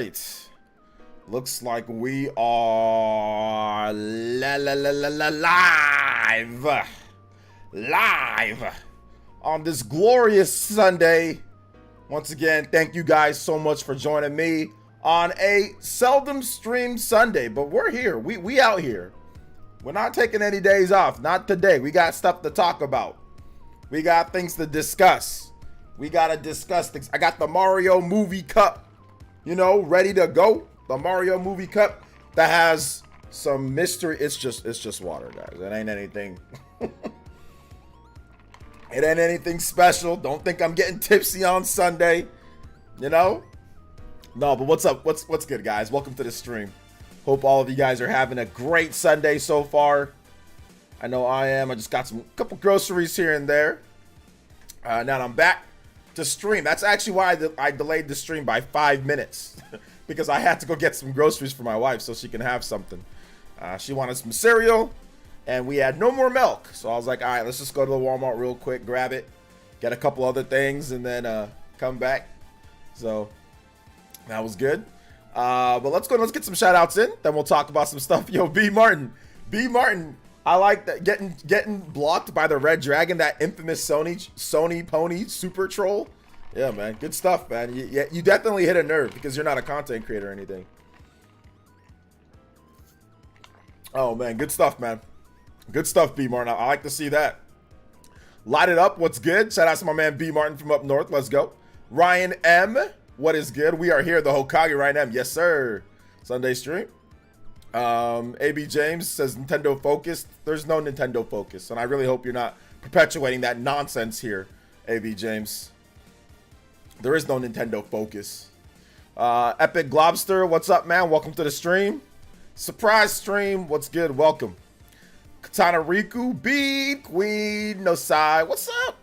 Right. Looks like we are live on this glorious Sunday. Once again, thank you guys so much for joining me on a seldom streamed Sunday, but we're here. We out here. We're not taking any days off. Not today. We got stuff to talk about. We got things to discuss. We gotta discuss things. I got the Mario movie cup, ready to go. The Mario movie cup that has some mystery. It's just water, guys. It ain't anything. It ain't anything special. Don't think I'm getting tipsy on Sunday. No, but what's up? What's good, guys? Welcome to the stream. Hope all of you guys are having a great Sunday so far. I know I am. I just got couple groceries here and there. Now I'm back to stream. That's actually why I delayed the stream by 5 minutes. Because I had to go get some groceries for my wife so she can have something. She wanted some cereal, and we had no more milk. So I was like, all right, let's just go to the Walmart real quick, grab it, get a couple other things, and then come back. So that was good. But let's get some shout outs in. Then we'll talk about some stuff. Yo, B Martin, I like that getting blocked by the Red Dragon, that infamous Sony Pony super troll. Yeah, man. Good stuff, man. You definitely hit a nerve because you're not a content creator or anything. Oh, man. Good stuff, man. Good stuff, B Martin. I like to see that. Light it up. What's good? Shout out to my man B Martin from up north. Let's go. Ryan M. What is good? We are here, the Hokage Ryan M. Yes, sir. Sunday stream. AB James says Nintendo Focus. There's no Nintendo Focus, and I really hope you're not perpetuating that nonsense here, AB James. There is no Nintendo Focus. Epic Globster, what's up, man? Welcome to the stream. Surprise stream, what's good? Welcome. Katana Riku, Beat, Queen, No Sai, what's up?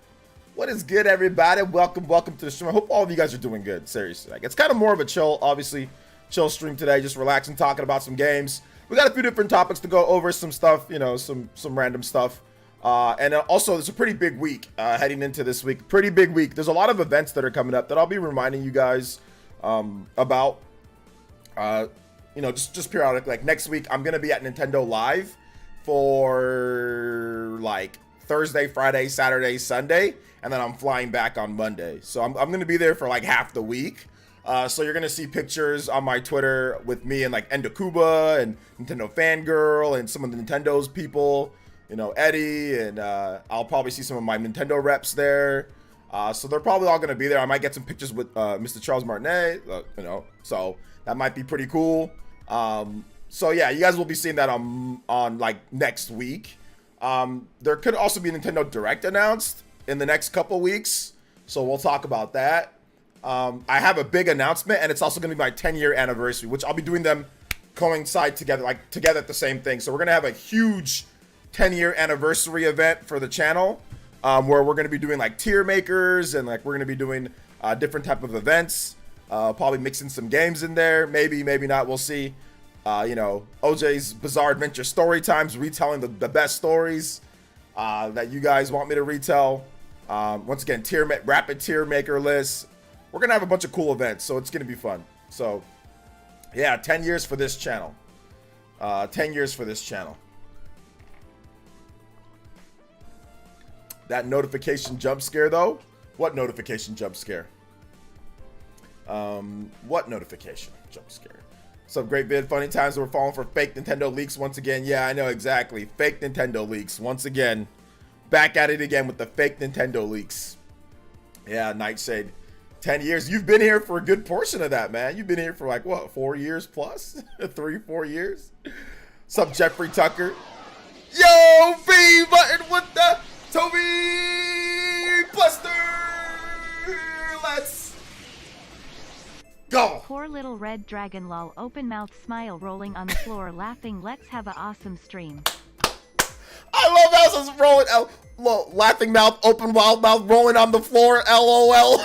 What is good, everybody? Welcome to the stream. I hope all of you guys are doing good, seriously. Like, it's kind of more of a chill stream today, just relaxing, talking about some games. We got a few different topics to go over, some stuff, some random stuff. And also, it's a pretty big week heading into this week. Pretty big week. There's a lot of events that are coming up that I'll be reminding you guys about. Just periodically. Like next week, I'm gonna be at Nintendo Live for like Thursday, Friday, Saturday, Sunday, and then I'm flying back on Monday. So I'm gonna be there for like half the week. So you're gonna see pictures on my Twitter with me and like Endakuba and Nintendo Fangirl and some of the Nintendo's people. Eddie, and I'll probably see some of my Nintendo reps there. So they're probably all going to be there. I might get some pictures with Mr. Charles Martinet, so that might be pretty cool. So yeah, you guys will be seeing that on like next week. There could also be a Nintendo Direct announced in the next couple weeks, so we'll talk about that. I have a big announcement, and it's also going to be my 10-year anniversary, which I'll be doing them coincide together at the same thing. So we're going to have a huge 10-year anniversary event for the channel, where we're going to be doing like tier makers, and like we're going to be doing different type of events, probably mixing some games in there, maybe not, we'll see. OJ's Bizarre Adventure Story Times, retelling the best stories that you guys want me to retell. Once again, rapid tier maker lists. We're going to have a bunch of cool events, so it's going to be fun. So yeah, 10 years for this channel. 10 years for this channel. That notification jump scare, though? What notification jump scare? What notification jump scare? Some great vid, funny times we're falling for fake Nintendo leaks once again. Yeah, I know exactly. Fake Nintendo leaks once again. Back at it again with the fake Nintendo leaks. Yeah, Nightshade. 10 years. You've been here for a good portion of that, man. You've been here for like, what, 4 years plus? 3-4 years? Sup, Jeffrey Tucker? Yo, B button, what the? Toby Buster, let's go. Poor little red dragon lol, open mouth smile rolling on the floor laughing. Let's have a awesome stream. I love how it's rolling, laughing mouth, open wild mouth, rolling on the floor, LOL.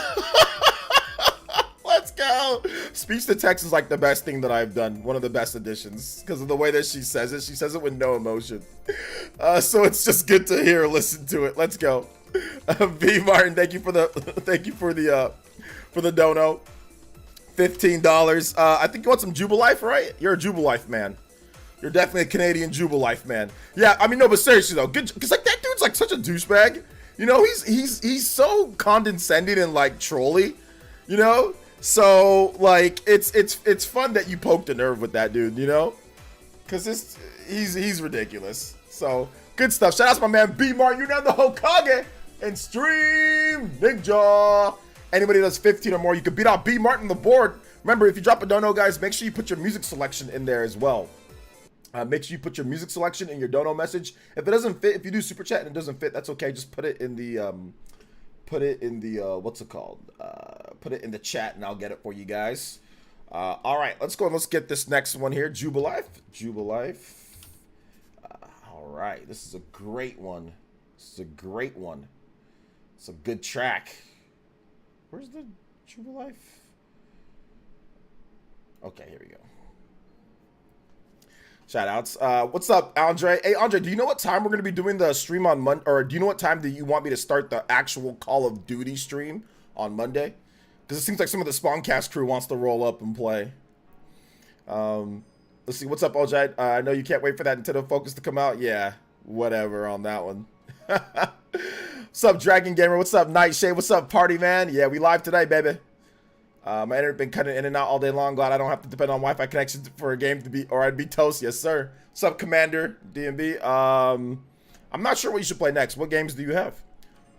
Let's go. Speech to text is like the best thing that I've done. One of the best additions because of the way that she says it. She says it with no emotion. So it's just good to hear, listen to it. Let's go. V Martin, thank you for the dono. $15. I think you want some Jubilife, right? You're a Jubilife man. You're definitely a Canadian Jubilife man. Yeah, I mean, no, but seriously though, good, because like that dude's like such a douchebag. You know, he's so condescending and like trolly. You know, so like it's fun that you poked a nerve with that dude. You know, because he's ridiculous. So good stuff. Shout out to my man B Martin. You're down the Hokage and Stream Ninja. Anybody that does 15 or more, you can beat out B Martin on the board. Remember, if you drop a dono, guys, make sure you put your music selection in there as well. Make sure you put your music selection in your dono message. If it doesn't fit, if you do super chat and it doesn't fit, that's okay. Just put it in the what's it called? Put it in the chat and I'll get it for you guys. All right, let's go and let's get this next one here. Jubilife. All right, this is a great one. It's a good track. Where's the Jubilife? Okay, here we go. Shout outs. What's up, Andre? Hey, Andre, do you know what time we're going to be doing the stream on Monday? Or do you know what time do you want me to start the actual Call of Duty stream on Monday? Because it seems like some of the Spawncast crew wants to roll up and play. Let's see. What's up, OJ? I know you can't wait for that Nintendo Focus to come out. Yeah, whatever on that one. What's up, Dragon Gamer? What's up, Nightshade? What's up, Party Man? Yeah, we live today, baby. My internet been cutting in and out all day long. Glad I don't have to depend on Wi-Fi connection for a game to be, or I'd be toast. Yes, sir. What's up, Commander DMB? I'm not sure what you should play next. What games do you have?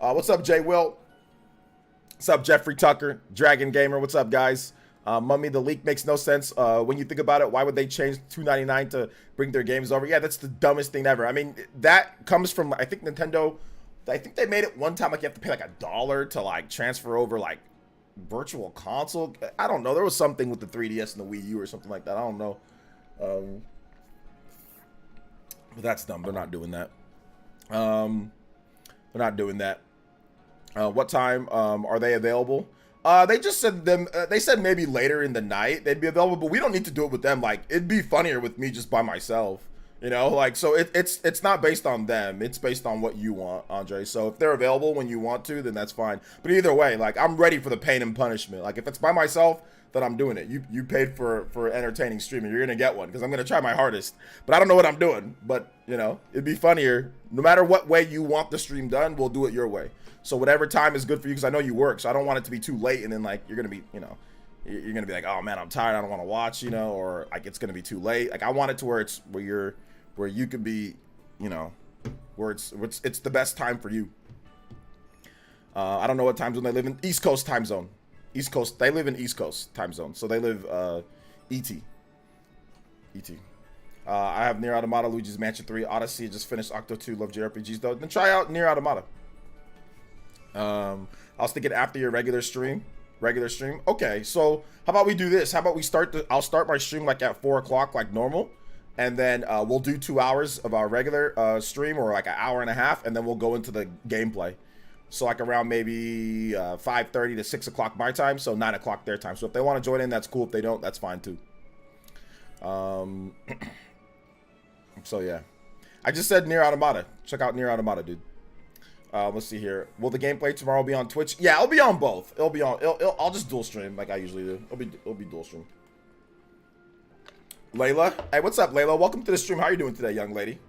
What's up, Jay Will? What's up, Jeffrey Tucker? Dragon Gamer. What's up, guys? Mummy, the leak makes no sense. When you think about it, why would they change $2.99 to bring their games over? Yeah, that's the dumbest thing ever. I mean, that comes from, I think Nintendo, I think they made it one time like you have to pay like $1 to like transfer over like virtual console. I don't know. There was something with the 3DS and the Wii U or something like that. I don't know. But that's dumb. They're not doing that. What time are they available? They just said they said maybe later in the night they'd be available, but we don't need to do it with them. Like, it'd be funnier with me just by myself, you know, like, so it's not based on them. It's based on what you want, Andre. So if they're available when you want to, then that's fine. But either way, like, I'm ready for the pain and punishment. Like, if it's by myself, then I'm doing it. You paid for entertaining streaming. You're going to get one because I'm going to try my hardest, but I don't know what I'm doing. But, you know, it'd be funnier. No matter what way you want the stream done, we'll do it your way. So whatever time is good for you, because I know you work, so I don't want it to be too late and then, like, you're going to be, you know, you're going to be like, oh man, I'm tired, I don't want to watch, you know, or like it's going to be too late. Like, I want it to where it's where you could be, you know, where it's the best time for you. I don't know what time zone they live in. East Coast time zone. East Coast. They live in East Coast time zone. So they live ET. I have Nier Automata, Luigi's Mansion 3, Odyssey. Just finished Octo 2. Love JRPGs though. Then try out Nier Automata. I was thinking after your regular stream. Okay, so how about we do this? How about we I'll start my stream like at 4 o'clock like normal. And then we'll do 2 hours of our regular stream, or like an hour and a half, and then we'll go into the gameplay. So like around maybe 5:30 to 6 o'clock my time, so 9 o'clock their time. So if they want to join in, that's cool. If they don't, that's fine too. So yeah, I just said Nier Automata. Check out Nier Automata, dude. Let's see here. Will the gameplay tomorrow be on Twitch? Yeah, it'll be on both. I'll just dual stream like I usually do. It'll be dual stream. Layla, hey, what's up, Layla? Welcome to the stream. How are you doing today, young lady?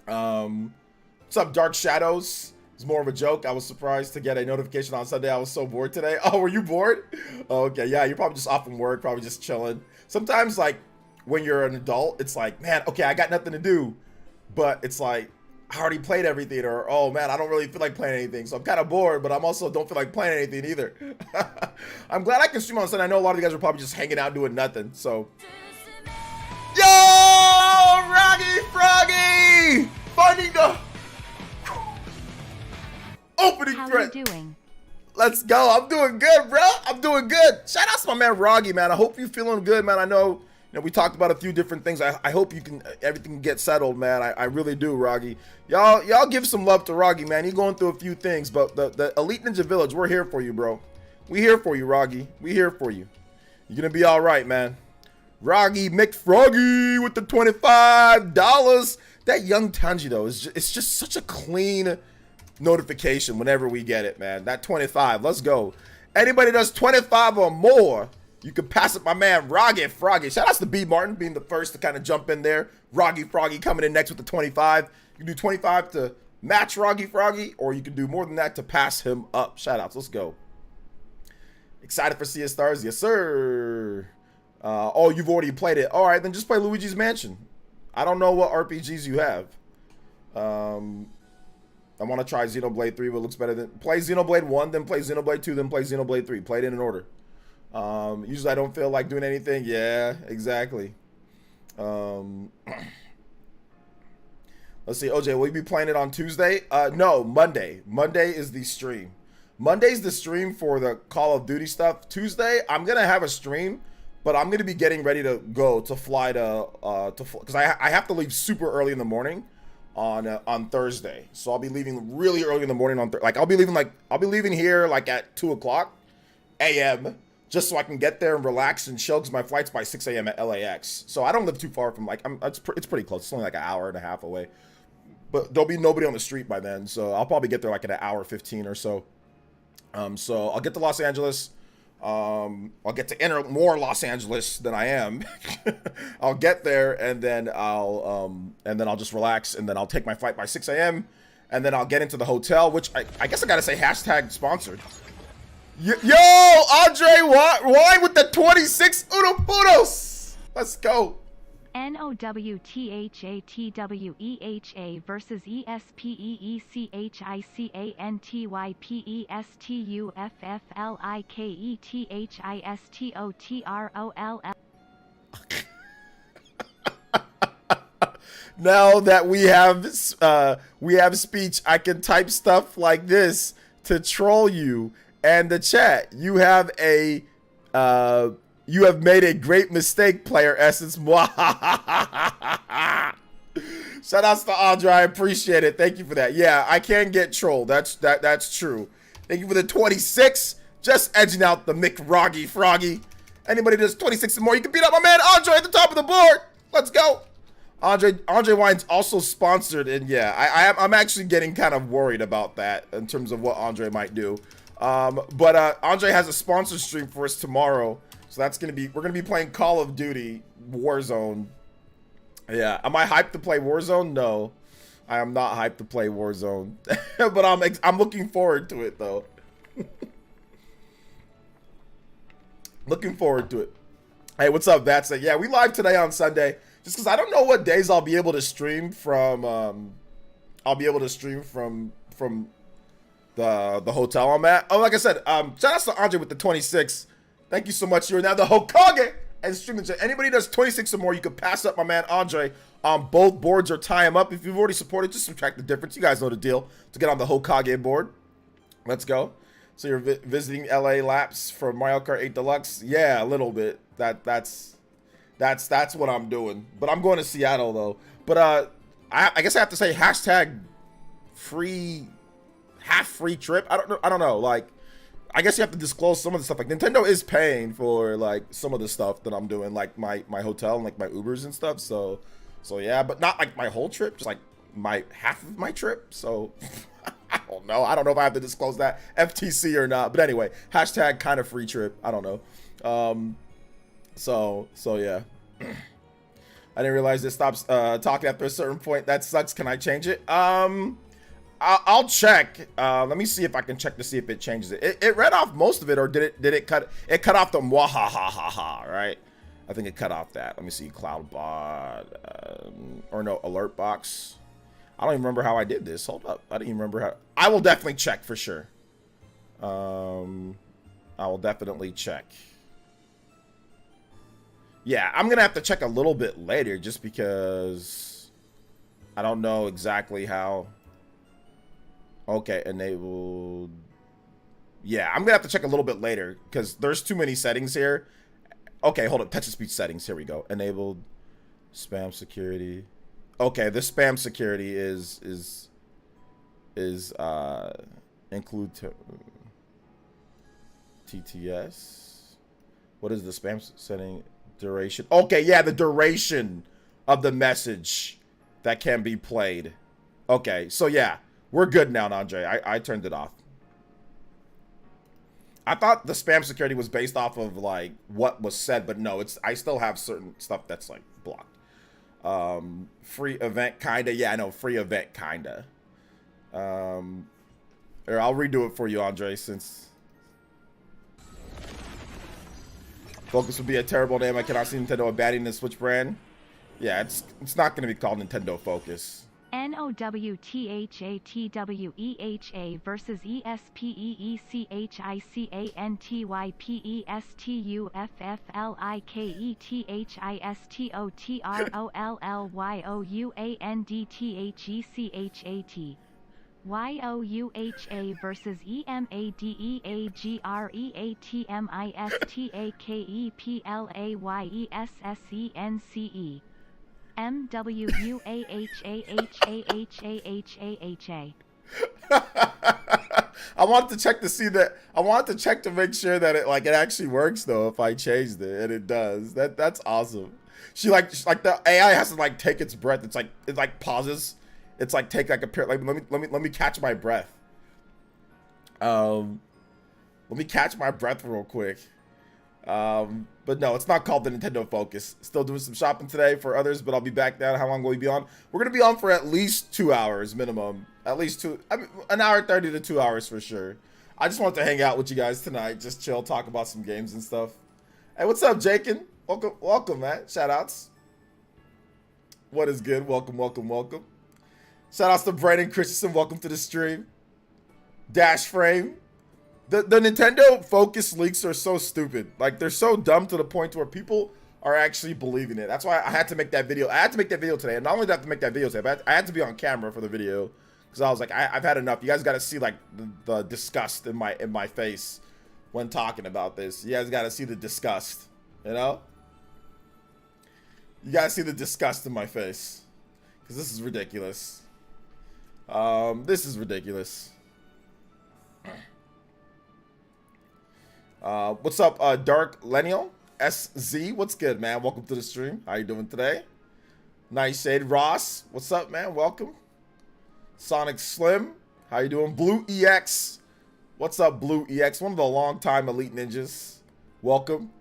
What's up, Dark Shadows? It's more of a joke. I was surprised to get a notification on Sunday. I was so bored today. Oh, were you bored? Oh, okay, yeah, you're probably just off from work, probably just chilling. Sometimes, like, when you're an adult, it's like, man, okay, I got nothing to do. But it's like, I already played everything, or, oh, man, I don't really feel like playing anything. So I'm kind of bored, but I'm also don't feel like playing anything either. I'm glad I can stream on Sunday. I know a lot of you guys are probably just hanging out doing nothing, so... Yo, Froggy! Finding the opening threat. How you doing? Let's go. I'm doing good, bro. I'm doing good. Shout out to my man Roggy, man. I hope you're feeling good, man. I know, we talked about a few different things. I hope everything can get settled, man. I really do, Roggy. Y'all give some love to Roggy, man. He's going through a few things, but the Elite Ninja Village, we're here for you, bro. We here for you, Roggy. We here for you. You're gonna be all right, man. Roggy McFroggy with the $25. That young Tanji though it's just such a clean notification whenever we get it, man. That 25, let's go. Anybody does 25 or more, you can pass it my man Froggy. Shout outs to B Martin being the first to kind of jump in there. Froggy coming in next with the 25. You can do 25 to match Froggy, or you can do more than that to pass him up. Shout outs. Let's go. Excited for Sea of Stars? Yes, sir. Oh, you've already played it. All right, then just play Luigi's Mansion. I don't know what RPGs you have. I want to try Xenoblade 3, but it looks better than... Play Xenoblade 1, then play Xenoblade 2, then play Xenoblade 3. Play it in an order. Usually I don't feel like doing anything. Yeah, exactly. Let's see. OJ, will you be playing it on Tuesday? No, Monday. Monday is the stream. Monday's the stream for the Call of Duty stuff. Tuesday, I'm going to have a stream, but I'm going to be getting ready to go to fly to because I have to leave super early in the morning on Thursday. So I'll be leaving really early in the morning I'll be leaving here like at 2:00 a.m. just so I can get there and relax and chill because my flight's by 6 a.m. at LAX. So I don't live too far from it's pretty close. It's only like an hour and a half away. But there'll be nobody on the street by then, so I'll probably get there like in an hour 15 or so. So I'll get to Los Angeles. I'll get to enter more Los Angeles than I am. I'll get there and then I'll just relax, and then I'll take my flight by 6 a.m. and then I'll get into the hotel, which I guess I gotta say hashtag sponsored. Yo, Andre, why with the 26 Unopudos? Let's go. NOWTHATWEHA versus ESPEECHICANTYPESTUFFLIKETHISTOTROLL. Now that we have speech, I can type stuff like this to troll you and the chat. You have made a great mistake, PlayerEssence. Shout outs to Andre. I appreciate it. Thank you for that. Yeah, I can get trolled. That's true. Thank you for the 26. Just edging out the Froggy. Anybody does 26 and more, you can beat up my man Andre at the top of the board. Let's go. Andre Wine's also sponsored, and yeah, I'm actually getting kind of worried about that in terms of what Andre might do. But Andre has a sponsor stream for us tomorrow. So we're gonna be playing Call of Duty Warzone. Yeah, am I hyped to play Warzone? No, I am not hyped to play Warzone, but I'm looking forward to it though. Looking forward to it. Hey, what's up, Vats? Yeah, we live today on Sunday, just because I don't know what days I'll be able to stream from. I'll be able to stream from the hotel I'm at. Oh, like I said, shout out to Andre with the 26. Thank you so much. You're now the Hokage and streaming. Anybody does 26 or more, you can pass up my man Andre on both boards or tie him up. If you've already supported, just subtract the difference. You guys know the deal to get on the Hokage board. Let's go. So you're visiting LA laps for Mario Kart 8 Deluxe? Yeah, a little bit. That's what I'm doing. But I'm going to Seattle though. But I guess I have to say hashtag half free trip. I don't know. Like, I guess you have to disclose some of the stuff. Like, Nintendo is paying for like some of the stuff that I'm doing, like my hotel and like my Ubers and stuff. So yeah, but not like my whole trip, just like my half of my trip. So I don't know. I don't know if I have to disclose that FTC or not. But anyway, hashtag kind of free trip. I don't know. So yeah. I didn't realize it stops talking after a certain point. That sucks. Can I change it? I'll check. Let me see if I can check to see if it changes it. It read off most of it, or did it cut? It cut off the mwahahaha, right? I think it cut off that. Let me see. Cloudbot, or no, alert box. I don't even remember how I did this. Hold up. I didn't even remember how. I will definitely check for sure. I will definitely check. Yeah, I'm gonna have to check a little bit later just because I don't know exactly how. Okay, enabled. Yeah, I'm gonna have to check a little bit later because there's too many settings here. Okay, hold up. Touch to speech settings. Here we go. Enabled spam security. Okay, this spam security is include TTS. What is the spam setting? Duration. Okay, yeah, the duration of the message that can be played. Okay, so yeah. We're good now, Andre. I turned it off. I thought the spam security was based off of like what was said, but no, I still have certain stuff that's like blocked. Free event kinda. Yeah, I know, free event kinda. Here, I'll redo it for you, Andre, since Focus would be a terrible name. I cannot see Nintendo abandoning the Switch brand. Yeah, it's not gonna be called Nintendo Focus. NOWTHATWEHA versus ESPEECHICANTYPESTUFFLIKETHISTOTROUNDTHECHAT. YOUHA versus EMADEAGREATMISTAKEPLAYESSENCE. MWUAHAHAHAHAHA. I wanted to check to see that. I wanted to check to make sure that it actually works though if I changed it, and it does. That's awesome. She like the AI has to like take its breath. It pauses. It's like take like a pair. Like let me catch my breath. Let me catch my breath real quick. But no, it's not called the Nintendo Focus. Still doing some shopping today for others, but I'll be back down. How long will we be on? We're gonna be on for at least 2 hours minimum. At least 2. I mean, an hour 30 to 2 hours for sure. I just wanted to hang out with you guys tonight, just chill, talk about some games and stuff. Hey, what's up, Jakin? Welcome, man. Shout outs. What is good? Welcome. Shout outs to Brandon Christensen. Welcome to the stream. Dash Frame. The Nintendo Focus leaks are so stupid. Like, they're so dumb to the point where people are actually believing it. That's why I had to make that video. I had to make that video today. And not only did I have to make that video today, but I had to be on camera for the video. Because I was like, I've had enough. You guys got to see, like, the disgust in my face when talking about this. You guys got to see the disgust, you know? You got to see the disgust in my face. Because this is ridiculous. This is ridiculous. What's up, Dark Lennial SZ? What's good, man? Welcome to the stream. How you doing today? Nice shade. Ross, what's up, man? Welcome. Sonic Slim, how you doing? Blue EX, what's up, Blue EX? One of the long-time Elite Ninjas. Welcome.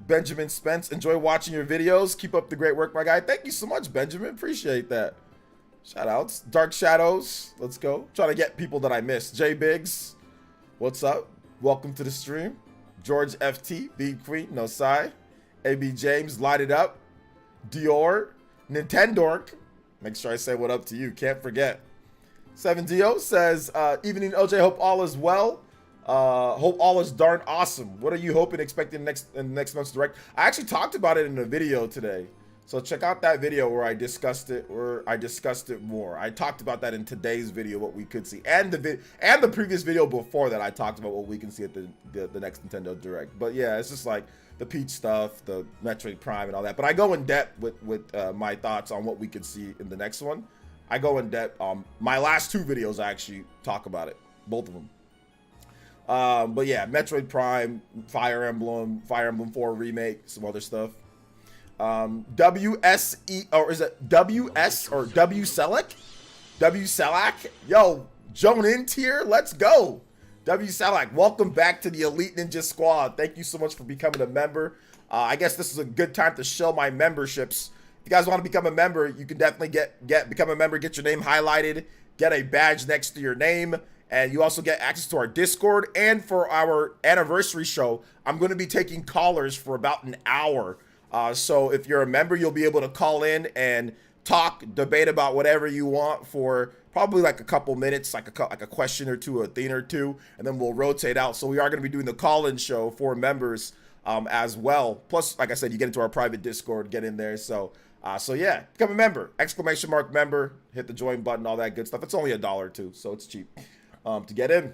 Benjamin Spence, enjoy watching your videos. Keep up the great work, my guy. Thank you so much, Benjamin. Appreciate that. Shout outs. Dark Shadows, let's go. Trying to get people that I missed. J Biggs, what's up? Welcome to the stream. George FT, B Queen, no sigh. AB James, light it up. Dior, Nintendork. Make sure I say what up to you. Can't forget. 7Dio says, evening OJ, hope all is well. Hope all is darn awesome. What are you hoping, expecting in next month's direct? I actually talked about it in a video today. So check out that video where I discussed it, more. I talked about that in today's video, what we could see, and the previous video before that. I talked about what we can see at the next Nintendo Direct. But yeah, it's just like the Peach stuff, the Metroid Prime, and all that. But I go in depth with my thoughts on what we could see in the next one. I go in depth. My last 2 videos I actually talk about it, both of them. But yeah, Metroid Prime, Fire Emblem 4 remake, some other stuff. WSE, or is it WS or W Select? W Selak? Yo, Joan in tier, let's go. W Selak, welcome back to the Elite Ninja Squad. Thank you so much for becoming a member. I guess this is a good time to show my memberships. If you guys want to become a member, you can definitely become a member, get your name highlighted, get a badge next to your name, and you also get access to our Discord. And for our anniversary show, I'm going to be taking callers for about an hour. So if you're a member, you'll be able to call in and talk, debate about whatever you want for probably like a couple minutes, like a question or two, a thing or two, and then we'll rotate out. So we are going to be doing the call-in show for members as well. Plus, like I said, you get into our private Discord, get in there. So yeah, become a member, ! Member, hit the join button, all that good stuff. It's only $1 too, so it's cheap to get in.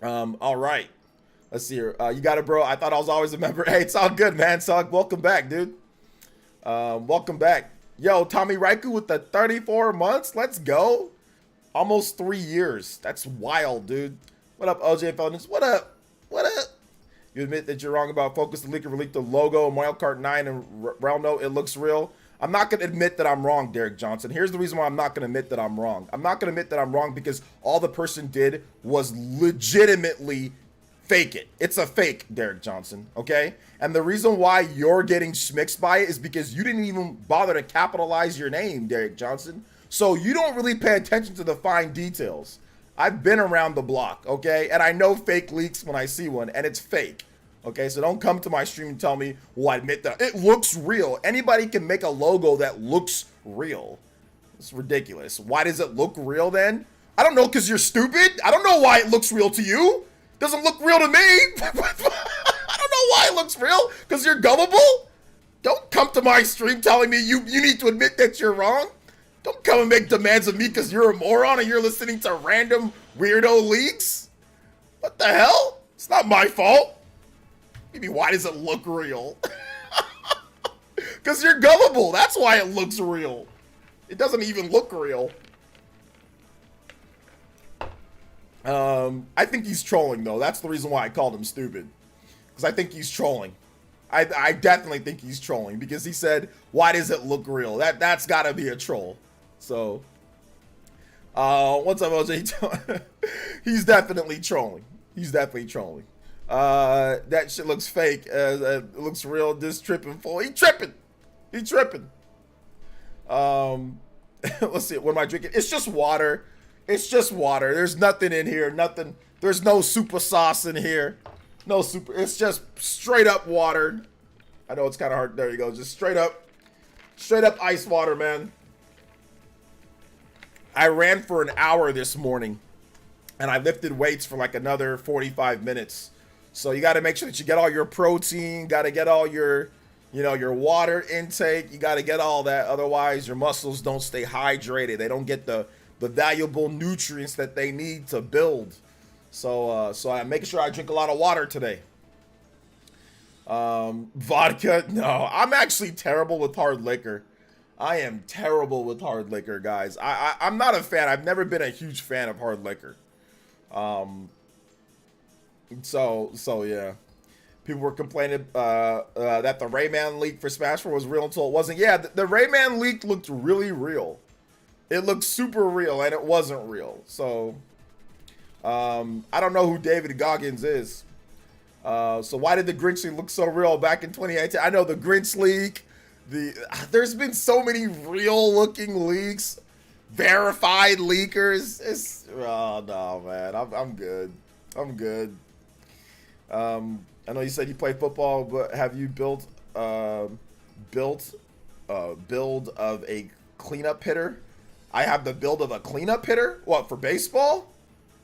All right. Let's see here. You got it, bro. I thought I was always a member. Hey, it's all good, man. Welcome back, dude. Welcome back. Yo, Tommy Raiku with the 34 months. Let's go. Almost 3 years. That's wild, dude. What up, OJ Feldness? What up? What up? You admit that you're wrong about Focus the Leaker leaked the logo of Mario Kart 9 and Realm Note. It looks real. I'm not going to admit that I'm wrong, Derek Johnson. Here's the reason why I'm not going to admit that I'm wrong. I'm not going to admit that I'm wrong because all the person did was legitimately fake it. It's a fake, Derek Johnson, okay? And the reason why you're getting schmixed by it is because you didn't even bother to capitalize your name, Derek Johnson. So you don't really pay attention to the fine details. I've been around the block, okay? And I know fake leaks when I see one, and it's fake. Okay, so don't come to my stream and tell me, well, I admit that it looks real. Anybody can make a logo that looks real. It's ridiculous. Why does it look real then? I don't know, because you're stupid. I don't know why it looks real to you. Doesn't look real to me. I don't know why it looks real, because you're gullible. Don't come to my stream telling me you need to admit that you're wrong. Don't come and make demands of me because you're a moron and you're listening to random weirdo leaks. What the hell? It's not my fault. Maybe why does it look real? Because you're gullible. That's why it looks real. It doesn't even look real. I think he's trolling, though. That's the reason why I called him stupid. Because I think he's trolling. I definitely think he's trolling. Because he said, why does it look real? That's got to be a troll. So, what's up, OJ? He's definitely trolling. He's definitely trolling. That shit looks fake. It looks real. This tripping for he tripping. He tripping. Let's see. What am I drinking? It's just water. It's just water. There's nothing in here. Nothing. There's no super sauce in here. No super. It's just straight up water. I know it's kind of hard. There you go. Just straight up ice water, man. I ran for an hour this morning, and I lifted weights for like another 45 minutes. So you got to make sure that you get all your protein, got to get all your, your water intake. You got to get all that. Otherwise, your muscles don't stay hydrated. They don't get the valuable nutrients that they need to build. So I'm making sure I drink a lot of water today. Vodka? No, I'm actually terrible with hard liquor. I am terrible with hard liquor, guys. I'm not a fan. I've never been a huge fan of hard liquor. So yeah, people were complaining that the Rayman leak for Smash 4 was real until it wasn't. Yeah, the Rayman leak looked really real. It looked super real, and it wasn't real. So I don't know who David Goggins is. So why did the Grinch leak look so real back in 2018? I know the Grinch leak. There's been so many real looking leaks, verified leakers. Oh no, man, I'm good. I'm good. I know you said you play football, but have you built a build of a cleanup hitter? I have the build of a cleanup hitter. What, for baseball?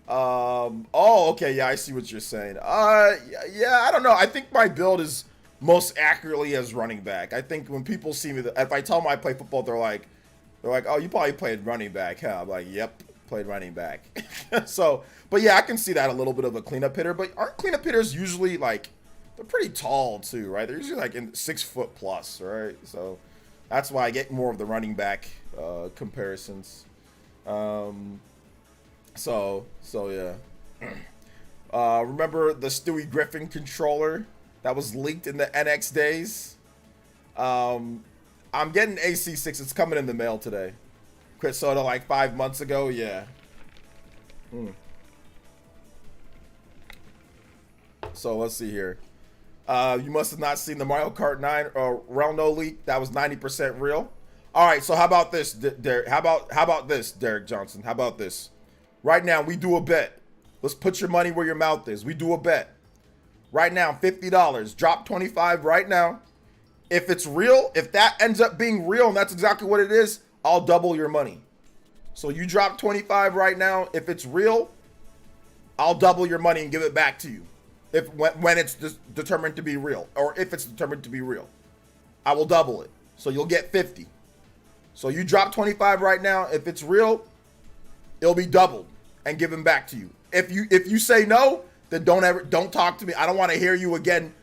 Oh, okay, yeah, I see what you're saying. Yeah, I don't know. I think my build is most accurately as running back. I think when people see me, if I tell them I play football, they're like, oh, you probably played running back, huh? I'm like, yep, played running back. So, but yeah, I can see that a little bit of a cleanup hitter. But aren't cleanup hitters usually like, they're pretty tall too, right? They're usually like in 6 foot plus, right? So that's why I get more of the running back comparisons. So yeah. Remember the Stewie Griffin controller that was leaked in the NX days? I'm getting AC6. It's coming in the mail today. Quit Soda like 5 months ago. Yeah. So let's see here. You must have not seen the Mario Kart 9 Relno leak. That was 90% real. All right. So how about this, Derek? How about this, Derek Johnson? How about this? Right now, we do a bet. Let's put your money where your mouth is. We do a bet. Right now, $50. Drop 25 right now. If it's real, if that ends up being real, and that's exactly what it is, I'll double your money. So you drop 25 right now. If it's real, I'll double your money and give it back to you. When it's determined to be real, or if it's determined to be real, I will double it. So you'll get 50. So you drop 25 right now. If it's real, it'll be doubled and given back to you. If you say no, then don't talk to me. I don't want to hear you again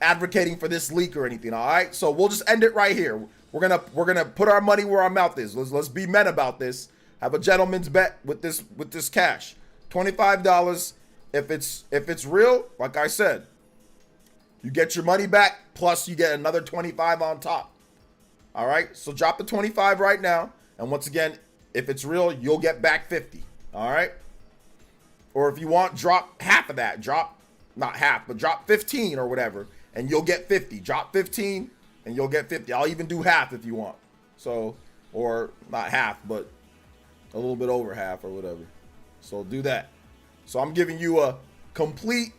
advocating for this leak or anything. All right. So we'll just end it right here. We're gonna put our money where our mouth is. Let's be men about this. Have a gentleman's bet with this cash. $25. If it's real, like I said, you get your money back, plus you get another 25 on top. All right, so drop the 25 right now, and once again, if it's real, you'll get back 50. All right, or if you want, drop half of that. Drop not half, but drop 15 or whatever, and you'll get 50. Drop 15 and you'll get 50. I'll even do half if you want. So, or not half, but a little bit over half or whatever. So do that. So I'm giving you a complete,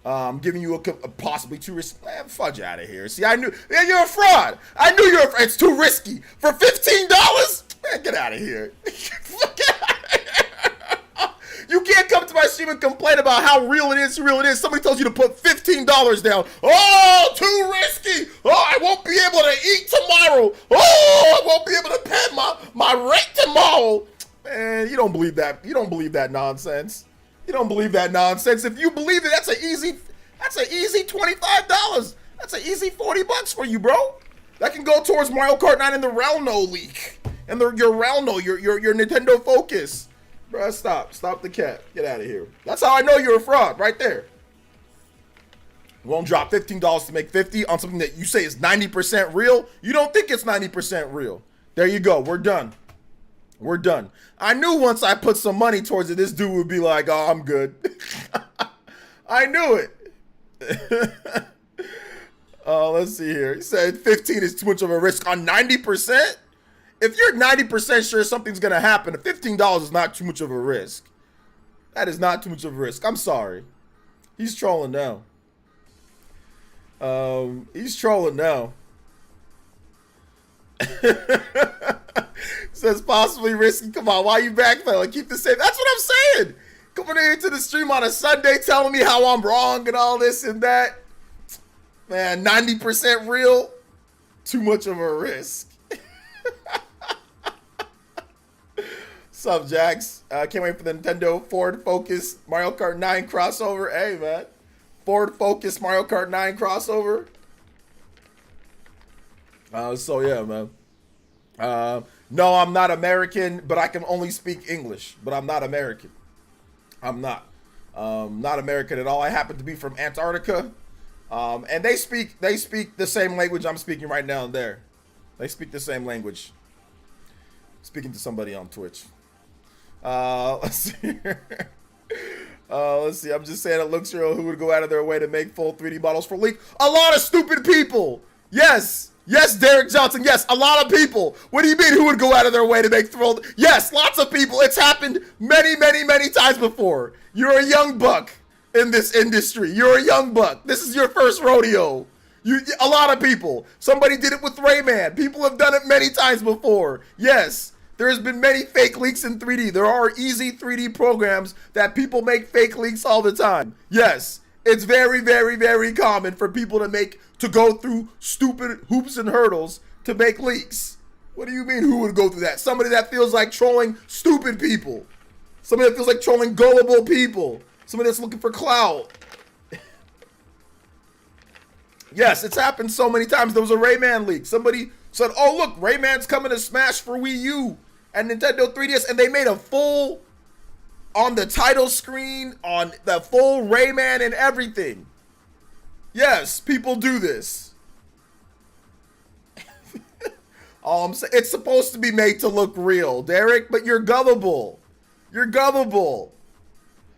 I'm giving you a possibly too risky. Man, fudge out of here. See, I knew, man, you're a fraud. I knew you're a fraud. It's too risky. For $15? Man, get out of here. You can't come to my stream and complain about how real it is, Somebody tells you to put $15 down. Oh, too risky. Oh, I won't be able to eat tomorrow. Oh, I won't be able to pay my rent tomorrow. Man, you don't believe that. You don't believe that nonsense. You don't believe that nonsense. If you believe it, that's an easy $25. That's an easy $40 for you, bro. That can go towards Mario Kart 9 in the Relno leak. And your Relno, your Nintendo Focus. Bro, stop the cat. Get out of here. That's how I know you're a fraud, right there. Won't drop $15 to make 50 on something that you say is 90% real. You don't think it's 90% real. There you go. We're done. We're done. I knew once I put some money towards it, this dude would be like, oh, I'm good. I knew it. Let's see here. He said 15 is too much of a risk on 90%. If you're 90% sure something's going to happen, $15 is not too much of a risk. That is not too much of a risk. I'm sorry. He's trolling now. He's trolling now. Says possibly risky. Come on, why you backpedaling? Keep the same. That's what I'm saying. Coming in to the stream on a Sunday telling me how I'm wrong and all this and that. Man, 90% real. Too much of a risk. What's up, Jax? Can't wait for the Nintendo Ford Focus Mario Kart 9 crossover. Hey, man. Ford Focus Mario Kart 9 crossover. So, yeah, man. No, I'm not American, but I can only speak English. But I'm not American. I'm not. Not American at all. I happen to be from Antarctica. And they speak the same language I'm speaking right now and there. They speak the same language. Speaking to somebody on Twitch. Let's see here. Let's see. I'm just saying it looks real. Who would go out of their way to make full 3D models for leak? A lot of stupid people. Yes. Yes, Derek Johnson. Yes, a lot of people. What do you mean who would go out of their way to make full? Yes, lots of people. It's happened many, many, many times before. You're a young buck in this industry. You're a young buck. This is your first rodeo. A lot of people. Somebody did it with Rayman. People have done it many times before. Yes. There has been many fake leaks in 3D. There are easy 3D programs that people make fake leaks all the time. Yes, it's very, very, very common for people to go through stupid hoops and hurdles to make leaks. What do you mean who would go through that? Somebody that feels like trolling stupid people. Somebody that feels like trolling gullible people. Somebody that's looking for clout. Yes, it's happened so many times. There was a Rayman leak. Somebody said, oh, look, Rayman's coming to Smash for Wii U and Nintendo 3DS. And they made a full, on the title screen, on the full Rayman and everything. Yes, people do this. It's supposed to be made to look real, Derek, but you're gullible. You're gullible.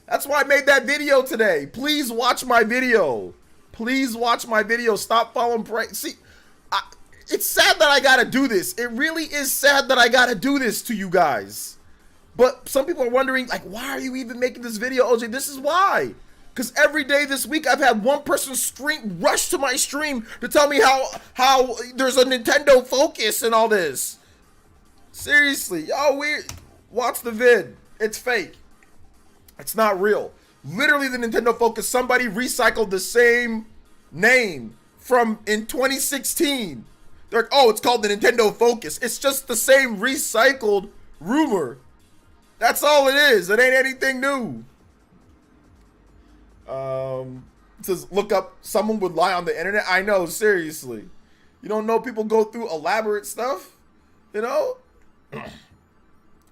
That's why I made that video today. Please watch my video. Please watch my video. Stop following. See, it's sad that I gotta do this. It really is sad that I gotta do this to you guys. But some people are wondering, like, why are you even making this video, OJ? This is why. Because every day this week I've had one person rush to my stream to tell me how there's a Nintendo Focus and all this. Seriously, y'all weird. Watch the vid. It's fake. It's not real. Literally the Nintendo Focus, somebody recycled the same name from in 2016. They're like, oh, it's called the Nintendo Focus. It's just the same recycled rumor. That's all it is. It ain't anything new. It says, look up, someone would lie on the internet. I know, seriously. You don't know people go through elaborate stuff? You know?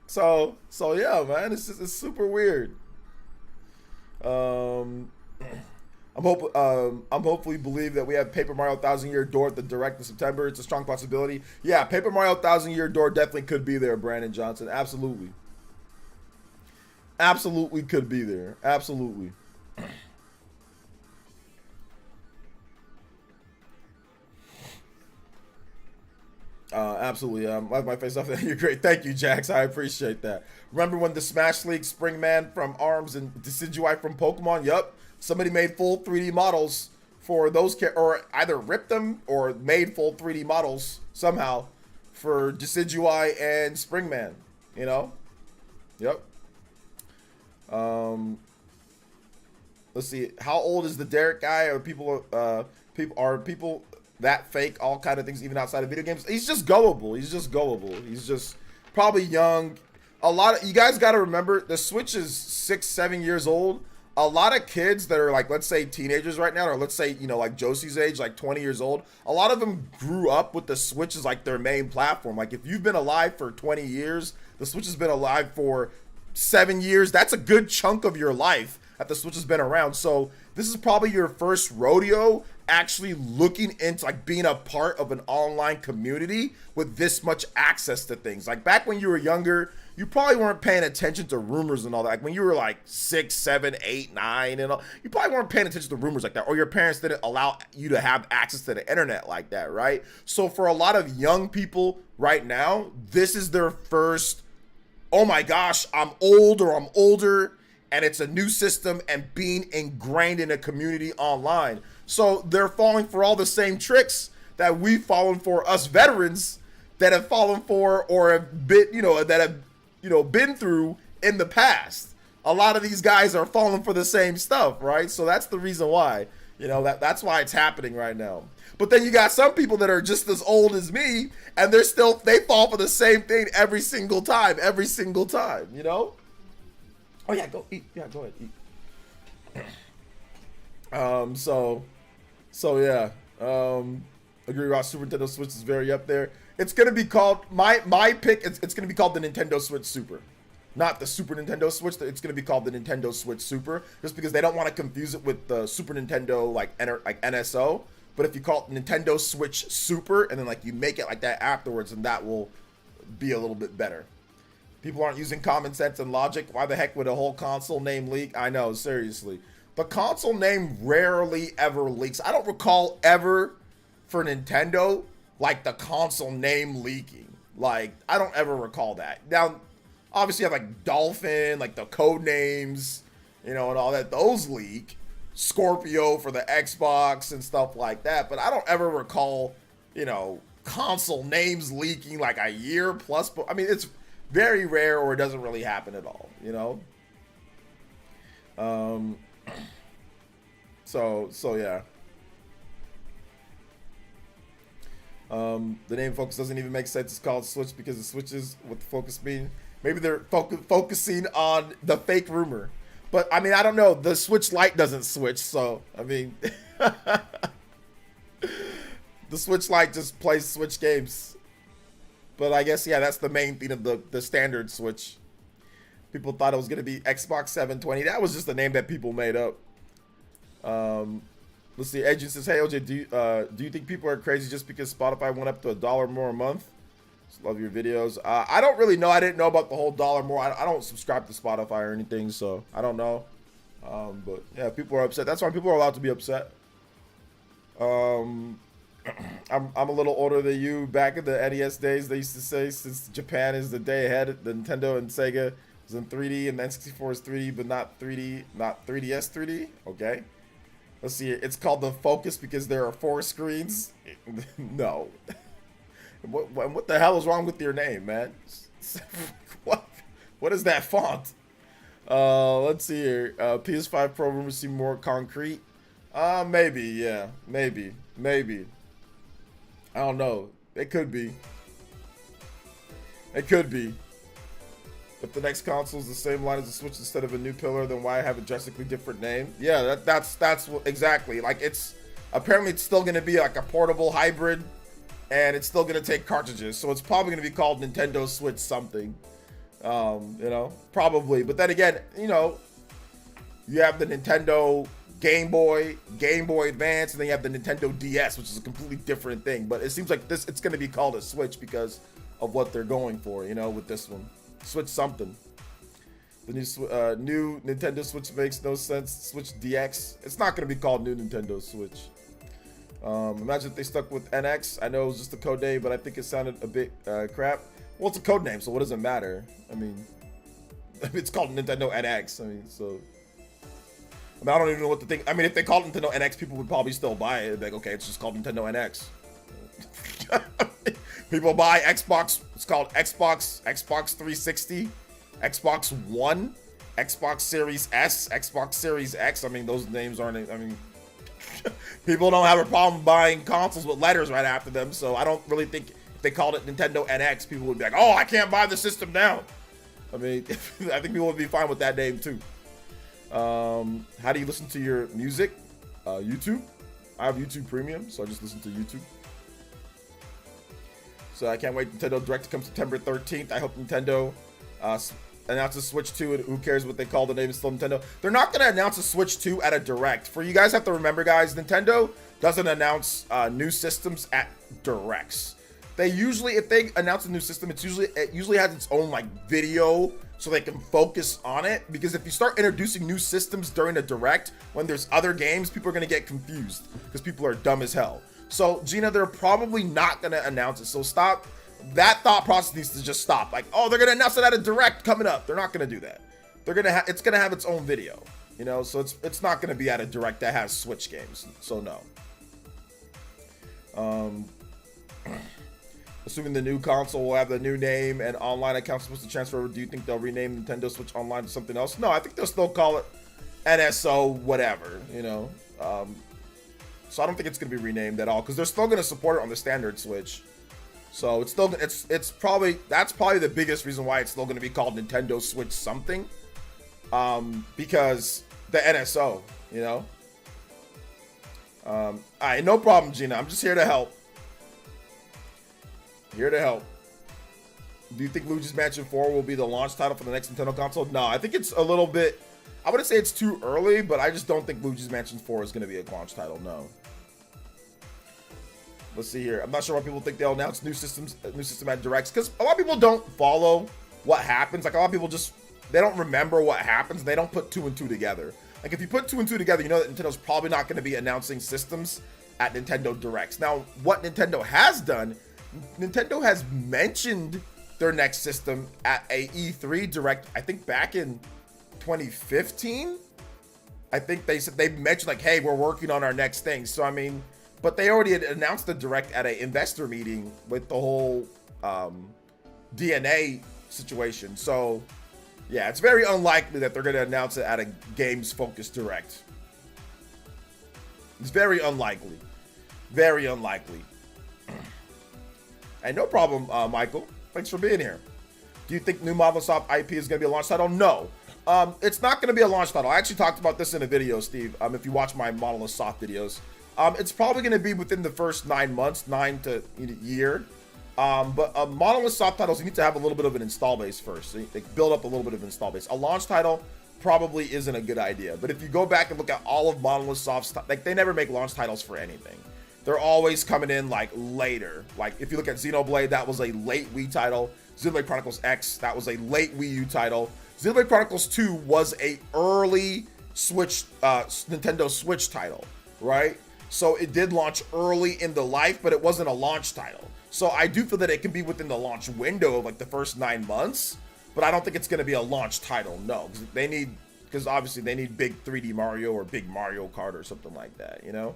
So yeah, man, it's super weird. I'm hopefully believe that we have Paper Mario 1000 Year Door at the Direct in September. It's a strong possibility. Yeah, Paper Mario 1000 Year Door definitely could be there, Brandon Johnson. Absolutely could be there. Absolutely. Absolutely. Wipe my face off. You're great. Thank you, Jax. I appreciate that. Remember when the Smash League Springman from ARMS and Decidueye from Pokemon? Yup. Somebody made full 3D models for those, or either ripped them or made full 3D models somehow for Decidueye and Springman. You know? Yep. Let's see. How old is the Derek guy? Are people that fake all kind of things even outside of video games? He's just gullible. He's just probably young. A lot of you guys got to remember the Switch is 6-7 years old. A lot of kids that are like, let's say teenagers right now, or let's say, you know, like Josie's age, like 20 years old, a lot of them grew up with the Switch as like their main platform. Like if you've been alive for 20 years, the Switch has been alive for 7 years. That's a good chunk of your life that the Switch has been around. So this is probably your first rodeo actually looking into like being a part of an online community with this much access to things. Like back when you were younger, you probably weren't paying attention to rumors and all that. Like when you were like 6, 7, 8, 9 and all, you probably weren't paying attention to rumors like that, or your parents didn't allow you to have access to the internet like that, right? So for a lot of young people right now, this is their first, oh my gosh, I'm old or I'm older, and it's a new system and being ingrained in a community online. So they're falling for all the same tricks that we've fallen for, us veterans that have fallen for or have been, that have, been through in the past. A lot of these guys are falling for the same stuff, right? So that's the reason why, that's why it's happening right now. But then you got some people that are just as old as me, and they fall for the same thing every single time, Oh yeah, go eat. Yeah, go ahead, eat. So yeah. Agree about Super Nintendo Switch is very up there. It's gonna be called my pick. It's gonna be called the Nintendo Switch Super, not the Super Nintendo Switch. It's gonna be called the Nintendo Switch Super, just because they don't want to confuse it with the Super Nintendo like NSO. But if you call it Nintendo Switch Super and then like you make it like that afterwards, and that will be a little bit better. People aren't using common sense and logic. Why the heck would a whole console name leak? I know, seriously. The console name rarely ever leaks. I don't recall ever for Nintendo, like the console name leaking. Like, I don't ever recall that. Now, obviously you have like Dolphin, like the code names, and all that. Those leak. Scorpio for the Xbox and stuff like that. But I don't ever recall, console names leaking like a year plus. I mean, it's very rare, or it doesn't really happen at all, So yeah. The name Focus doesn't even make sense. It's called Switch because the switches what the Focus mean. Maybe they're focusing on the fake rumor. But I mean, I don't know. The Switch Lite doesn't switch, so I mean, the Switch Lite just plays Switch games. But I guess, yeah, that's the main thing of the standard Switch. People thought it was going to be Xbox 720. That was just a name that people made up. Let's see. Agent says, hey, OJ, do you think people are crazy just because Spotify went up to $1 more a month? Just love your videos. I don't really know. I didn't know about the whole $1 more. I don't subscribe to Spotify or anything, so I don't know. But, yeah, people are upset. That's why people are allowed to be upset. I'm a little older than you. Back in the NES days, they used to say since Japan is the day ahead, the Nintendo and Sega was in 3D and N64 is 3D, but not 3DS 3D. Okay. Let's see. It's called the Focus because there are 4 screens. No. What the hell is wrong with your name, man? What is that font? Let's see here. PS5 Pro rumors seem more concrete. Maybe, yeah. Maybe. I don't know. It could be. If the next console is the same line as the Switch instead of a new pillar, then why have a drastically different name? Yeah, that's what, exactly. Like, apparently it's still going to be like a portable hybrid, and it's still going to take cartridges. So it's probably going to be called Nintendo Switch something. Probably. But then again, you have the Nintendo Game Boy Advance, and then you have the Nintendo DS, which is a completely different thing. But it seems like it's going to be called a Switch because of what they're going for, with this one. Switch something. The new Nintendo Switch makes no sense. Switch DX. It's not going to be called new Nintendo Switch. Imagine if they stuck with NX. I know it was just a code name, but I think it sounded a bit crap. Well, it's a code name, so what does it matter? I mean, it's called Nintendo NX. I mean, so. I don't even know what to think. I mean, if they called Nintendo NX, people would probably still buy it. It'd be like, okay, it's just called Nintendo NX. People buy Xbox. It's called Xbox 360, Xbox One, Xbox Series S, Xbox Series X. I mean, those names aren't. I mean, people don't have a problem buying consoles with letters right after them. So I don't really think if they called it Nintendo NX, people would be like, oh, I can't buy the system now. I mean, I think people would be fine with that name too. How do you listen to your music? YouTube. I have YouTube Premium, so I just listen to YouTube. So I can't wait. Nintendo Direct to come September 13th. I hope Nintendo announces Switch 2. And who cares what they call the name? It's still Nintendo. They're not going to announce a Switch 2 at a Direct. For you guys have to remember, guys, Nintendo doesn't announce new systems at Directs. They usually, if they announce a new system, it usually has its own like video so they can focus on it. Because if you start introducing new systems during a Direct when there's other games, people are gonna get confused because people are dumb as hell. So Gina, they're probably not gonna announce it. So stop. That thought process needs to just stop. Like, oh, they're gonna announce it at a Direct coming up. They're not gonna do that. They're gonna it's gonna have its own video. You know, so it's not gonna be at a Direct that has Switch games. So no. Assuming the new console will have the new name and online accounts supposed to transfer over, do you think they'll rename Nintendo Switch Online to something else? No, I think they'll still call it NSO whatever, you know. So I don't think it's going to be renamed at all because they're still going to support it on the standard Switch. So it's still that's probably the biggest reason why it's still going to be called Nintendo Switch something. Because the NSO, you know. All right, no problem, Gina. I'm just here to help. Here to help. Do you think Luigi's Mansion 4 will be the launch title for the next Nintendo console? No, I think it's a little bit, I wouldn't say it's too early, but I just don't think Luigi's Mansion 4 is going to be a launch title, no. Let's see here. I'm not sure why people think they'll announce new system at Directs, because a lot of people don't follow what happens. Like, a lot of people just, they don't remember what happens, and they don't put 2 and 2 together. Like, if you put 2 and 2 together, you know that Nintendo's probably not going to be announcing systems at Nintendo Directs. Now, what Nintendo has done, Nintendo has mentioned their next system at a E3 Direct, I think back in 2015. I think they said, they mentioned like, hey, we're working on our next thing. So, I mean, but they already had announced the Direct at an investor meeting with the whole DNA situation. So, yeah, it's very unlikely that they're going to announce it at a games-focused Direct. It's very unlikely. Very unlikely. Hey, no problem, Michael. Thanks for being here. Do you think new Marvel Soft IP is going to be a launch title? No. It's not going to be a launch title. I actually talked about this in a video, Steve, if you watch my Monolith Soft videos. It's probably going to be within the first 9 months, 9 to a year. But Monolith Soft titles, you need to have a little bit of an install base first. So they build up a little bit of an install base. A launch title probably isn't a good idea. But if you go back and look at all of Monolith Soft's, like, they never make launch titles for anything. They're always coming in like later. Like if you look at Xenoblade, that was a late Wii title. Xenoblade Chronicles X, that was a late Wii U title. Xenoblade Chronicles 2 was a early Switch, Nintendo Switch title, right? So it did launch early in the life, but it wasn't a launch title. So I do feel that it can be within the launch window of like the first 9 months, but I don't think it's going to be a launch title. No, because obviously they need big 3D Mario or big Mario Kart or something like that, you know?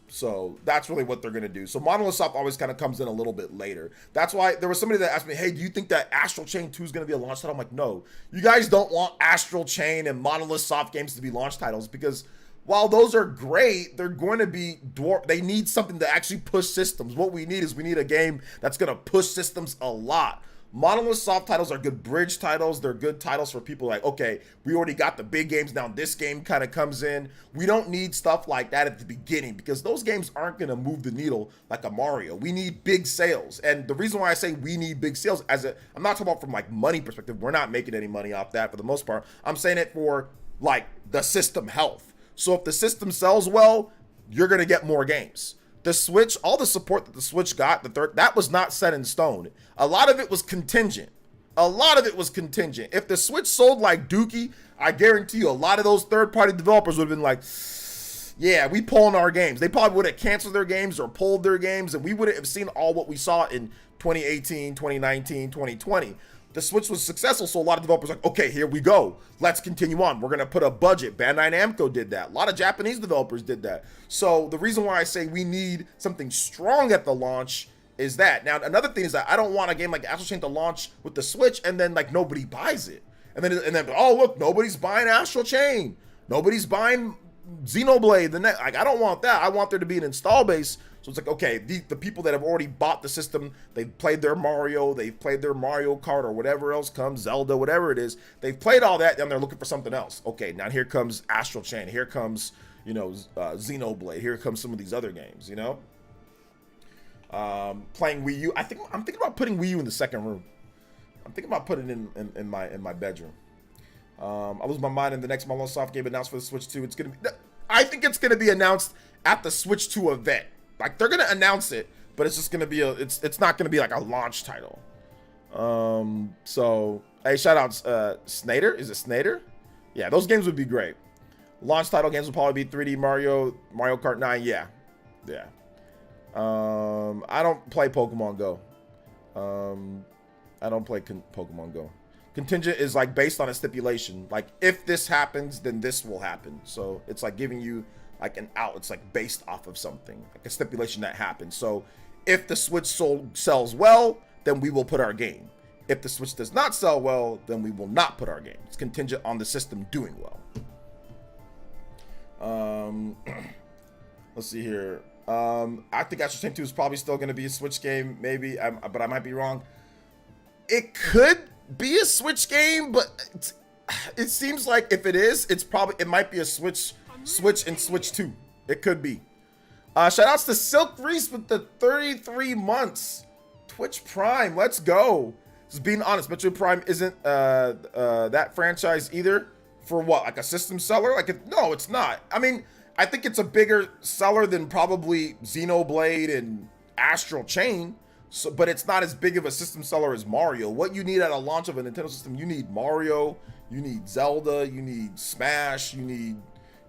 So that's really what they're going to do. So Monolith Soft always kind of comes in a little bit later. That's why there was somebody that asked me, hey, do you think that Astral Chain 2 is going to be a launch title? I'm like, no, you guys don't want Astral Chain and Monolith Soft games to be launch titles because while those are great, they're going to be they need something to actually push systems. What we need is we need a game that's going to push systems a lot. Monolith Soft titles are good bridge titles. They're good titles for people like, okay, we already got the big games. Now this game kind of comes in. We don't need stuff like that at the beginning because those games aren't going to move the needle like a Mario. We need big sales. And the reason why I say we need big sales, I'm not talking about from like money perspective. We're not making any money off that for the most part. I'm saying it for like the system health. So if the system sells well, you're going to get more games. The Switch, all the support that the Switch got, that was not set in stone. A lot of it was contingent. If the Switch sold like Dookie, I guarantee you a lot of those third-party developers would have been like, Yeah, we pulling our games. They probably would have canceled their games or pulled their games, and we wouldn't have seen all what we saw in 2018, 2019, 2020. The Switch was successful, so a lot of developers are like, okay, here we go. Let's continue on. We're going to put a budget. Bandai Namco did that. A lot of Japanese developers did that. So the reason why I say we need something strong at the launch is that. Now, another thing is that I don't want a game like Astral Chain to launch with the Switch and then like nobody buys it. And then oh, look, nobody's buying Astral Chain. Nobody's buying Xenoblade. Like, I don't want that. I want there to be an install base. So it's like, okay, the people that have already bought the system, they've played their Mario, they've played their Mario Kart or whatever else comes, Zelda, whatever it is. They've played all that, then they're looking for something else. Okay, now here comes Astral Chain. Here comes, you know, Xenoblade. Here comes some of these other games, you know? Playing Wii U. I'm thinking about putting Wii U in the second room. I'm thinking about putting it in my bedroom. I lose my mind in the next Microsoft game announced for the Switch 2. I think it's gonna be announced at the Switch 2 event. Like, they're gonna announce it, but it's just gonna be it's not gonna be like a launch title. So hey, shout outs Snader. Is it Snader? Yeah, those games would be great. Launch title games will probably be 3D Mario Kart 9. Yeah. I don't play Pokemon Go. I don't play Pokemon Go. Contingent is like based on a stipulation. Like, if this happens, then this will happen. So it's like giving you like an out. It's like based off of something, like a stipulation that happens. So if the Switch sells well, then we will put our game. If the Switch does not sell well, then we will not put our game. It's contingent on the system doing well. Let's see here. I think Astral Chain 2 is probably still going to be a Switch game, maybe, but I might be wrong. It could be a Switch game, but it seems like if it is, it might be a Switch and Switch 2. It could be. Shout outs to Silk Reese with the 33 months. Twitch Prime, let's go. Just being honest, Metroid Prime isn't that franchise either. For what, like a system seller? No, it's not. I mean, I think it's a bigger seller than probably Xenoblade and Astral Chain. So, but it's not as big of a system seller as Mario. What you need at a launch of a Nintendo system, you need Mario, you need Zelda, you need Smash, you need,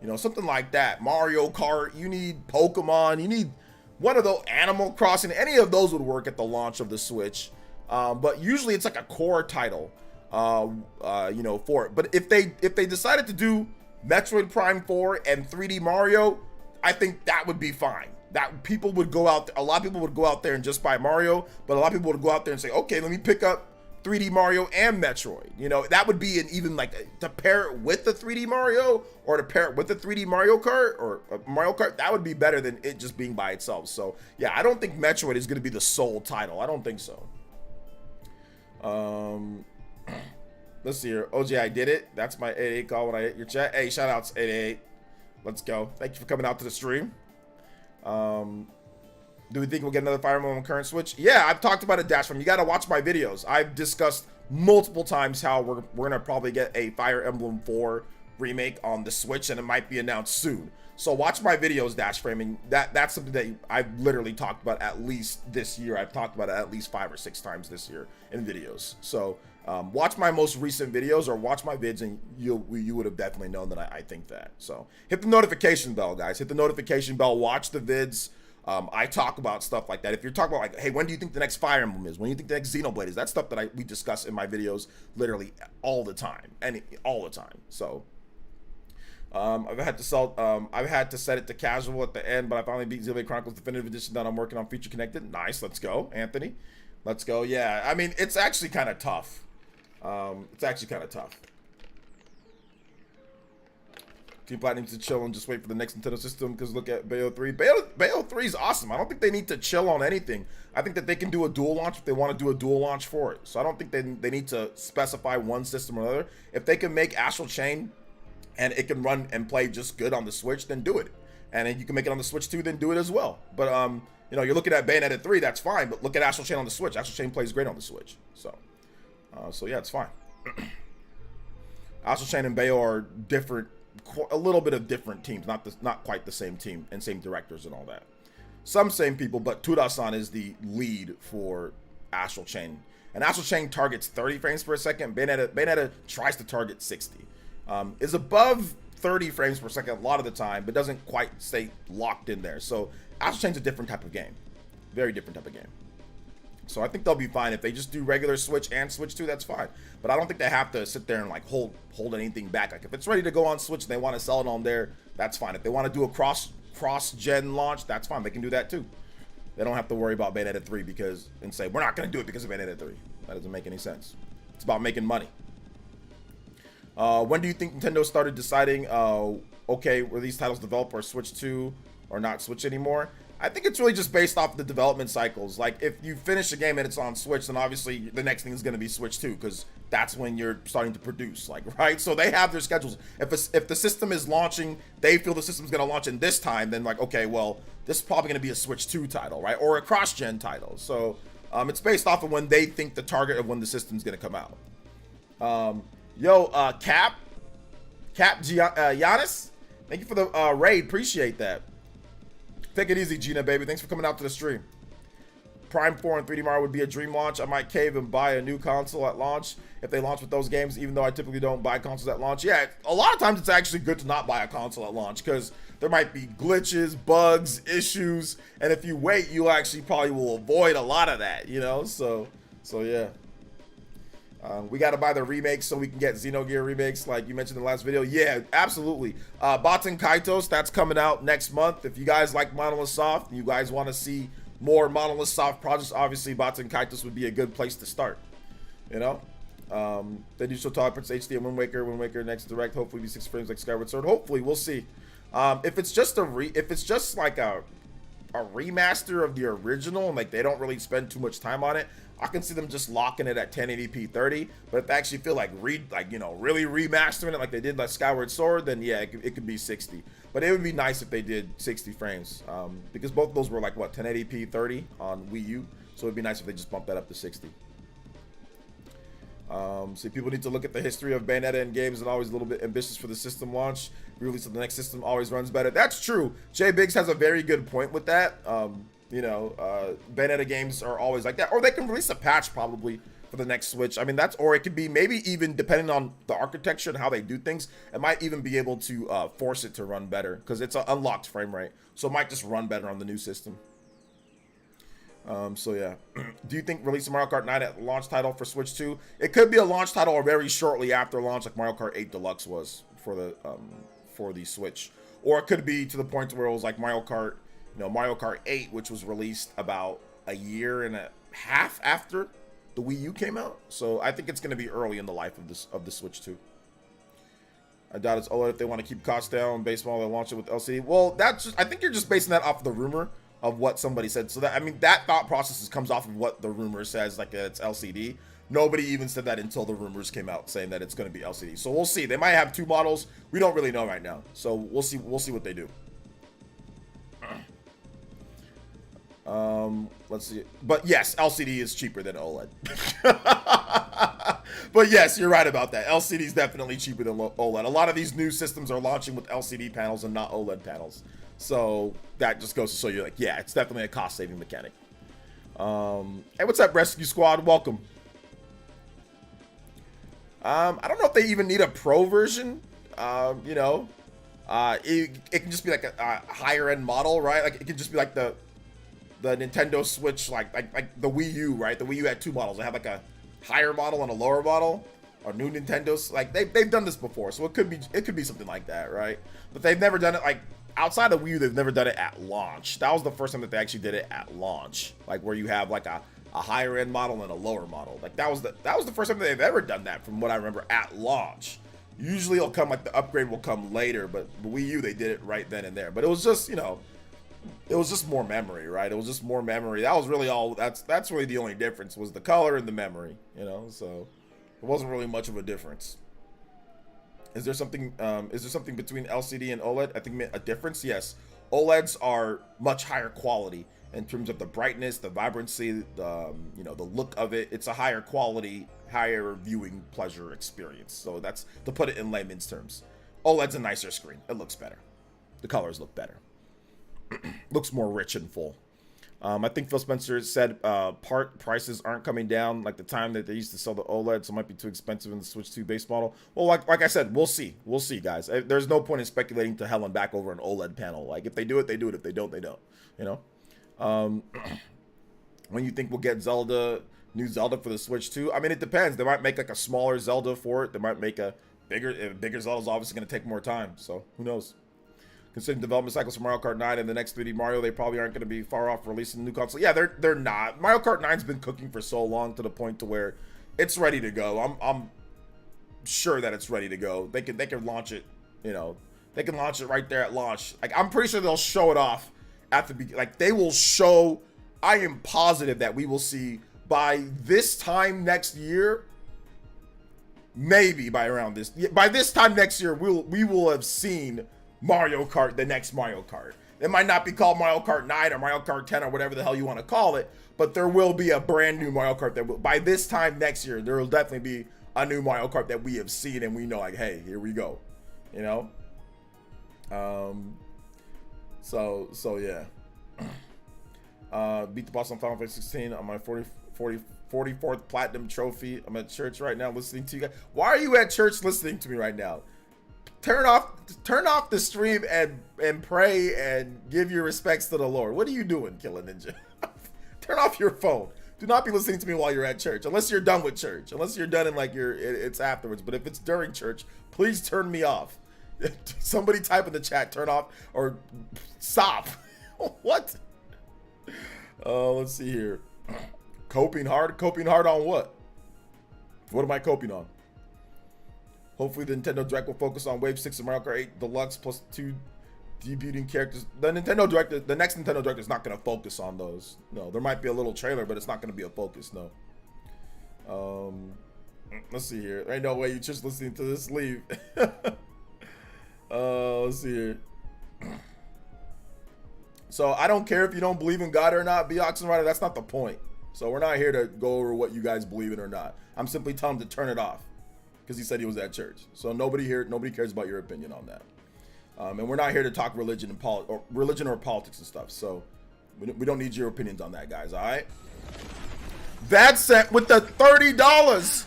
you know, something like that. Mario Kart, you need Pokemon, you need one of those, Animal Crossing. Any of those would work at the launch of the Switch. But usually it's like a core title, you know, for it. But if they decided to do Metroid Prime 4 and 3D Mario, I think that would be fine. That people would go out, a lot of people would go out there and just buy Mario, but a lot of people would go out there and say, okay, let me pick up 3D Mario and Metroid. You know, that would be an even like to pair it with the 3D Mario or to pair it with the 3D Mario Kart or Mario Kart. That would be better than it just being by itself. So yeah, I don't think Metroid is going to be the sole title. I don't think so. Let's see here. OJ, I did it. That's my 88 call when I hit your chat. Hey, shout outs 88. Let's go. Thank you for coming out to the stream. Do we think we'll get another Fire Emblem on current Switch? Yeah, I've talked about it, Dash from. You got to watch my videos. I've discussed multiple times how we're gonna probably get a Fire Emblem 4 remake on the Switch, and it might be announced soon. So watch my videos, Dash Framing. That's something that I've literally talked about at least this year. I've talked about it at least 5 or 6 times this year in videos. So watch my most recent videos or watch my vids, and you would have definitely known that I think that. So hit the notification bell, guys. Hit the notification bell. Watch the vids. I talk about stuff like that. If you're talking about like, hey, when do you think the next Fire Emblem is? When do you think the next Xenoblade is? That's stuff that we discuss in my videos literally all the time. All the time. So I've had to set it to casual at the end, but I finally beat Xenoblade Chronicles Definitive Edition that I'm working on Feature Connected. Nice, let's go, Anthony. Let's go. Yeah, I mean, it's actually kind of tough. Team Platinum needs to chill and just wait for the next Nintendo system, because look at Bayo 3. Bayo 3 is awesome. I don't think they need to chill on anything. I think that they can do a dual launch if they want to do a dual launch for it. So I don't think they need to specify one system or another. If they can make Astral Chain and it can run and play just good on the Switch, then do it. And if you can make it on the Switch too, then do it as well. But you know, you're looking at Bayonetta 3, that's fine. But look at Astral Chain on the Switch. Astral Chain plays great on the Switch. So yeah, it's fine. Astral Chain and Bayo are different, a little bit of different teams, not quite the same team and same directors and all that. Some same people, but Tura-san is the lead for Astral Chain. And Astral Chain targets 30 frames per second. Bayonetta tries to target 60. Is above 30 frames per second a lot of the time, but doesn't quite stay locked in there. So Astral Chain's a different type of game. Very different type of game. So I think they'll be fine. If they just do regular Switch and Switch 2, that's fine. But I don't think they have to sit there and like hold anything back. Like if it's ready to go on Switch and they want to sell it on there, that's fine. If they want to do a cross-gen launch, that's fine. They can do that too. They don't have to worry about Bayonetta 3 and say, we're not going to do it because of Bayonetta 3. That doesn't make any sense. It's about making money. When do you think Nintendo started deciding, okay, were these titles developed or Switch 2 or not Switch anymore? I think it's really just based off the development cycles. Like if you finish a game and it's on Switch, then obviously the next thing is going to be Switch 2 because that's when you're starting to produce, like, right? So they have their schedules. If the system is launching, they feel the system's going to launch in this time, then like, okay, well, this is probably going to be a Switch 2 title, right? Or a cross-gen title. So it's based off of when they think the target of when the system's going to come out. Cap Giannis, thank you for the raid. Appreciate that. Take it easy, Gina, baby. Thanks for coming out to the stream. Prime 4 and 3D Mario would be a dream launch. I might cave and buy a new console at launch if they launch with those games, even though I typically don't buy consoles at launch. Yeah, a lot of times it's actually good to not buy a console at launch because there might be glitches, bugs, issues, and if you wait, you actually probably will avoid a lot of that, you know? So yeah. We got to buy the remakes so we can get Xenogear remakes like you mentioned in the last video. Yeah, absolutely. Baten Kaitos, that's coming out next month. If you guys like Monolith Soft, you guys want to see more Monolith Soft projects, obviously Baten Kaitos would be a good place to start. You know? They do show Twilight Princess HD and Wind Waker next direct. Hopefully be 6 frames like Skyward Sword. Hopefully, we'll see. If it's just like a remaster of the original and like they don't really spend too much time on it, I can see them just locking it at 1080p 30. But if they actually feel like really remastering it like they did like Skyward Sword, then yeah, it could be 60. But it would be nice if they did 60 frames because both of those were like what 1080p 30 on Wii U. So it'd be nice if they just bumped that up to 60. So people need to look at the history of Bayonetta and games and always a little bit ambitious for the system launch. Release of the next system always runs better. That's true. Jay Biggs has a very good point with that. Bayonetta games are always like that. Or they can release a patch probably for the next Switch. I mean, or it could be maybe even depending on the architecture and how they do things, it might even be able to force it to run better because it's an unlocked frame rate. So it might just run better on the new system. So yeah. Do you think releasing Mario Kart 9 at launch title for Switch 2? It could be a launch title or very shortly after launch like Mario Kart 8 Deluxe was for the Switch. Or it could be to the point where it was like Mario Kart 8, which was released about a year and a half after the Wii U came out. So I think it's going to be early in the life of the Switch 2. I doubt it's OLED if they want to keep costs down. Baseball, they launch it with LCD. Well, I think you're just basing that off of the rumor of what somebody said. So that thought process comes off of what the rumor says, like it's LCD. Nobody even said that until the rumors came out saying that it's going to be LCD. So we'll see. They might have 2 models. We don't really know right now. So we'll see what they do. Let's see. But yes, LCD is cheaper than OLED. But yes, you're right about that. LCD is definitely cheaper than OLED. A lot of these new systems are launching with LCD panels and not OLED panels. So that just goes to show you, like, yeah, it's definitely a cost-saving mechanic. Hey, what's up, Rescue Squad? Welcome. I don't know if they even need a Pro version. It can just be like a higher-end model, right? Like it can just be like the Nintendo Switch, like the Wii U, right? The Wii U had 2 models. They have like a higher model and a lower model. Or new Nintendos, like they've done this before, so it could be something like that, right? But they've never done it like outside of Wii U. They've never done it at launch. That was the first time that they actually did it at launch, like where you have like a higher end model and a lower model. Like that was the first time that they've ever done that, from what I remember, at launch. Usually it'll come like the upgrade will come later, but the Wii U they did it right then and there. But it was just it was just more memory, right? It was just more memory. That was really all. That's really the only difference was the color and the memory, So it wasn't really much of a difference. Is there something between LCD and OLED? I think a difference. Yes, OLEDs are much higher quality in terms of the brightness, the vibrancy, the look of it. It's a higher quality, higher viewing pleasure experience. So that's to put it in layman's terms. OLED's a nicer screen. It looks better. The colors look better. Looks more rich and full. I think Phil Spencer said part prices aren't coming down like the time that they used to sell the OLED, so it might be too expensive in the Switch 2 base model. Well, like I said, we'll see. We'll see, guys. There's no point in speculating to hell and back over an OLED panel. Like, if they do it, they do it. If they don't, they don't. You know? When you think we'll get new Zelda for the Switch 2? I mean, it depends. They might make like a smaller Zelda for it. They might make a bigger Zelda's obviously going to take more time. So, who knows? Considering development cycles for Mario Kart 9 and the next 3D Mario, they probably aren't going to be far off releasing a new console. Yeah, they're not. Mario Kart 9's been cooking for so long to the point to where it's ready to go. I'm sure that it's ready to go. They can launch it, you know. They can launch it right there at launch. Like, I'm pretty sure they'll show it off at the beginning. Like, they will show. I am positive that we will see by this time next year. Maybe by this time next year, we will have seen Mario Kart, the next Mario Kart. It might not be called Mario Kart 9 or Mario Kart 10 or whatever the hell you want to call it, but there will be a brand new Mario Kart that will, by this time next year, there will definitely be a new Mario Kart that we have seen and we know, like, hey, here we go, you know? So yeah. Beat the boss on Final Fantasy 16 on my 44th platinum trophy. I'm at church right now listening to you guys. Why are you at church listening to me right now? Turn off the stream and pray and give your respects to the Lord. What are you doing, Killer Ninja? Turn off your phone. Do not be listening to me while you're at church, unless you're done with church. Unless you're done and like it's afterwards. But if it's during church, please turn me off. Somebody type in the chat, turn off or stop. What? Let's see here. Coping hard on what? What am I coping on? Hopefully the Nintendo Direct will focus on Wave 6 of Mario Kart 8 Deluxe plus 2 debuting characters. The next Nintendo Direct is not going to focus on those. No, there might be a little trailer, but it's not going to be a focus, no. Let's see here. There ain't no way you're just listening to this. Leave. Let's see here. So I don't care if you don't believe in God or not, Beoxen Rider. That's not the point. So we're not here to go over what you guys believe in or not. I'm simply telling him to turn it off because he said he was at church. So nobody cares about your opinion on that. And we're not here to talk religion or politics and stuff. So we don't need your opinions on that, guys. All right. That's sent with the $30.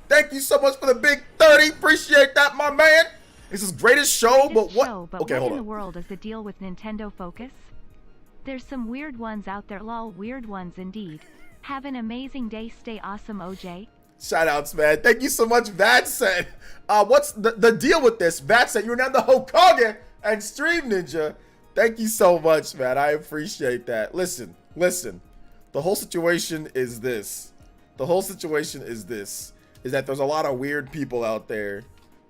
Thank you so much for the big 30. Appreciate that, my man. This is greatest show, but what? Okay, hold on. What in the world is the deal with Nintendo Focus? There's some weird ones out there, lol, weird ones indeed. Have an amazing day, stay awesome, OJ. Shout outs, man. Thank you so much, Vadset. What's the deal with this? Vadset, you're now the Hokage and Stream Ninja. Thank you so much, man. I appreciate that. Listen. The whole situation is this. Is that there's a lot of weird people out there.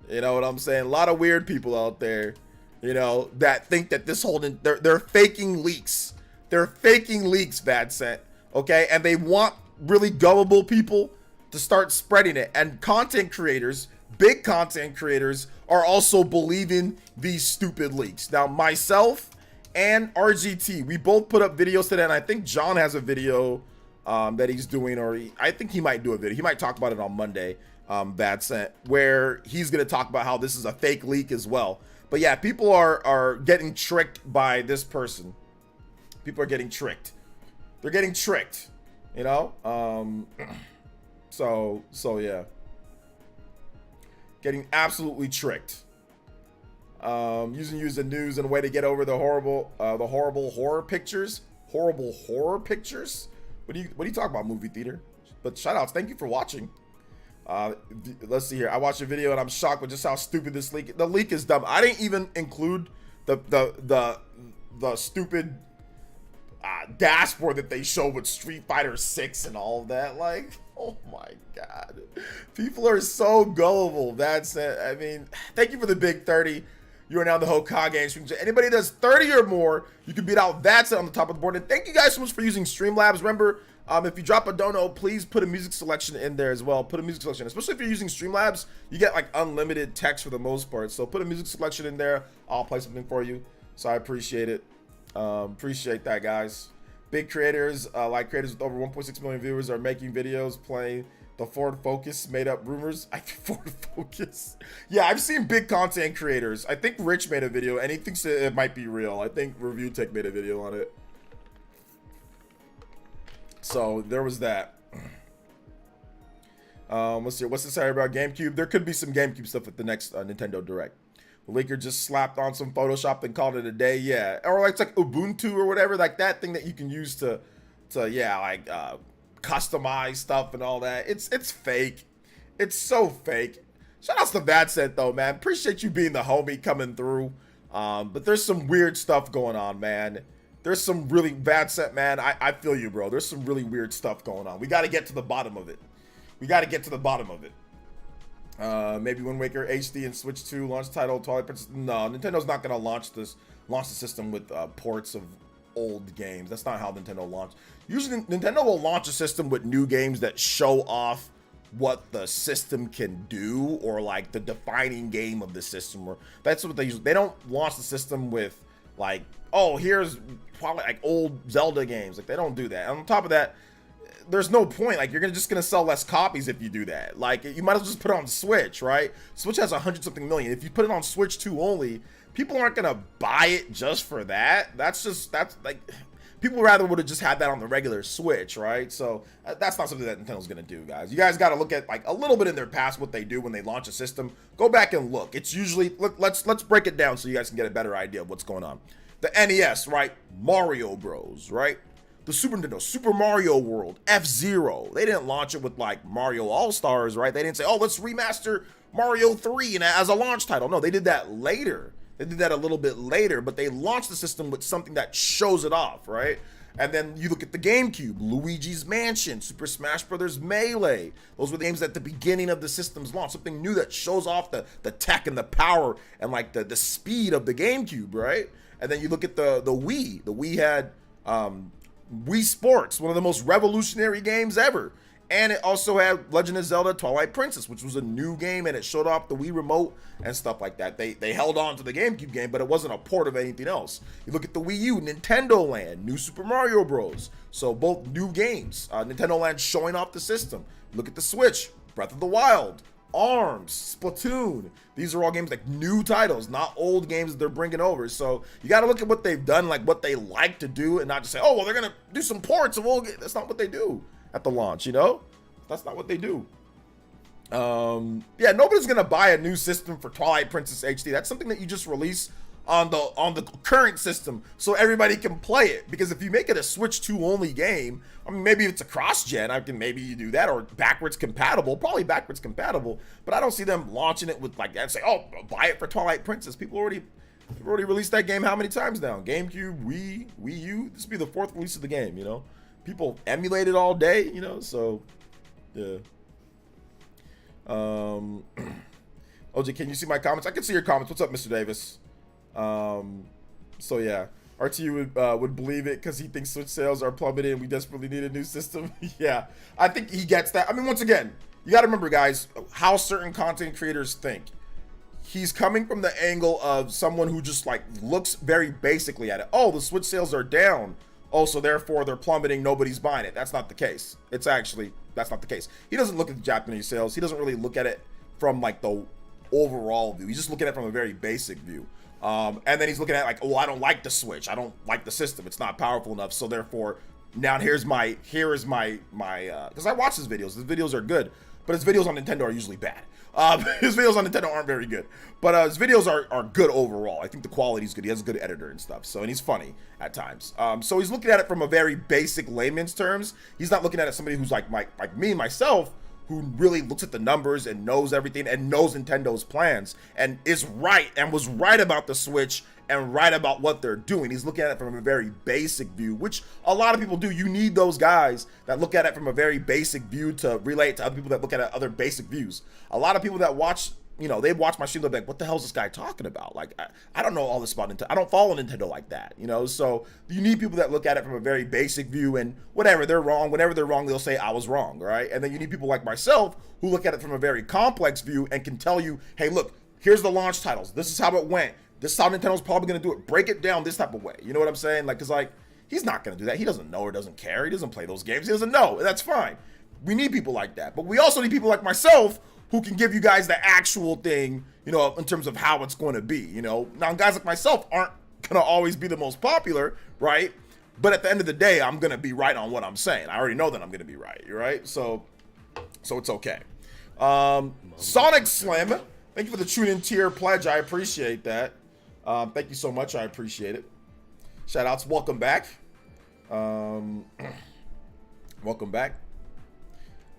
You know what I'm saying? A lot of weird people out there, you know, that think that this whole, they're faking leaks. They're faking leaks, Vadset, okay? And they want really gullible people to start spreading it. And content creators, big content creators, are also believing these stupid leaks. Now, myself and RGT, we both put up videos today, and I think John has a video that he's doing, or I think he might do a video. He might talk about it on Monday, Vadset, where he's going to talk about how this is a fake leak as well. But yeah, people are getting tricked by this person. People are getting tricked. They're getting tricked, you know? So yeah. Getting absolutely tricked. Using the news in a way to get over the horrible horror pictures. Horrible horror pictures? What do you talk about, movie theater? But shout outs, thank you for watching. Let's see here. I watched a video and I'm shocked with just how stupid this leak. The leak is dumb. I didn't even include the stupid dashboard that they show with Street Fighter 6 and all of that. Like, oh my god, people are so gullible. That's it. I mean, thank you for the big 30. You are now the Hokage. Anybody that does 30 or more, you can beat out That's It on the top of the board. And thank you guys so much for using Streamlabs. Remember, if you drop a dono, please put a music selection in there as well. Put a music selection, especially if you're using Streamlabs, you get like unlimited text for the most part. So put a music selection in there. I'll play something for you. So I appreciate it. Appreciate that, guys. Big creators, like creators with over 1.6 million viewers, are making videos playing the Ford Focus made up rumors. Ford Focus. Yeah, I've seen big content creators. I think Rich made a video and he thinks it might be real. I think Review Tech made a video on it. So there was that. Let's see. What's to say about GameCube? There could be some GameCube stuff at the next Nintendo Direct. The leaker just slapped on some Photoshop and called it a day. Yeah, or like it's like Ubuntu or whatever, like that thing that you can use to yeah, like customize stuff and all that. It's fake. It's so fake. Shout out to Bad Set though, man. Appreciate you being the homie coming through. But there's some weird stuff going on, man. There's some really bad set, man. I feel you, bro. There's some really weird stuff going on. We got to get to the bottom of it. We got to get to the bottom of it. Maybe Wind Waker HD and Switch 2 launch title Twilight Princess. No, Nintendo's not gonna launch the system with ports of old games. That's not how Nintendo launches. Usually, Nintendo will launch a system with new games that show off what the system can do, or like the defining game of the system. Or that's what they usually. They don't launch the system with like, oh, here's probably like old Zelda games. Like they don't do that. And on top of that, there's no point. Like you're just gonna sell less copies if you do that. Like you might as well just put it on Switch, right? Switch has 100-something million. If you put it on Switch 2 only, people aren't gonna buy it just for that. That's like people rather would have just had that on the regular Switch, right? So that's not something that Nintendo's gonna do, guys. You guys got to look at like a little bit in their past what they do when they launch a system. Go back and look. It's usually let's break it down so you guys can get a better idea of what's going on. The NES, right? Mario Bros, right? The Super Nintendo, Super Mario World, F-Zero. They didn't launch it with like Mario All-Stars, right? They didn't say, oh, let's remaster Mario 3 and as a launch title. No, they did that later. They did that a little bit later, but they launched the system with something that shows it off, right? And then you look at the GameCube, Luigi's Mansion, Super Smash Bros. Melee. Those were the games at the beginning of the system's launch. Something new that shows off the tech and the power and like the speed of the GameCube, right? And then you look at the Wii. The Wii had Wii Sports, one of the most revolutionary games ever. And it also had Legend of Zelda Twilight Princess, which was a new game, and it showed off the Wii Remote and stuff like that. They held on to the GameCube game, but it wasn't a port of anything else. You look at the Wii U, Nintendo Land, New Super Mario Bros. So both new games. Nintendo Land showing off the system. Look at the Switch, Breath of the Wild, ARMS, Splatoon. These are all games like new titles, not old games that they're bringing over. So you got to look at what they've done, like what they like to do, and not just say, oh, well, they're going to do some ports of old games. That's not what they do at the launch, you know? That's not what they do. Yeah, nobody's going to buy a new system for Twilight Princess HD. That's something that you just release on the current system so everybody can play it. Because if you make it a Switch 2 only game, I mean, maybe if it's a cross-gen, maybe you do that, or backwards compatible, probably backwards compatible, but I don't see them launching it with like that and say, oh, buy it for Twilight Princess. People already released that game how many times now? GameCube, Wii U, this will be the 4th release of the game, you know? People emulate it all day, you know, so, yeah. OJ, can you see my comments? I can see your comments. What's up, Mr. Davis? So yeah, RTU would believe it because he thinks Switch sales are plummeting and we desperately need a new system. Yeah, I think he gets that. I mean, once again, you got to remember, guys, how certain content creators think. He's coming from the angle of someone who just like looks very basically at it. Oh, the Switch sales are down. Oh, so therefore they're plummeting. Nobody's buying it. That's not the case. That's not the case. He doesn't look at the Japanese sales. He doesn't really look at it from like the overall view. He's just looking at it from a very basic view. And then he's looking at like, oh, I don't like the Switch. I don't like the system. It's not powerful enough. So therefore, now here is my because I watch his videos. His videos are good, but his videos on Nintendo are usually bad. His videos on Nintendo aren't very good, but his videos are good overall. I think the quality is good. He has a good editor and stuff. So, and he's funny at times. So he's looking at it from a very basic layman's terms. He's not looking at it somebody who's like me, myself, who really looks at the numbers and knows everything and knows Nintendo's plans and is right and was right about the Switch and right about what they're doing. He's looking at it from a very basic view, which a lot of people do. You need those guys that look at it from a very basic view to relate to other people that look at it other basic views. A lot of people that watch, you know, they watch my stream, they're like, what the hell is this guy talking about? Like, I don't know all this about Nintendo. I don't follow Nintendo like that, you know? So you need people that look at it from a very basic view, and whatever, they're wrong. Whenever they're wrong, they'll say I was wrong, right? And then you need people like myself who look at it from a very complex view and can tell you, hey, look, here's the launch titles. This is how it went. This is how Nintendo's probably going to do it. Break it down this type of way. You know what I'm saying? Like, because, like, he's not going to do that. He doesn't know or doesn't care. He doesn't play those games. He doesn't know. That's fine. We need people like that. But we also need people like myself who can give you guys the actual thing, you know, in terms of how it's going to be, you know. Now, guys like myself aren't going to always be the most popular, right? But at the end of the day, I'm going to be right on what I'm saying. I already know that I'm going to be right, right? So it's okay. Sonic Slim, thank you for the tune-in tier pledge. I appreciate that. Thank you so much. I appreciate it. Shout outs. Welcome back. Welcome back.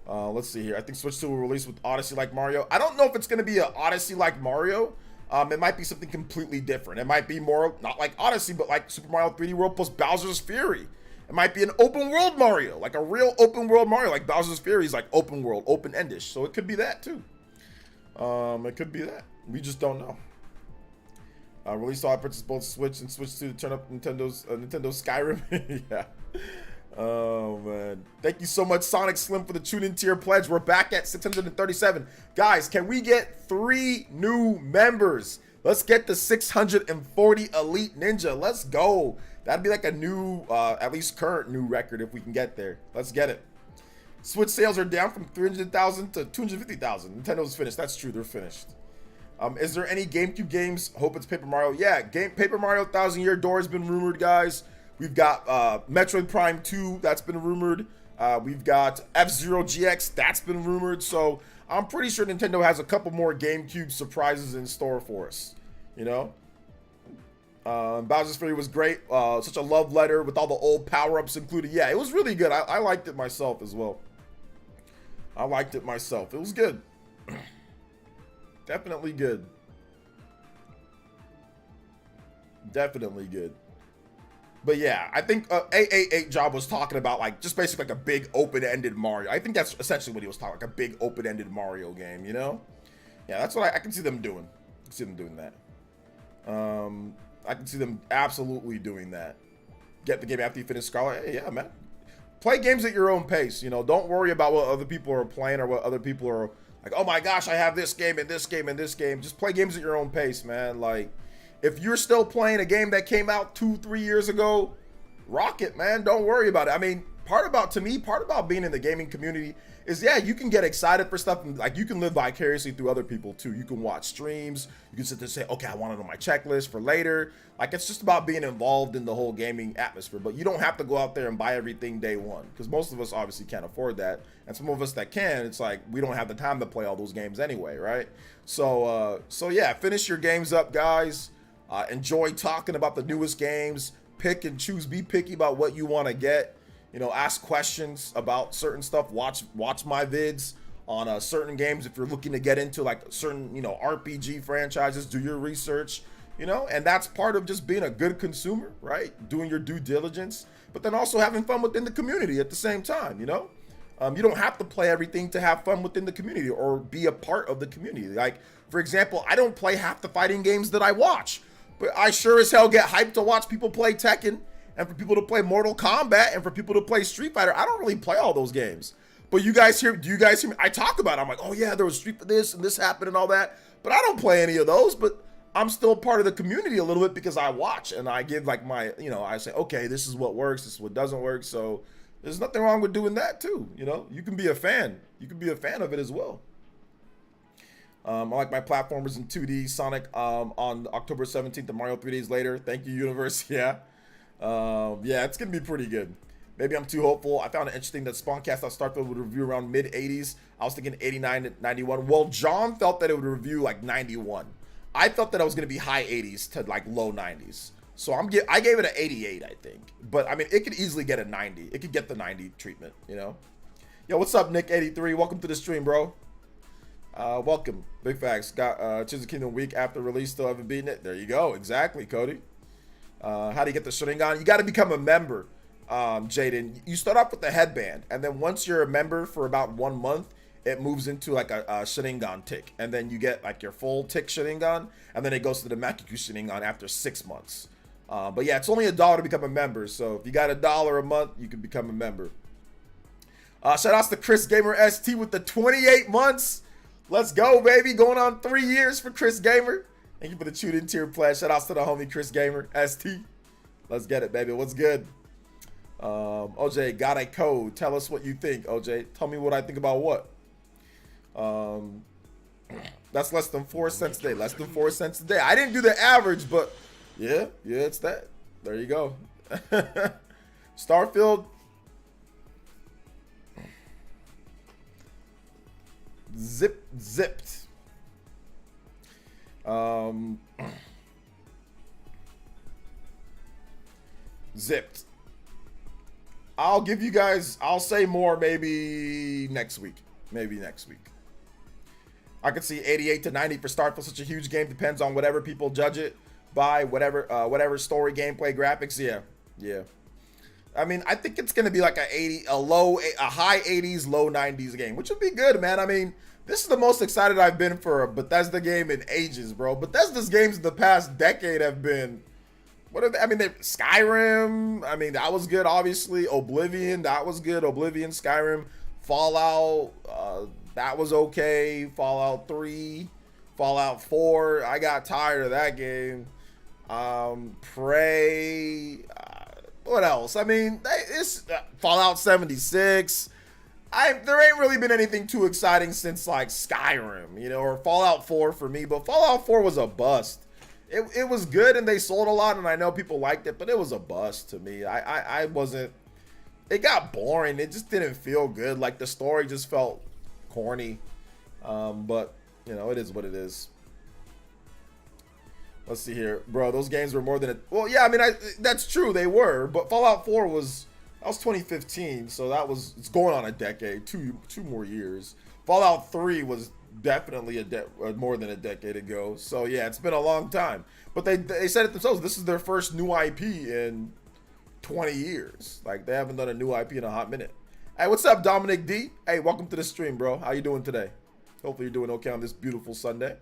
Let's see here. I think Switch 2 will release with Odyssey like Mario. I don't know if it's going to be an Odyssey like Mario. It might be something completely different. It might be more, not like Odyssey, but like Super Mario 3D World plus Bowser's Fury. It might be an open world Mario, like a real open world Mario, like Bowser's Fury is like open world, open-endish. So it could be that too. It could be that. We just don't know. Released all purchase both Switch and Switch 2 to turn up Nintendo's Skyrim. Yeah. Oh man. Thank you so much, Sonic Slim, for the tune-in tier pledge. We're back at 637. Guys, can we get 3 new members? Let's get to 640 Elite Ninja. Let's go. That'd be like a new, at least current new record if we can get there. Let's get it. Switch sales are down from 300,000 to 250,000. Nintendo's finished. That's true. They're finished. Is there any GameCube games? Hope it's Paper Mario. Yeah, Paper Mario Thousand Year Door has been rumored, guys. We've got Metroid Prime 2. That's been rumored. We've got F-Zero GX. That's been rumored. So I'm pretty sure Nintendo has a couple more GameCube surprises in store for us. You know? Bowser's Fury was great. Such a love letter with all the old power-ups included. Yeah, it was really good. I liked it myself as well. I liked it myself. It was good. Definitely good. Definitely good. But yeah, I think 888 Job was talking about like just basically like a big open-ended Mario. I think that's essentially what he was talking, like a big open-ended Mario game, you know? Yeah, that's what I can see them doing. I can see them doing that. I can see them absolutely doing that. Get the game after you finish Scarlet. Hey, yeah, man. Play games at your own pace, you know? Don't worry about what other people are playing or what other people are like, oh my gosh, I have this game and this game and this game. Just play games at your own pace, man. Like, if you're still playing a game that came out 2-3 years ago, rock it, man. Don't worry about it. I mean, part about being in the gaming community is, yeah, you can get excited for stuff and like you can live vicariously through other people too. You can watch streams. You can sit there and say, okay, I want it on my checklist for later. Like, it's just about being involved in the whole gaming atmosphere. But you don't have to go out there and buy everything day one, because most of us obviously can't afford that. And some of us that can, it's like we don't have the time to play all those games anyway, right? So yeah, finish your games up, guys. Enjoy talking about the newest games. Pick and choose. Be picky about what you want to get. You know, ask questions about certain stuff. Watch my vids on certain games if you're looking to get into like certain, you know, RPG franchises. Do your research, you know, and that's part of just being a good consumer, right? Doing your due diligence, but then also having fun within the community at the same time, you know? You don't have to play everything to have fun within the community or be a part of the community. Like, for example, I don't play half the fighting games that I watch, but I sure as hell get hyped to watch people play Tekken, and for people to play Mortal Kombat, and for people to play Street Fighter. I don't really play all those games. But do you guys hear me? I talk about it. I'm like, oh yeah, there was Street for this and this happened and all that. But I don't play any of those, but I'm still part of the community a little bit because I watch and I give like my, you know, I say, okay, this is what works, this is what doesn't work. So there's nothing wrong with doing that too. You know, you can be a fan. You can be a fan of it as well. I like my platformers in 2D. Sonic on October 17th and Mario 3 days later. Thank you, Universe. Yeah. Yeah, it's going to be pretty good. Maybe I'm too hopeful. I found it interesting that Spawncast thought Starfield would review around mid-80s. I was thinking 89 to 91. Well, John felt that it would review like 91. I felt that I was going to be high 80s to like low 90s. So I gave it an 88, I think. But, I mean, it could easily get a 90. It could get the 90 treatment, you know? Yo, what's up, Nick83? Welcome to the stream, bro. Welcome. Big facts. Got Tears of the Kingdom week after release, still haven't beaten it. There you go. Exactly, Cody. How do you get the Sharingan? You got to become a member, Jaden. You start off with the headband, and then once you're a member for about 1 month, it moves into like a Sharingan tick, and then you get like your full tick Sharingan, and then it goes to the Makiku Sharingan after 6 months. But yeah, it's only $1 to become a member, so if you got $1 a month, you can become a member. Shout outs to Chris Gamer ST with the 28 months. Let's go, baby. Going on 3 years for Chris Gamer. Thank you for the tune-in tier pledge. Shout outs to the homie Chris Gamer ST. Let's get it, baby. What's good? OJ, got a code. Tell us what you think, OJ. Tell me what I think about what. That's less than 4 cents a day. Less than 4 cents a day. I didn't do the average, but yeah, it's that. There you go. Starfield. Zipped. Zipped. I'll give you guys, I'll say more maybe next week. Maybe next week. I could see 88 to 90 for Starfield. Such a huge game. Depends on whatever people judge it by. Whatever story, gameplay, graphics. Yeah. I mean, I think it's gonna be like a high 80s, low 90s game, which would be good, man. I mean, this is the most excited I've been for a Bethesda game in ages, bro. Bethesda's games in the past decade have been, what are they? I mean, Skyrim. I mean, that was good. Obviously, Oblivion. That was good. Oblivion, Skyrim, Fallout. That was okay. Fallout 3, Fallout 4. I got tired of that game. Prey. What else? I mean, it's Fallout 76. There ain't really been anything too exciting since like Skyrim, you know, or Fallout 4 for me. But Fallout 4 was a bust. It was good and they sold a lot and I know people liked it, but it was a bust to me. I wasn't. It got boring. It just didn't feel good. Like the story just felt corny. But you know, it is what it is. Let's see here, bro. Those games were more than a, well, yeah. I mean, that's true. They were, but Fallout 4 was 2015, so it's going on a decade, two more years. Fallout 3 was definitely more than a decade ago. So yeah, it's been a long time. But they said it themselves. This is their first new IP in 20 years. Like they haven't done a new IP in a hot minute. Hey, what's up, Dominic D? Hey, welcome to the stream, bro. How you doing today? Hopefully you're doing okay on this beautiful Sunday.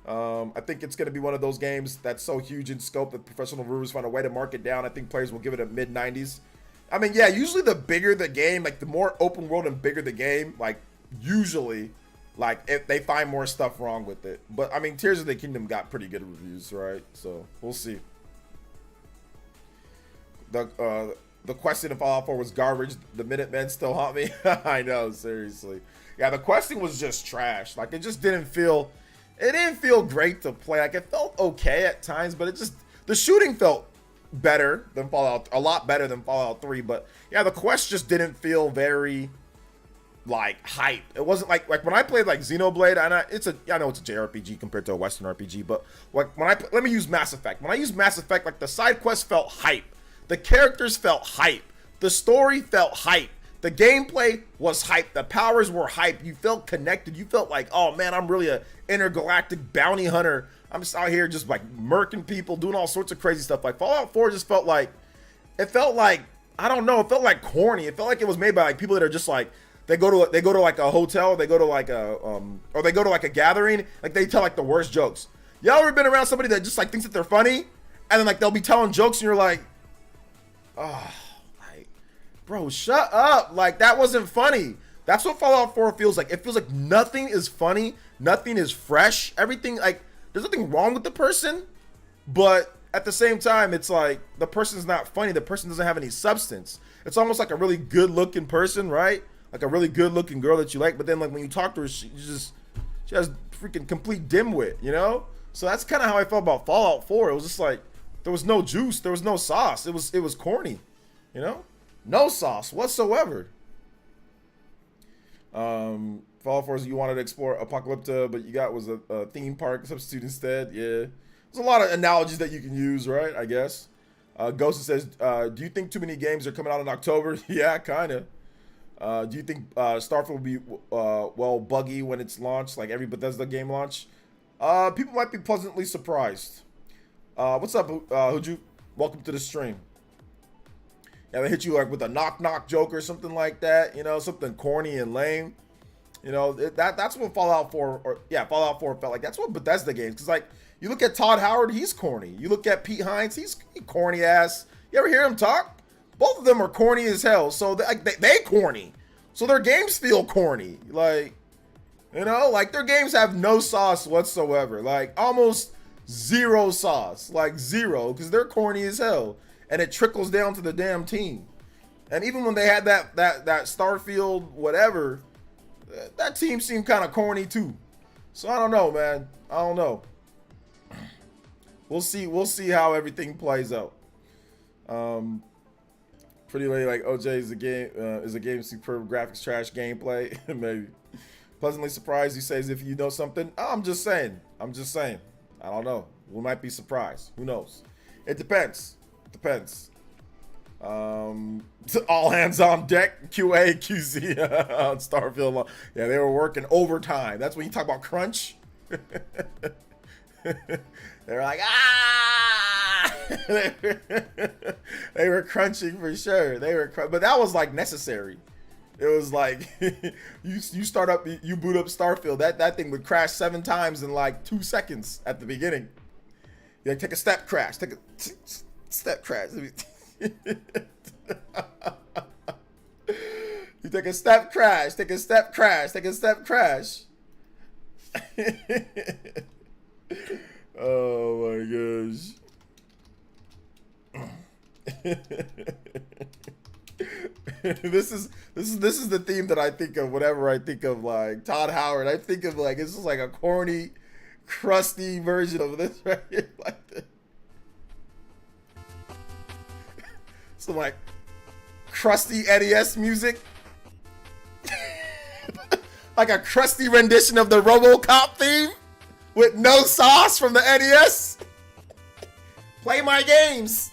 I think it's going to be one of those games that's so huge in scope that professional reviewers find a way to mark it down. I think players will give it a mid-90s. I mean, yeah, usually the bigger the game, like the more open world and bigger the game, like usually, like if they find more stuff wrong with it. But I mean, Tears of the Kingdom got pretty good reviews, right? So we'll see. The questing in Fallout 4 was garbage. The Minutemen still haunt me. I know, seriously. Yeah, the questing was just trash. Like it just didn't feel. It didn't feel great to play. Like it felt okay at times, but the shooting felt better than Fallout, a lot better than Fallout 3. But yeah, the quest just didn't feel very like hype. It wasn't like when I played like Xenoblade. I know it's a JRPG compared to a Western RPG, but like let me use Mass Effect. When I use Mass Effect, like the side quest felt hype, the characters felt hype, the story felt hype. The gameplay was hype. The powers were hype. You felt connected. You felt like, oh man, I'm really a intergalactic bounty hunter. I'm just out here just like murking people, doing all sorts of crazy stuff. Like Fallout 4 just felt like, I don't know, it felt like corny. It felt like it was made by like people that are just like, they go to like a hotel, they go to like a or they go to like a gathering, like they tell like the worst jokes. Y'all ever been around somebody that just like thinks that they're funny, and then like they'll be telling jokes and you're like, oh. Bro, shut up. Like, that wasn't funny. That's what Fallout 4 feels like. It feels like nothing is funny. Nothing is fresh. Everything, like, there's nothing wrong with the person. But at the same time, it's like, the person's not funny. The person doesn't have any substance. It's almost like a really good-looking person, right? Like a really good-looking girl that you like. But then, like, when you talk to her, she has freaking complete dimwit, you know? So that's kind of how I felt about Fallout 4. It was just like, there was no juice. There was no sauce. It was corny, you know? No sauce whatsoever. Fallout 4 is you wanted to explore Apocalypta, but you got was a theme park substitute instead. Yeah. There's a lot of analogies that you can use, right? I guess. Ghost says, do you think too many games are coming out in October? Yeah, kind of. Do you think Starfield will be, buggy when it's launched, like every Bethesda game launch? People might be pleasantly surprised. What's up, Huju? Welcome to the stream. Yeah, they hit you like with a knock joke or something like that, you know, something corny and lame. You know, that's what Fallout 4 Fallout 4 felt like. That's what Bethesda games, because like you look at Todd Howard, he's corny. You look at Pete Hines, he's corny ass. You ever hear him talk? Both of them are corny as hell. So they corny. So their games feel corny. Like, you know, like their games have no sauce whatsoever. Like almost zero sauce, like zero, because they're corny as hell. And it trickles down to the damn team. And even when they had that Starfield whatever, that team seemed kind of corny too. So I don't know, man. I don't know. We'll see how everything plays out. Pretty lady like OJ is a game superb graphics trash gameplay. Maybe. Pleasantly surprised, you say, as if you know something. Oh, I'm just saying. I don't know. We might be surprised. Who knows? It depends. All hands on deck. QA, QZ on Starfield. Yeah, they were working overtime. That's when you talk about crunch. They're like, ah! They were crunching for sure. But that was like necessary. It was like you boot up Starfield. That thing would crash 7 times in like 2 seconds at the beginning. Yeah, take a step crash. Take a step crash. You take a step crash. Take a step crash. Take a step crash. Oh my gosh. This is the theme that I think of whenever I think of like Todd Howard. I think of like it's just like a corny, crusty version of this right here, like this. Some like crusty NES music. Like a crusty rendition of the RoboCop theme with no sauce from the NES. Play my games.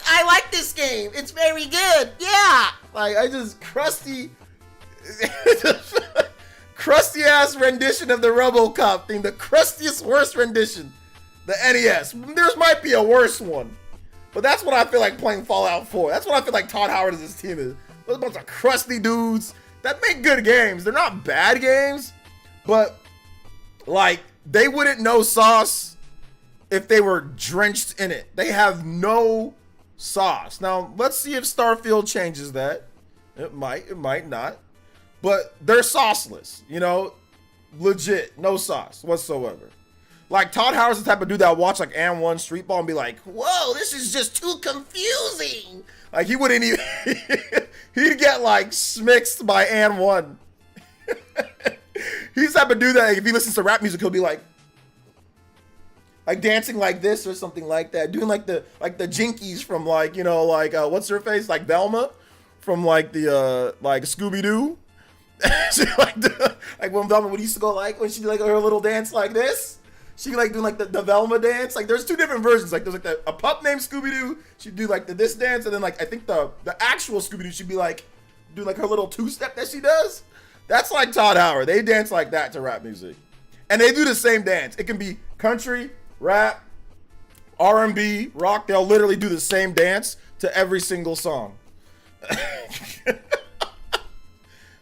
I like this game. It's very good. Yeah. Like I just crusty ass rendition of the RoboCop theme. The crustiest, worst rendition. The NES. There might be a worse one. But that's what I feel like playing Fallout 4. That's what I feel like Todd Howard and his team is. There's a bunch of crusty dudes that make good games. They're not bad games, but like they wouldn't know sauce if they were drenched in it. They have no sauce. Now, let's see if Starfield changes that. It might not. But they're sauceless, you know? Legit, no sauce whatsoever. Like, Todd Howard's the type of dude that would watch, like, And One Street Ball and be like, whoa, this is just too confusing. Like, he wouldn't even... He'd get, like, smixed by And One. He's the type of dude that, like, if he listens to rap music, he'll be like dancing like this or something like that. Doing, like the Jinkies from, like, you know, like, what's her face? Like, Velma from, like, the, like, Scooby-Doo. Like, when Velma would used to go, like, when she did, like, her little dance like this. She like doing like the Velma dance. Like there's 2 different versions. Like there's like a pup named Scooby-Doo. She'd do like this dance, and then like I think the actual Scooby-Doo should be like do like her little 2-step that she does. That's like Todd Howard. They dance like that to rap music, and they do the same dance. It can be country, rap, R&B, rock. They'll literally do the same dance to every single song.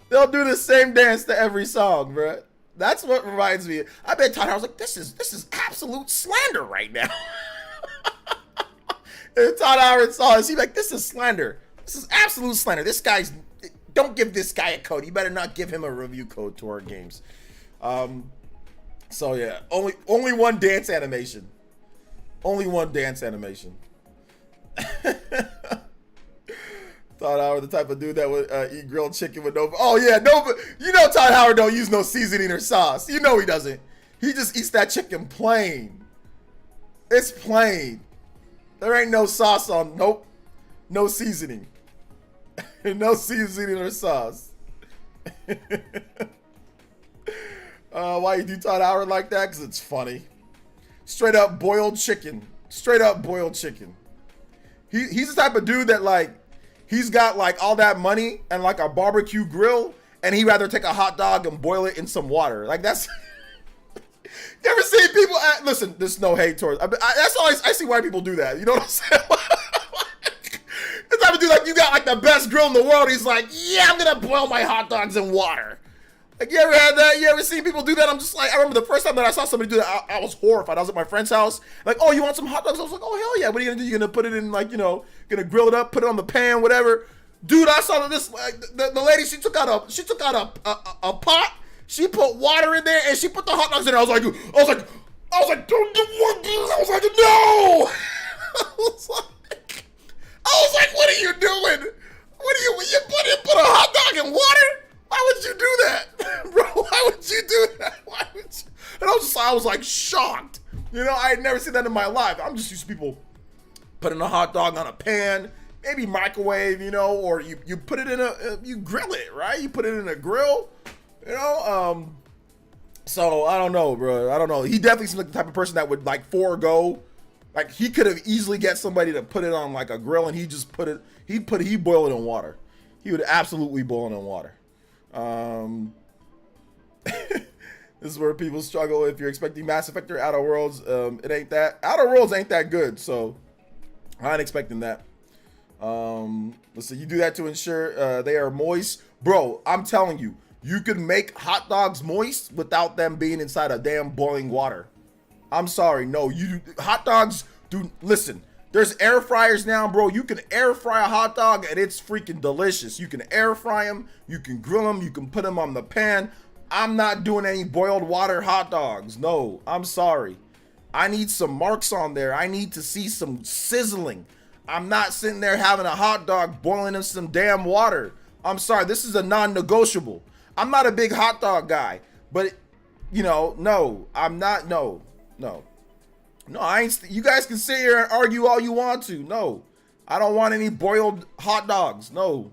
They'll do the same dance to every song, bruh. That's what reminds me. I bet Todd Howard's like, this is absolute slander right now. And Todd Howard saw this, he'd be like, this is slander. This is absolute slander. Don't give this guy a code. You better not give him a review code to our games. So yeah, only one dance animation. Only one dance animation. Todd Howard, the type of dude that would eat grilled chicken with no... Oh, yeah, no, but you know Todd Howard don't use no seasoning or sauce. You know he doesn't. He just eats that chicken plain. It's plain. There ain't no sauce on... Nope. No seasoning. No seasoning or sauce. Why you do Todd Howard like that? Because it's funny. Straight up boiled chicken. Straight up boiled chicken. He's the type of dude that, like... He's got like all that money and like a barbecue grill, and he'd rather take a hot dog and boil it in some water. Like that's. You ever seen people? Listen, there's no hate towards. That's all I see. Why people do that? You know what I'm saying? The type of dude like you got like the best grill in the world. He's like, yeah, I'm gonna boil my hot dogs in water. Like you ever had that? You ever seen people do that? I'm just like, I remember the first time that I saw somebody do that, I was horrified. I was at my friend's house, like, oh, you want some hot dogs? I was like, oh hell yeah! What are you gonna do? You gonna put it in like, you know, gonna grill it up, put it on the pan, whatever. Dude, I saw this. Like, the lady, she took out a pot. She put water in there and she put the hot dogs in there. I was like, don't do what? I was like, no. I was like, what are you doing? You put a hot dog in water? Why would you do that? Bro, why would you do that? Why would you? And I was like shocked. You know, I had never seen that in my life. I'm just used to people putting a hot dog on a pan, maybe microwave, you know, or you put it in you grill it, right? You put it in a grill, you know. So I don't know, bro. I don't know. He definitely seems like the type of person that would like forego. Like he could have easily get somebody to put it on like a grill, and he just he'd boil it in water. He would absolutely boil it in water. This is where people struggle. If you're expecting Mass Effect or Outer Worlds, it ain't that. Outer Worlds ain't that good, so I ain't expecting that. Let's see. You do that to ensure they are moist, bro. I'm telling you, you can make hot dogs moist without them being inside a damn boiling water. I'm sorry, no. Hot dogs do. Listen, there's air fryers now, bro. You can air fry a hot dog and it's freaking delicious. You can air fry them, you can grill them, you can put them on the pan. I'm not doing any boiled water hot dogs. No, I'm sorry. I need some marks on there. I need to see some sizzling. I'm not sitting there having a hot dog boiling in some damn water. I'm sorry. This is a non-negotiable. I'm not a big hot dog guy, but you know, no, I'm not. No, I ain't. You guys can sit here and argue all you want to. No, I don't want any boiled hot dogs. No,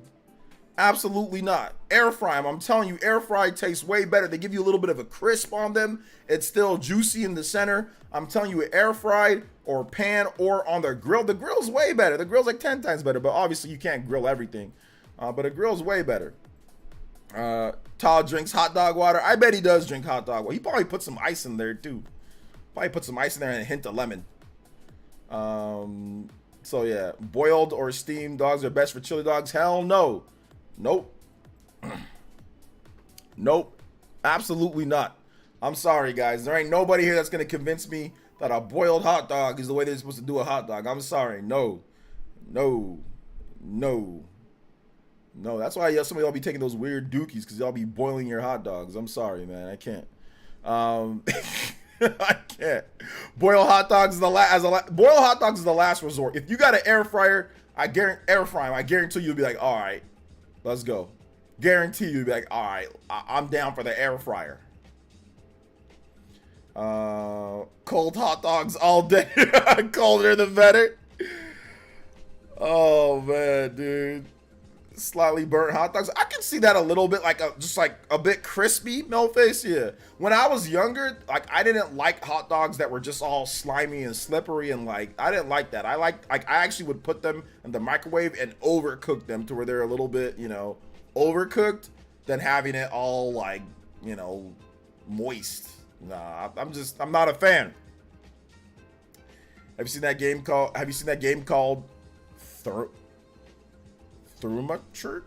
absolutely not. Air fry them. I'm telling you, air fry tastes way better. They give you a little bit of a crisp on them. It's still juicy in the center. I'm telling you, air fried or pan or on the grill. The grill's way better. The grill's like 10 times better, but obviously you can't grill everything. But a grill's way better. Todd drinks hot dog water. I bet he does drink hot dog water. He probably put some ice in there too. Probably put some ice in there and a hint of lemon. So yeah, boiled or steamed dogs are best for chili dogs. Hell no. Nope. Nope. Absolutely not. I'm sorry, guys. There ain't nobody here that's gonna convince me that a boiled hot dog is the way they're supposed to do a hot dog. I'm sorry. No. That's why some of y'all be taking those weird dookies, because y'all be boiling your hot dogs. I'm sorry, man. I can't. I can't. Boiled hot dogs is the last resort. If you got an air fryer, I guarantee you'll be like, all right, let's go. Guarantee you'll be like, all right, I'm down for the air fryer. Cold hot dogs all day. Colder the better. Oh man, dude. Slightly burnt hot dogs. I can see that a little bit, just like a bit crispy. No face, yeah. When I was younger, like I didn't like hot dogs that were just all slimy and slippery, and like I didn't like that. I actually would put them in the microwave and overcook them to where they're a little bit, you know, overcooked, than having it all like, you know, moist. Nah, I'm not a fan. Have you seen that game called Thermometer?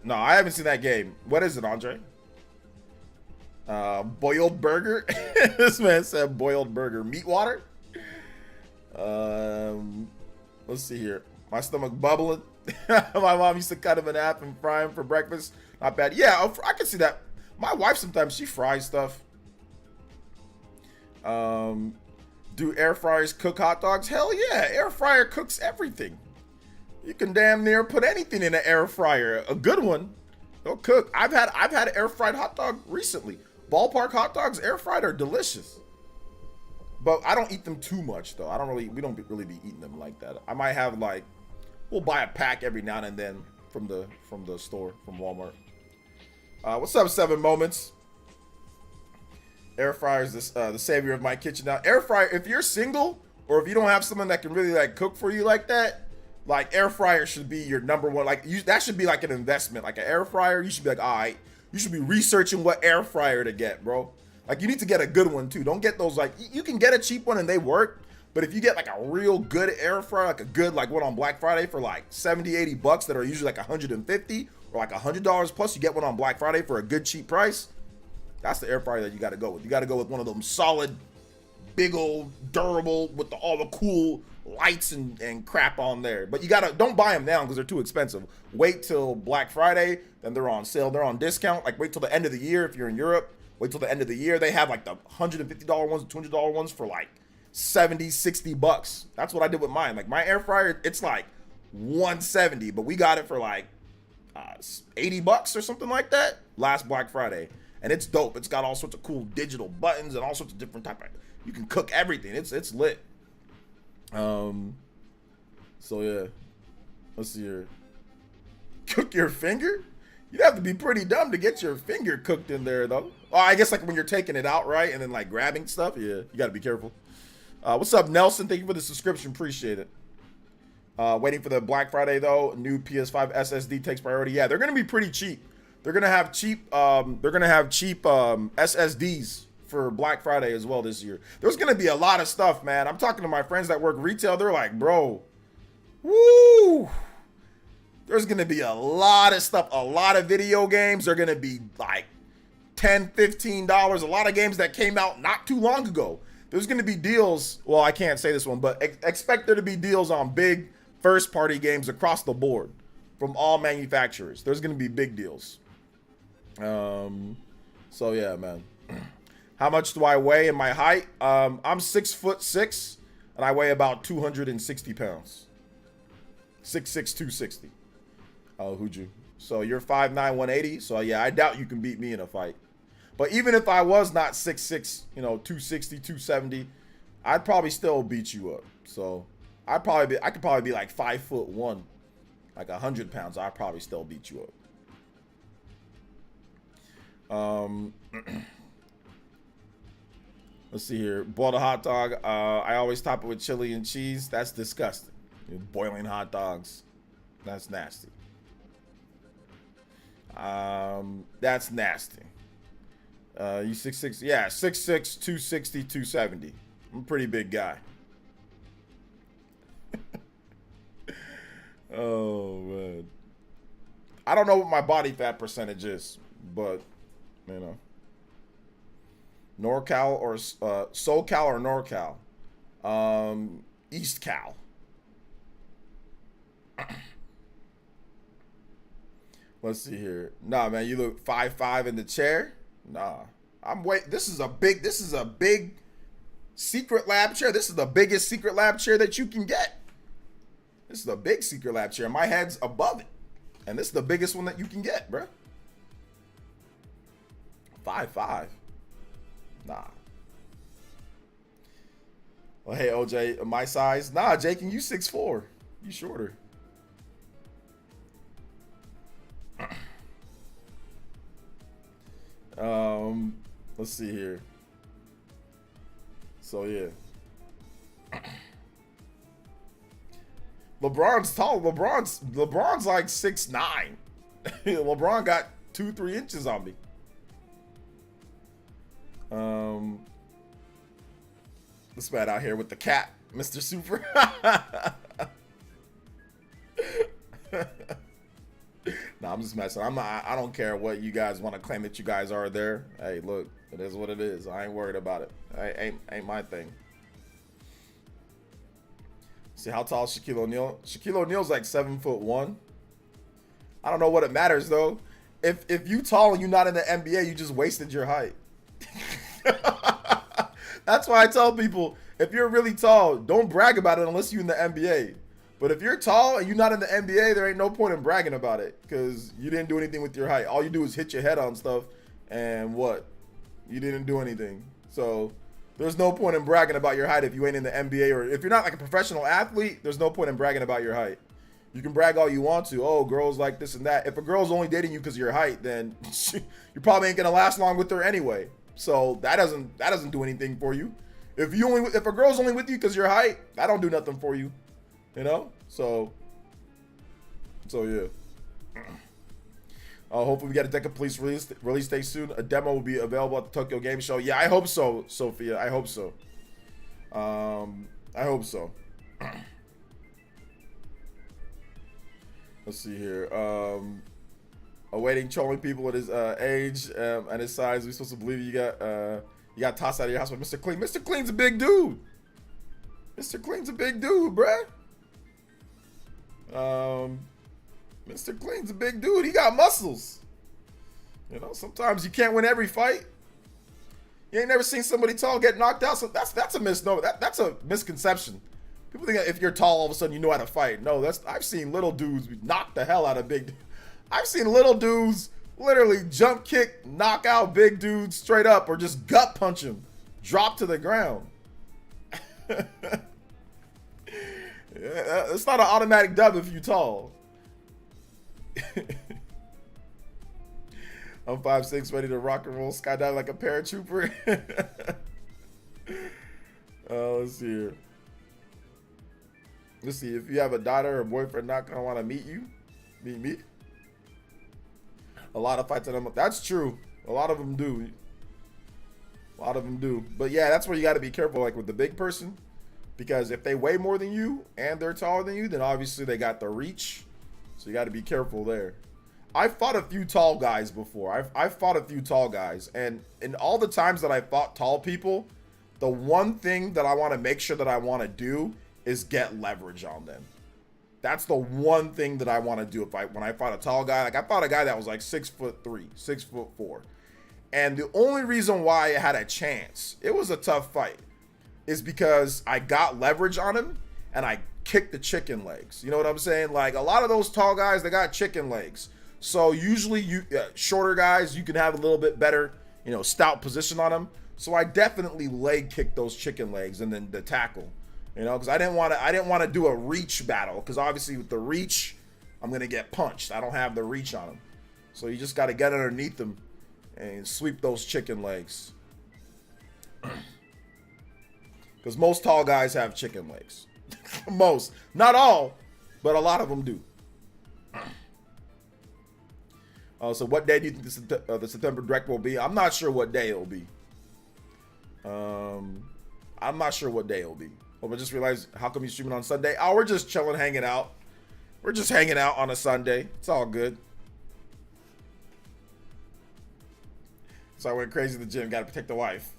No, I haven't seen that game. What is it, Andre? Boiled burger? This man said boiled burger. Meat water? Let's see here. My stomach bubbling. My mom used to cut him in half and fry him for breakfast. Not bad. Yeah, I can see that. My wife sometimes, she fries stuff. Do air fryers cook hot dogs? Hell yeah, air fryer cooks everything. You can damn near put anything in an air fryer. A good one, they'll cook. I've had air fried hot dog recently. Ballpark hot dogs air fried are delicious. But I don't eat them too much though. We don't really be eating them like that. I might have we'll buy a pack every now and then from the store, from Walmart. What's up, 7 Moments? Air fryer is the savior of my kitchen. Now, air fryer, if you're single or if you don't have someone that can really like cook for you like that, like air fryer should be your number one. Like that should be like an investment. Like an air fryer, you should be like, all right, you should be researching what air fryer to get, bro. Like you need to get a good one too. Don't get those you can get a cheap one and they work, but if you get like a real good air fryer, like a good one on Black Friday for like 70, 80 bucks that are usually like 150 or like $100 plus, you get one on Black Friday for a good cheap price. That's the air fryer that you got to go with. You got to go with one of them solid, big old, durable with all the cool lights and crap on there. But don't buy them now because they're too expensive. Wait till Black Friday, then they're on sale. They're on discount. Like wait till the end of the year if you're in Europe. Wait till the end of the year. They have like the $150 ones, $200 ones for like 70, 60 bucks. That's what I did with mine. Like my air fryer, it's like 170, but we got it for like 80 bucks or something like that last Black Friday. And it's dope. It's got all sorts of cool digital buttons and all sorts of different type of You can cook everything. It's lit. So yeah. Let's see here. Cook your finger? You'd have to be pretty dumb to get your finger cooked in there, though. Oh, I guess like when you're taking it out, right? And then like grabbing stuff. Yeah, you got to be careful. What's up, Nelson? Thank you for the subscription. Appreciate it. Waiting for the Black Friday, though. New PS5 SSD takes priority. Yeah, they're going to be pretty cheap. They're going to have cheap SSDs for Black Friday as well this year. There's going to be a lot of stuff, man. I'm talking to my friends that work retail. They're like, bro, woo. There's going to be a lot of stuff. A lot of video games are going to be like $10, $15. A lot of games that came out not too long ago. There's going to be deals. Well, I can't say this one, but expect there to be deals on big first-party games across the board from all manufacturers. There's going to be big deals. So yeah, man. How much do I weigh in my height? I'm 6'6", and I weigh about 260 pounds. 6'6", 260. Oh, who'd you? So you're 5'9", 180. So yeah, I doubt you can beat me in a fight. But even if I was not 6'6", 260, 270, I'd probably still beat you up. So I could probably be like 5'1", like 100 pounds. I'd probably still beat you up. Let's see here. Boiled a hot dog. I always top it with chili and cheese. That's disgusting. Boiling hot dogs. That's nasty. That's nasty. You 6'6", yeah, 6'6", 260, 270. I'm a pretty big guy. Oh man. I don't know what my body fat percentage is, but NorCal or SoCal or NorCal. East Cal. Let's see here. Nah, man, you look 5'5" in the chair. Nah, this is a big secret lab chair. This is the biggest secret lab chair that you can get. This is a big secret lab chair. My head's above it, and this is the biggest one that you can get, bruh. 5'5". Nah. Well, hey, OJ, my size. Nah, Jake, and you 6'4". You shorter. Let's see here. So yeah. LeBron's tall. LeBron's like 6'9". LeBron got 2-3 inches on me. This man out here with the cat, Mr. Super. Nah, I'm just messing. I don't care what you guys want to claim that you guys are there. Hey, look, it is what it is. I ain't worried about it. Ain't my thing. See how tall is Shaquille O'Neal? Shaquille O'Neal's like 7'1". I don't know what it matters though. If you tall and you're not in the NBA, you just wasted your height. That's why I tell people, if you're really tall, don't brag about it unless you're in the NBA. But if you're tall and you're not in the NBA, there ain't no point in bragging about it because you didn't do anything with your height. All you do is hit your head on stuff and what? You didn't do anything. So there's no point in bragging about your height if you ain't in the NBA, or if you're not like a professional athlete, there's no point in bragging about your height. You can brag all you want to. Oh, girls like this and that. If a girl's only dating you because of your height, then you probably ain't gonna last long with her anyway. So that doesn't do anything for you. If a girl's only with you because of your height, that don't do nothing for you. So yeah. Hopefully we get a Deca Police release date soon. A demo will be available at the Tokyo Game Show. Yeah, I hope so, Sophia. I hope so. I hope so. Let's see here. Awaiting trolling people at his age and his size. We supposed to believe you got tossed out of your house by Mr. Clean. Mr. Clean's a big dude. Mr. Clean's a big dude, bruh. Mr. Clean's a big dude. He got muscles. Sometimes you can't win every fight. You ain't never seen somebody tall get knocked out. So that's a misnomer. That's a misconception. People think that if you're tall, all of a sudden you know how to fight. No, I've seen little dudes knock the hell out of big. I've seen little dudes literally jump kick, knock out big dudes straight up, or just gut punch him, drop to the ground. It's not an automatic dub if you tall. I'm 5'6", ready to rock and roll, skydive like a paratrooper. Let's see here. Let's see, if you have a daughter or boyfriend not gonna want to meet you, meet me. A lot of fights on them. That's true. A lot of them do. A lot of them do. But yeah, that's where you got to be careful, like with the big person, because if they weigh more than you and they're taller than you, then obviously they got the reach. So you got to be careful there. I've fought a few tall guys before. I've fought a few tall guys, and in all the times that I fought tall people, the one thing that I want to make sure that I want to do is get leverage on them. That's the one thing that I want to do when I fought a tall guy. Like I fought a guy that was like 6'3", 6'4". And the only reason why I had a chance, it was a tough fight, is because I got leverage on him and I kicked the chicken legs. You know what I'm saying? Like a lot of those tall guys, they got chicken legs. So usually you shorter guys, you can have a little bit better, stout position on them. So I definitely leg kicked those chicken legs and then the tackle, because I didn't want to do a reach battle, because obviously with the reach, I'm gonna get punched. I don't have the reach on them, so you just got to get underneath them and sweep those chicken legs. Because most tall guys have chicken legs. Most, not all, but a lot of them do. So what day do you think the September Direct will be? I'm not sure what day it'll be. I'm not sure what day it'll be. Well, I just realized, how come you streaming on Sunday? Oh, we're just chilling, hanging out. We're just hanging out on a Sunday. It's all good. So I went crazy in the gym. Got to protect the wife.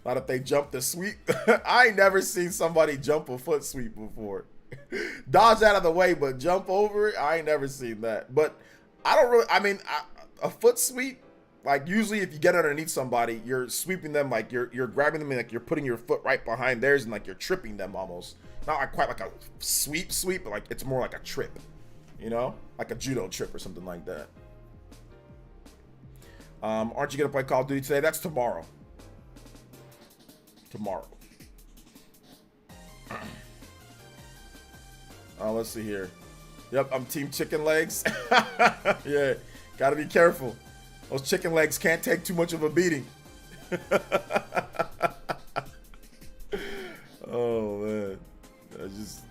Not if they jump the sweep. I ain't never seen somebody jump a foot sweep before. Dodge out of the way, but jump over it. I ain't never seen that. But I don't really. I mean, a foot sweep. Like usually, if you get underneath somebody, you're sweeping them, like you're grabbing them, and like you're putting your foot right behind theirs, and like you're tripping them almost. Not like quite like a sweep, but like it's more like a trip. Like a judo trip or something like that. Aren't you gonna play Call of Duty today? That's tomorrow. Tomorrow. Let's see here. Yep, I'm team chicken legs. Yeah, gotta be careful. Those chicken legs can't take too much of a beating. Oh man, it's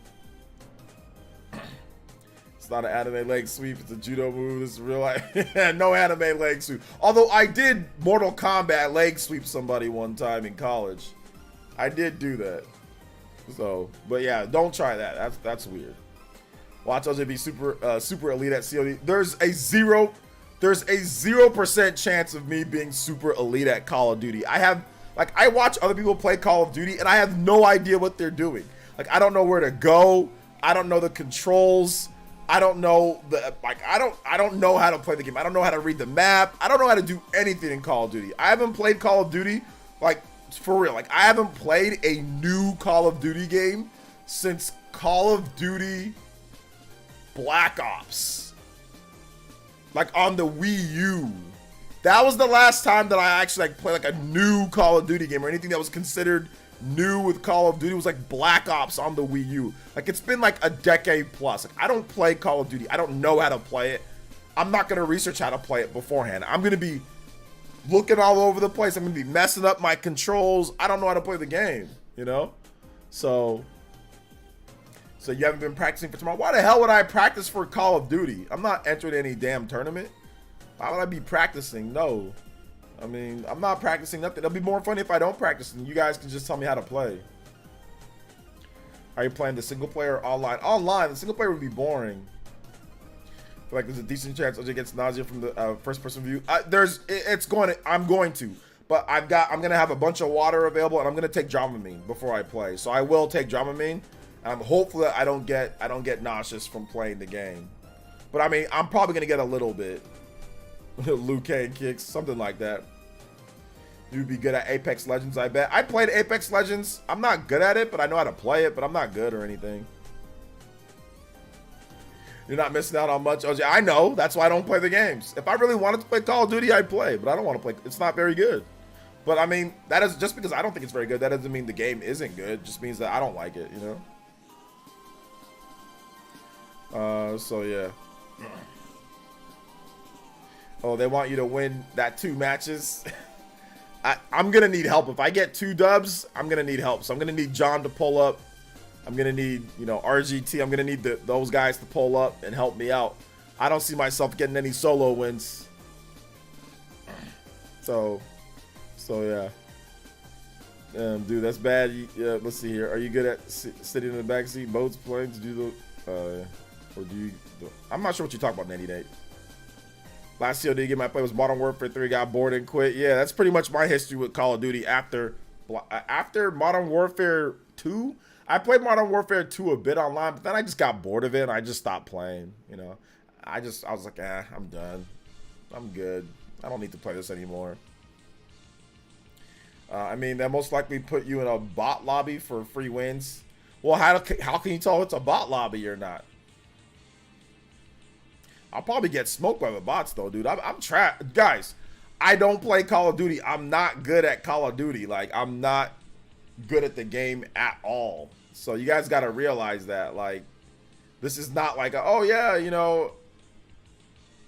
not an anime leg sweep. It's a judo move. This is real life. No anime leg sweep. Although I did Mortal Kombat leg sweep somebody one time in college. I did do that. So, but yeah, don't try that. That's weird. Watch LJ be super elite at COD. There's a 0% chance of me being super elite at Call of Duty. I watch other people play Call of Duty and I have no idea what they're doing. Like I don't know where to go. I don't know the controls. I don't know I don't know how to play the game. I don't know how to read the map. I don't know how to do anything in Call of Duty. I haven't played Call of Duty like for real. Like I haven't played a new Call of Duty game since Call of Duty Black Ops. Like on the Wii U. That was the last time that I actually like played like a new Call of Duty game or anything that was considered new with Call of Duty. Was like Black Ops on the Wii U. Like it's been like a decade plus. Like I don't play Call of Duty. I don't know how to play it. I'm not gonna research how to play it beforehand. I'm gonna be looking all over the place. I'm gonna be messing up my controls. I don't know how to play the game, So you haven't been practicing for tomorrow? Why the hell would I practice for Call of Duty? I'm not entering any damn tournament. Why would I be practicing? No. I mean, I'm not practicing nothing. It'll be more fun if I don't practice and you guys can just tell me how to play. Are you playing the single player or online? Online, the single player would be boring. I feel like there's a decent chance OJ gets nausea from the first person view. I'm going to. But I'm gonna have a bunch of water available and I'm gonna take Dramamine before I play. So I will take Dramamine. I'm hopeful that I don't get nauseous from playing the game. But I mean, I'm probably gonna get a little bit. Liu Kang kicks, something like that. You'd be good at Apex Legends, I bet. I played Apex Legends. I'm not good at it, but I know how to play it, but I'm not good or anything. You're not missing out on much, OJ. I know, that's why I don't play the games. If I really wanted to play Call of Duty, I'd play, but I don't want to play. It's not very good. But I mean, that is just because I don't think it's very good. That doesn't mean the game isn't good. It just means that I don't like it, you know? So yeah. Oh, they want you to win that 2 matches. I'm gonna need help. If I get 2 dubs, I'm gonna need help. So I'm gonna need John to pull up. I'm gonna need, you know, RGT. I'm gonna need those guys to pull up and help me out. I don't see myself getting any solo wins. So yeah. Dude, that's bad. Yeah, let's see here. Are you good at sitting in the backseat, boats, planes, do the, or do you? I'm not sure what you're talking about, Nanny Nate. Last COD game I played was Modern Warfare 3. Got bored and quit. Yeah, that's pretty much my history with Call of Duty. After Modern Warfare 2, I played Modern Warfare 2 a bit online, but then I just got bored of it and I just stopped playing. You know, I was like, I'm done. I'm good. I don't need to play this anymore. I mean, that most likely put you in a bot lobby for free wins. Well, how can you tell if it's a bot lobby or not? I'll probably get smoked by the bots though, dude. I'm trapped. Guys, I don't play Call of Duty. I'm not good at Call of Duty. Like, I'm not good at the game at all. So you guys got to realize that. Like, this is not like, oh yeah, you know,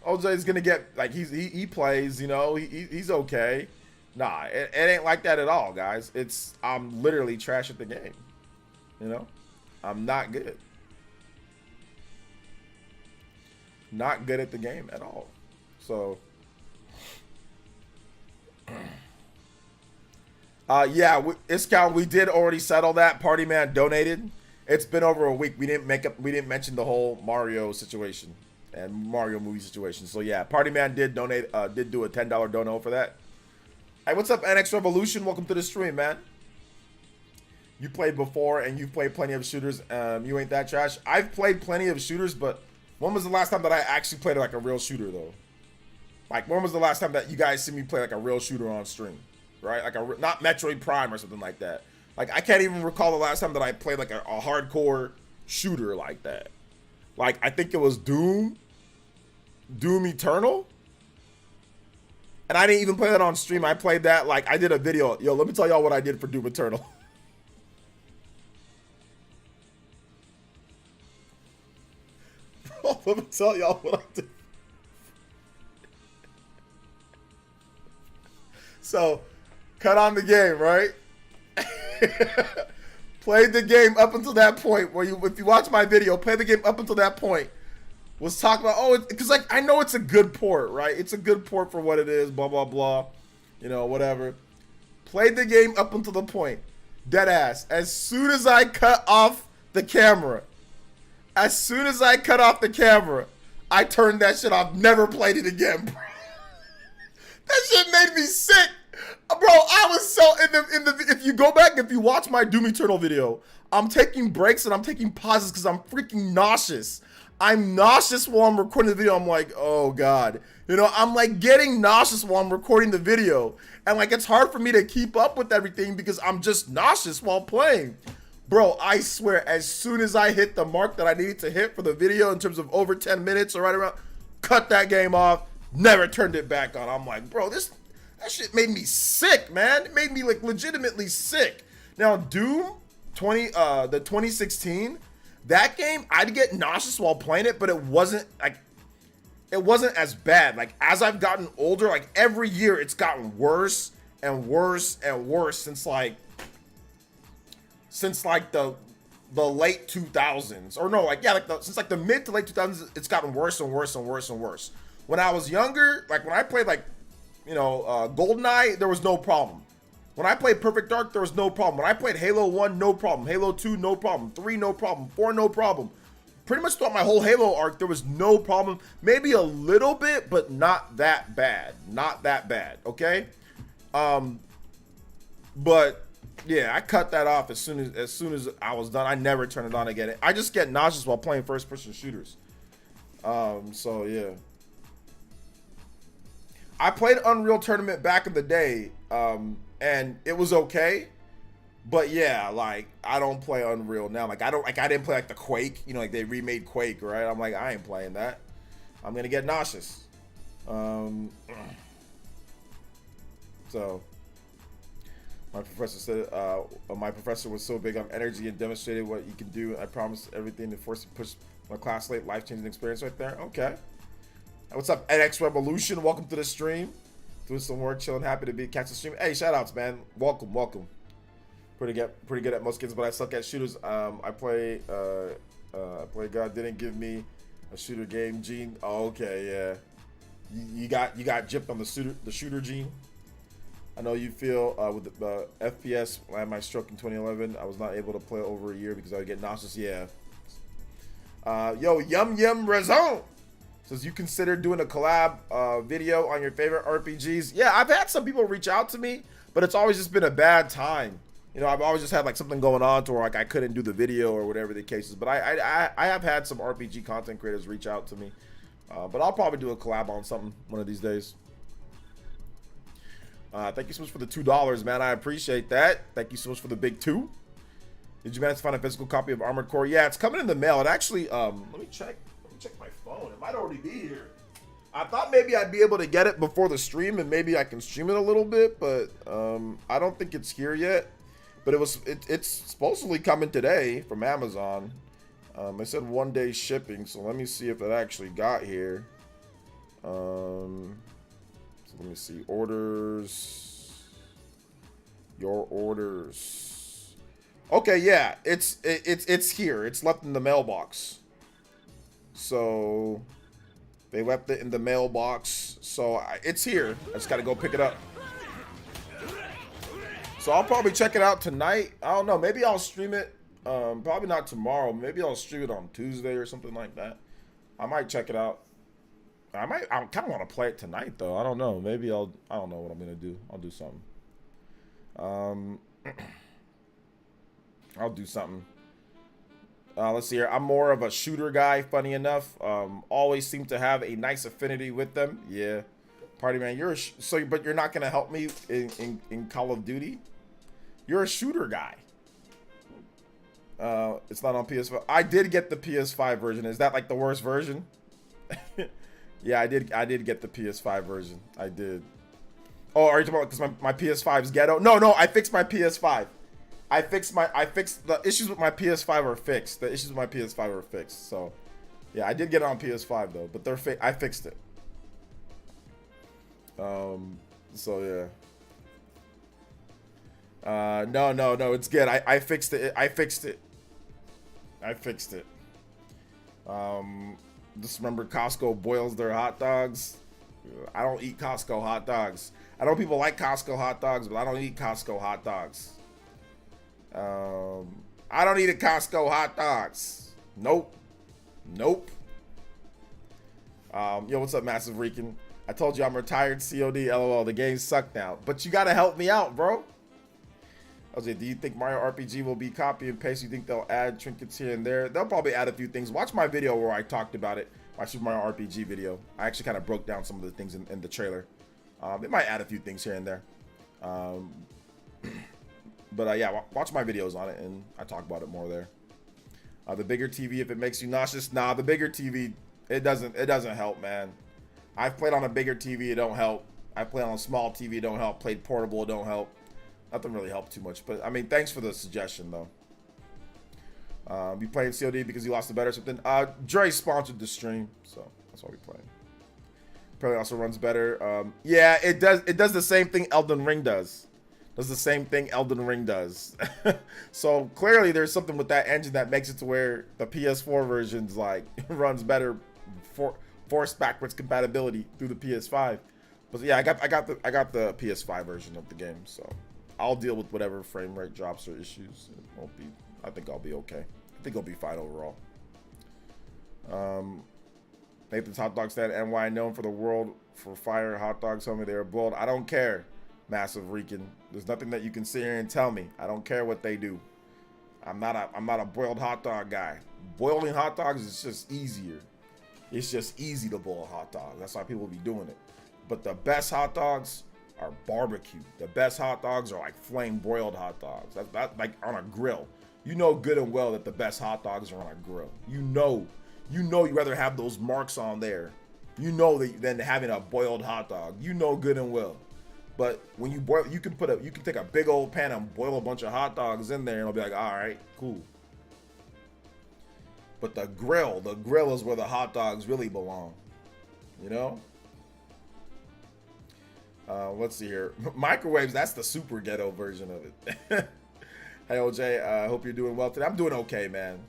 OJ's gonna get, like, he plays, you know, he's okay. Nah, it ain't like that at all, guys. I'm literally trash at the game. You know, I'm not good. Not good at the game at all. So yeah, Iscal, we did already settle that. Party Man donated. It's been over a week. We didn't mention the whole Mario situation and Mario movie situation. So yeah, Party Man did donate, did do a $10 dono for that. Hey, what's up, NX Revolution? Welcome to the stream, man. You played before and you've played plenty of shooters. You ain't that trash. I've played plenty of shooters, but when was the last time that I actually played like a real shooter though? Like, when was the last time that you guys see me play like a real shooter on stream? Right? Like not Metroid Prime or something like that. Like, I can't even recall the last time that I played like a hardcore shooter like that. Like, I think it was Doom Eternal. And I didn't even play that on stream. I played that, like, I did a video. Yo, let me tell y'all what I did for Doom Eternal. Let me tell y'all what I did. So, cut on the game, right? Played the game up until that point where if you watch my video, play the game up until that point. Was talking about, because like, I know it's a good port, right? It's a good port for what it is, blah, blah, blah. You know, whatever. Played the game up until the point. Dead ass. As soon as I cut off the camera, I turned that shit off. Never played it again, bro. That shit made me sick. Bro, I was so if you go back, if you watch my Doom Eternal video, I'm taking breaks and I'm taking pauses because I'm freaking nauseous. I'm nauseous while I'm recording the video. I'm like, oh God. You know, I'm like getting nauseous while I'm recording the video. And like, it's hard for me to keep up with everything because I'm just nauseous while playing. Bro, I swear, as soon as I hit the mark that I needed to hit for the video in terms of over 10 minutes or right around, cut that game off, never turned it back on. I'm like, bro, that shit made me sick, man. It made me like legitimately sick. Now, Doom the 2016, that game, I'd get nauseous while playing it, but it wasn't as bad. Like, as I've gotten older, like every year it's gotten worse and worse and worse since like the late 2000s, or no, like, yeah, like since like the mid to late 2000s, it's gotten worse and worse and worse and worse. When I was younger, like when I played like, you know, GoldenEye, there was no problem. When I played Perfect Dark, there was no problem. When I played Halo 1, no problem. Halo 2, no problem. 3, no problem. 4, no problem. Pretty much throughout my whole Halo arc, there was no problem. Maybe a little bit, but not that bad. Not that bad, okay? But yeah, I cut that off as soon as I was done. I never turn it on again. I just get nauseous while playing first-person shooters. So yeah. I played Unreal Tournament back in the day, and it was okay, but yeah, like, I don't play Unreal now. Like, I didn't play like the Quake, you know, like they remade Quake, right? I'm like, I ain't playing that. I'm gonna get nauseous. So My professor said, my professor was so big on energy and demonstrated what you can do. I promised everything to force to push my class late. Life-changing experience right there. Okay. What's up, NX Revolution? Welcome to the stream. Doing some work, chilling, happy to be catch the stream. Hey, shout outs, man. Welcome, welcome. Pretty good at most games, but I suck at shooters. I play God didn't give me a shooter game gene. Oh, okay, yeah. You got gypped on the shooter gene. I know you feel with the FPS. I had my stroke in 2011. I was not able to play over a year because I would get nauseous. Yeah. Yo, Yum Raison says you consider doing a collab video on your favorite RPGs. Yeah, I've had some people reach out to me, but it's always just been a bad time. You know, I've always just had like something going on to where like I couldn't do the video or whatever the case is. But I have had some RPG content creators reach out to me. But I'll probably do a collab on something one of these days. Thank you so much for the $2, man. I appreciate that. Thank you so much for the big 2. Did you manage to find a physical copy of Armored Core? Yeah, it's coming in the mail. It actually, let me check my phone. It might already be here. I thought maybe I'd be able to get it before the stream and maybe I can stream it a little bit, but I don't think it's here yet. But it's supposedly coming today from Amazon. It said 1 day shipping, so let me see if it actually got here. So let me see. Orders. Your orders. Okay, yeah, it's here. It's left in the mailbox. So they left it in the mailbox. So it's here. I just gotta go pick it up. So I'll probably check it out tonight. I don't know. Maybe I'll stream it. Probably not tomorrow. Maybe I'll stream it on Tuesday or something like that. I might check it out. I kind of want to play it tonight though. I don't know. Maybe I don't know what I'm gonna do. I'll do something. I'll do something. Let's see here. I'm more of a shooter guy, funny enough. Always seem to have a nice affinity with them. Yeah. Party man, but you're not gonna help me in Call of Duty? You're a shooter guy. It's not on PS5. I did get the PS5 version. Is that like the worst version? Yeah, I did get the PS5 version. I did. Oh, are you talking about because my PS5's ghetto? No, I fixed my PS5. I fixed the issues with my PS5 are fixed. The issues with my PS5 are fixed. So, yeah, I did get it on PS5 though, but I fixed it. So yeah. No, it's good. I fixed it. I fixed it. Just remember Costco boils their hot dogs. I don't eat Costco hot dogs. I know people like Costco hot dogs, but I don't eat Costco hot dogs. I don't eat a Costco hot dogs. Nope. Yo, what's up, Massive Rican? I told you I'm retired COD, LOL. The game sucked now. But you gotta help me out, bro. LJ, do you think Mario RPG will be copy and paste? You think they'll add trinkets here and there? They'll probably add a few things. Watch my video where I talked about it. My Super Mario RPG video. I actually kind of broke down some of the things in the trailer. They might add a few things here and there. But yeah, watch my videos on it and I talk about it more there. The bigger TV, if it makes you nauseous. Nah, the bigger TV, it doesn't help, man. I've played on a bigger TV, it don't help. I play on a small TV, it don't help. Played portable, it don't help. Nothing really helped too much. But I mean, thanks for the suggestion though. You playing COD because you lost the bet or something? Dre sponsored the stream, so that's why we playing. Apparently also runs better. Yeah, it does. It does the same thing Elden Ring does. Does the same thing Elden Ring does. So clearly there's something with that engine that makes it to where the PS4 version's like runs better for forced backwards compatibility through the PS5. But yeah, I got the PS5 version of the game, so I'll deal with whatever frame rate drops or issues. It won't be. I think I'll be okay. I think I'll be fine overall. Nathan's hot dog stand NY known for the world for fire hot dogs. Tell me they are boiled. I don't care, Massive Rican. There's nothing that you can sit here and tell me. I don't care what they do. I'm not a boiled hot dog guy. Boiling hot dogs is just easier. It's just easy to boil a hot dog. That's why people be doing it. But the best hot dogs are barbecue. The best hot dogs are like flame broiled hot dogs. That's like on a grill. You know good and well that the best hot dogs are on a grill. You know you'd rather have those marks on there. You know that than having a boiled hot dog. You know good and well. But when you boil, you can take a big old pan and boil a bunch of hot dogs in there, and it'll be like, all right, cool. But the grill is where the hot dogs really belong, you know? Let's see here. Microwaves, that's the super ghetto version of it. Hey, OJ, I hope you're doing well today. I'm doing okay, man.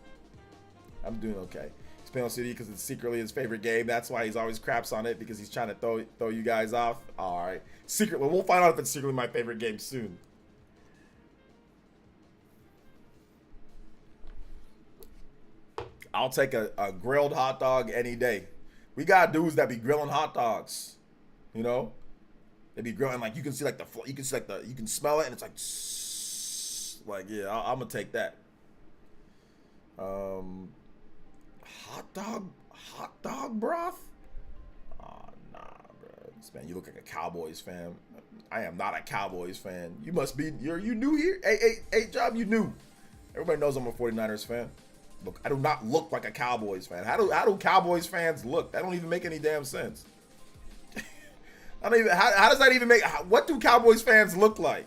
I'm doing okay. He's playing on CD because it's secretly his favorite game. That's why he's always craps on it, because he's trying to throw you guys off. All right. Secretly, we'll find out if it's secretly my favorite game soon. I'll take a grilled hot dog any day. We got dudes that be grilling hot dogs, you know? They be grilling, like, you can see like you can smell it, and it's like yeah, I'm gonna take that. Hot dog broth? Oh, nah, bro. This man, you look like a Cowboys fan. I am not a Cowboys fan. You must be. You new here? Hey, Job, you new? Everybody knows I'm a 49ers fan. Look, I do not look like a Cowboys fan. How do Cowboys fans look? That don't even make any damn sense. I don't even. How does that even make? What do Cowboys fans look like?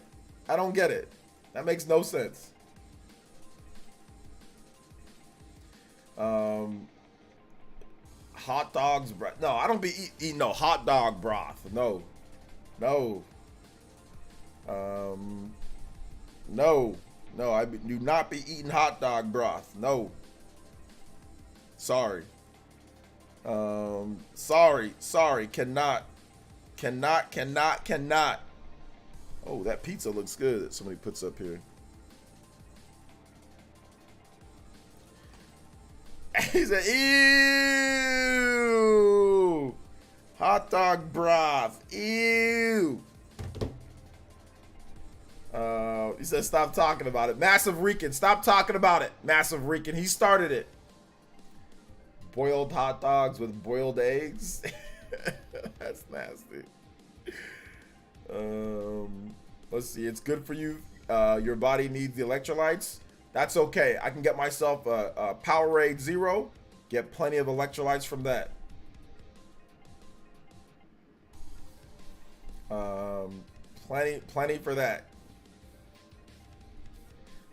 I don't get it. That makes no sense. Hot dogs, bro. No, I don't be eating no hot dog broth. No. No, I do not be eating hot dog broth. No. Sorry. Sorry. Cannot. Oh, that pizza looks good that somebody puts up here. He said, ew. Hot dog broth. Ew. He said, stop talking about it. Massive Rican, stop talking about it. Massive Rican, he started it. Boiled hot dogs with boiled eggs. That's nasty. Let's see. It's good for you. Your body needs the electrolytes. That's okay. I can get myself a Powerade Zero. Get plenty of electrolytes from that. Plenty for that.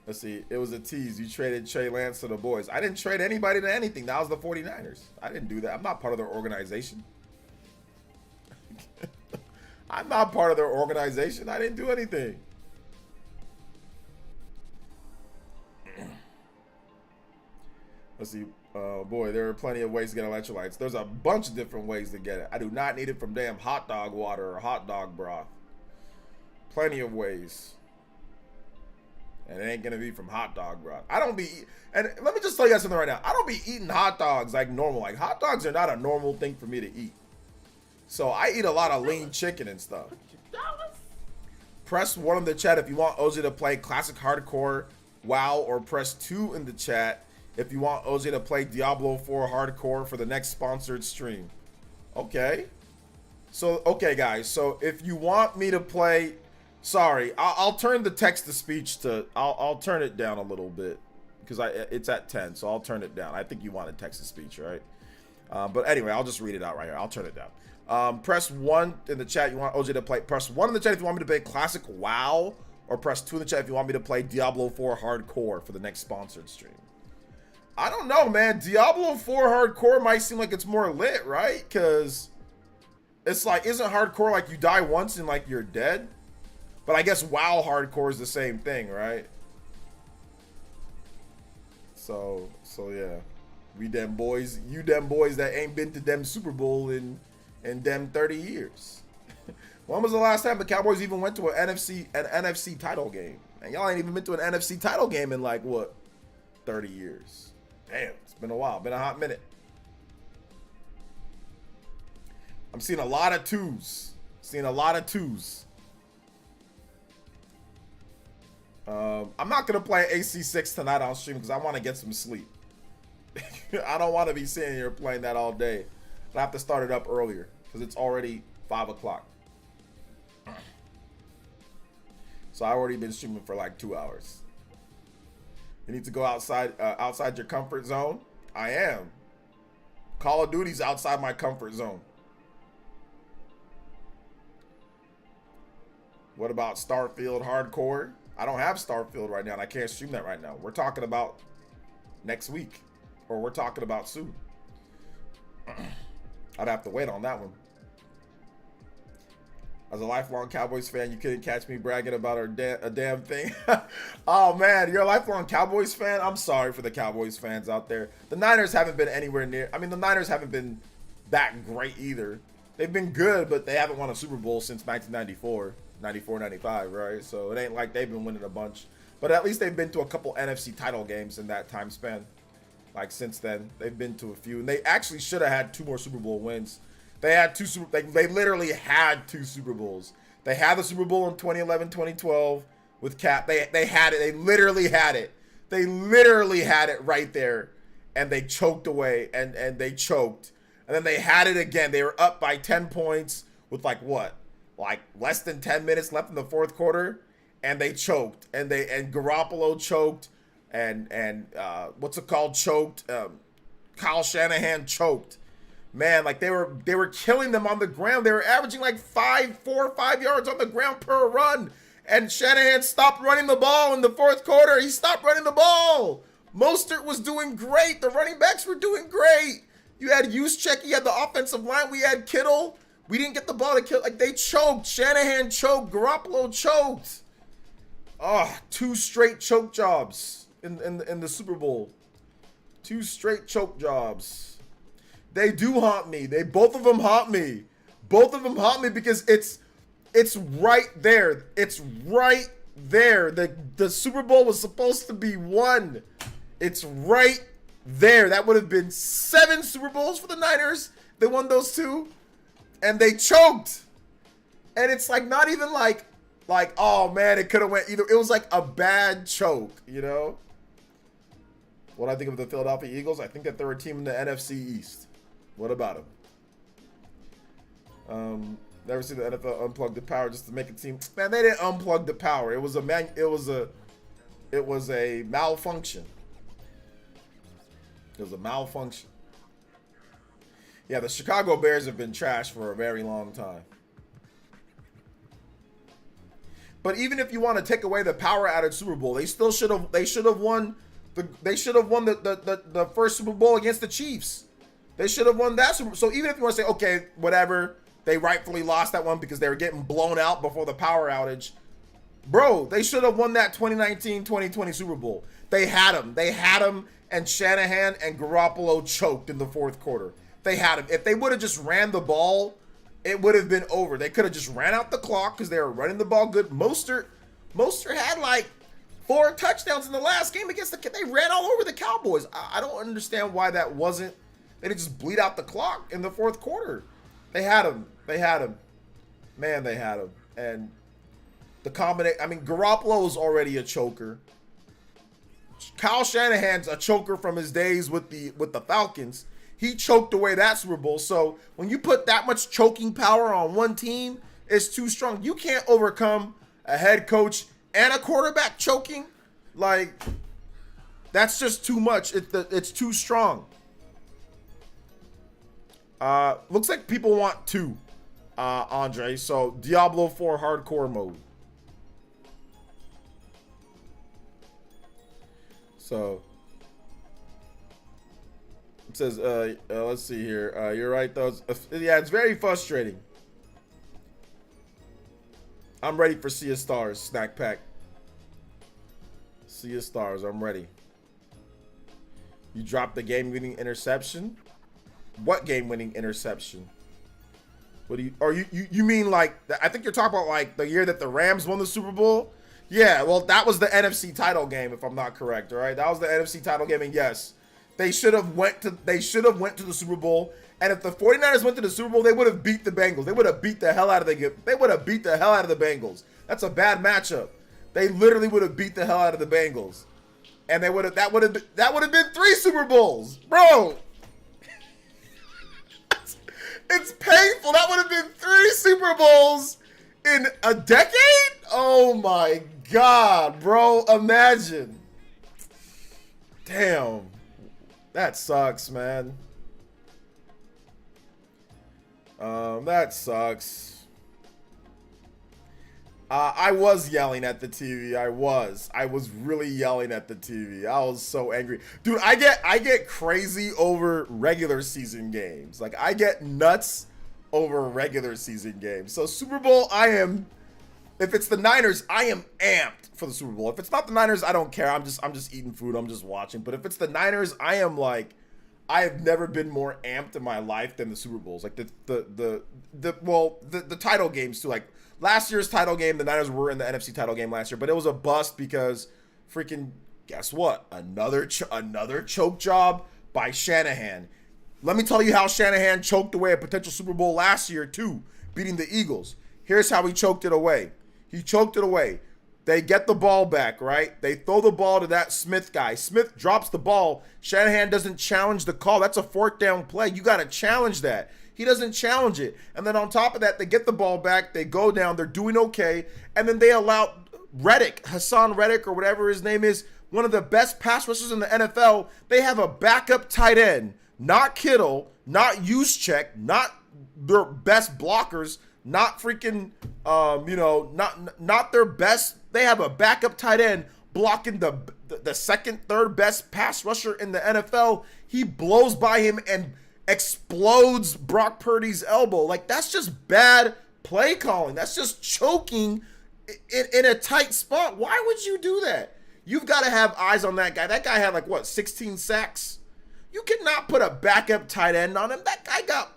Let's see. It was a tease. You traded Trey Lance to the boys. I didn't trade anybody to anything. That was the 49ers. I didn't do that. I'm not part of their organization. I'm not part of their organization. I didn't do anything. Let's see. Boy, there are plenty of ways to get electrolytes. There's a bunch of different ways to get it. I do not need it from damn hot dog water or hot dog broth. Plenty of ways. And it ain't gonna be from hot dog broth. I don't be, and let me just tell you guys something right now. I don't be eating hot dogs like normal. Like, hot dogs are not a normal thing for me to eat. So I eat a lot of lean chicken and stuff. Press 1 in the chat if you want OJ to play Classic Hardcore WoW, or press 2 in the chat if you want OJ to play Diablo 4 Hardcore for the next sponsored stream. Okay. So, okay, guys. So if you want me to play, sorry, I'll turn the text to speech to, I'll turn it down a little bit because it's at 10, so I'll turn it down. I think you wanted text to speech, right? But anyway, I'll just read it out right here. I'll turn it down. Press 1 in the chat. You want OJ to play. Press 1 in the chat if you want me to play Classic WoW, or press 2 in the chat if you want me to play Diablo 4 Hardcore for the next sponsored stream. I don't know, man. Diablo 4 Hardcore might seem like it's more lit, right? Because it's like, isn't hardcore like you die once and like you're dead? But I guess WoW Hardcore is the same thing, right? So yeah. We them boys, you them boys that ain't been to them Super Bowl in them 30 years. When was the last time the Cowboys even went to an NFC title game? And y'all ain't even been to an NFC title game in like, what, 30 years? Damn, it's been a while. Been a hot minute. I'm seeing a lot of twos. I'm not going to play AC6 tonight on stream because I want to get some sleep. I don't want to be sitting here playing that all day. I have to start it up earlier because it's already 5 o'clock. So I've already been streaming for like 2 hours. You need to go outside your comfort zone. I am. Call of Duty's outside my comfort zone. What about Starfield Hardcore? I don't have Starfield right now, and I can't stream that right now. We're talking about next week, or we're talking about soon. I'd have to wait on that one. As a lifelong Cowboys fan, you couldn't catch me bragging about a damn thing. Oh, man, you're a lifelong Cowboys fan? I'm sorry for the Cowboys fans out there. The Niners haven't been anywhere near. I mean, the Niners haven't been that great either. They've been good, but they haven't won a Super Bowl since 1994, 94, 95, right? So it ain't like they've been winning a bunch. But at least they've been to a couple NFC title games in that time span. Like, since then, they've been to a few. And they actually should have had 2 more Super Bowl wins. They had 2 they literally had 2 Super Bowls. They had the Super Bowl in 2011, 2012 with Cap. They had it. They literally had it. They literally had it right there. And they choked away, and they choked. And then they had it again. They were up by 10 points with like what? Like less than 10 minutes left in the fourth quarter, and they choked. And Garoppolo choked, and what's it called? Choked. Kyle Shanahan choked. Man, like they were killing them on the ground. They were averaging like 4 or 5 yards on the ground per run. And Shanahan stopped running the ball in the fourth quarter. He stopped running the ball. Mostert was doing great. The running backs were doing great. You had Juszczyk. You had the offensive line. We had Kittle. We didn't get the ball to kill. Like, they choked. Shanahan choked. Garoppolo choked. Oh, 2 straight choke jobs in the Super Bowl. 2 straight choke jobs. They do haunt me. Both of them haunt me. Both of them haunt me because it's right there. It's right there. The Super Bowl was supposed to be won. It's right there. That would have been 7 Super Bowls for the Niners. They won those 2, and they choked. And it's like not even like oh man, it could have went either. It was like a bad choke, you know. What I think of the Philadelphia Eagles, I think that they're a team in the NFC East. What about them? Never seen the NFL unplug the power just to make a team. Man, they didn't unplug the power. It was a malfunction. It was a malfunction. Yeah, the Chicago Bears have been trash for a very long time. But even if you want to take away the power outage Super Bowl, they still should have won the first Super Bowl against the Chiefs. They should have won that Super Bowl. So even if you want to say, okay, whatever, they rightfully lost that one because they were getting blown out before the power outage. Bro, they should have won that 2019-2020 Super Bowl. They had them, and Shanahan and Garoppolo choked in the fourth quarter. They had them. If they would have just ran the ball, it would have been over. They could have just ran out the clock because they were running the ball good. Mostert had like 4 touchdowns in the last game against they ran all over the Cowboys. I don't understand why that wasn't. They didn't just bleed out the clock in the fourth quarter. They had him. Man, they had him. And the combination, I mean, Garoppolo is already a choker. Kyle Shanahan's a choker from his days with the Falcons. He choked away that Super Bowl. So when you put that much choking power on one team, it's too strong. You can't overcome a head coach and a quarterback choking. Like, that's just too much. It's too strong. Looks like people want 2, Andre. So Diablo 4 hardcore mode. So it says, let's see here. You're right though. Yeah, it's very frustrating. I'm ready for Sea of Stars snack pack. Sea of Stars, I'm ready. You dropped the game-winning interception. What game-winning interception? What do you? Or you mean like? I think you're talking about like the year that the Rams won the Super Bowl. Yeah, well, that was the NFC title game, if I'm not correct. All right, that was the NFC title game, and yes, they should have went to the Super Bowl. And if the 49ers went to the Super Bowl, they would have beat the Bengals. They would have beat the hell out of the Bengals. That's a bad matchup. They literally would have beat the hell out of the Bengals, and that would have been 3 Super Bowls, bro. It's painful. That would have been 3 Super Bowls in a decade? Oh my God, bro. Imagine. Damn. That sucks, man. That sucks. I was yelling at the TV. I was really yelling at the TV. I was so angry, dude. I get crazy over regular season games. Like I get nuts over regular season games. So Super Bowl, if it's the Niners, I am amped for the Super Bowl. If it's not the Niners, I don't care. I'm just eating food. I'm just watching. But if it's the Niners, I am like, I have never been more amped in my life than the Super Bowls. Like the title games too. Like last year's title game, the Niners were in the NFC title game last year, but it was a bust because freaking guess what? Another choke job by Shanahan. Let me tell you how Shanahan choked away a potential Super Bowl last year too, beating the Eagles. Here's how he choked it away. He choked it away. They get the ball back, right? They throw the ball to that Smith guy. Smith drops the ball. Shanahan doesn't challenge the call. That's a fourth down play. You got to challenge that. He doesn't challenge it. And then on top of that, they get the ball back. They go down. They're doing okay. And then they allow Hassan Reddick or whatever his name is, one of the best pass rushers in the NFL. They have a backup tight end, not Kittle, not Juszczyk, not their best blockers, not freaking, not their best. They have a backup tight end blocking the second, third best pass rusher in the NFL. He blows by him and explodes Brock Purdy's elbow. Like, that's just bad play calling. That's just choking in a tight spot. Why would you do that? You've got to have eyes on that guy. That guy had 16 sacks? You cannot put a backup tight end on him. That guy got,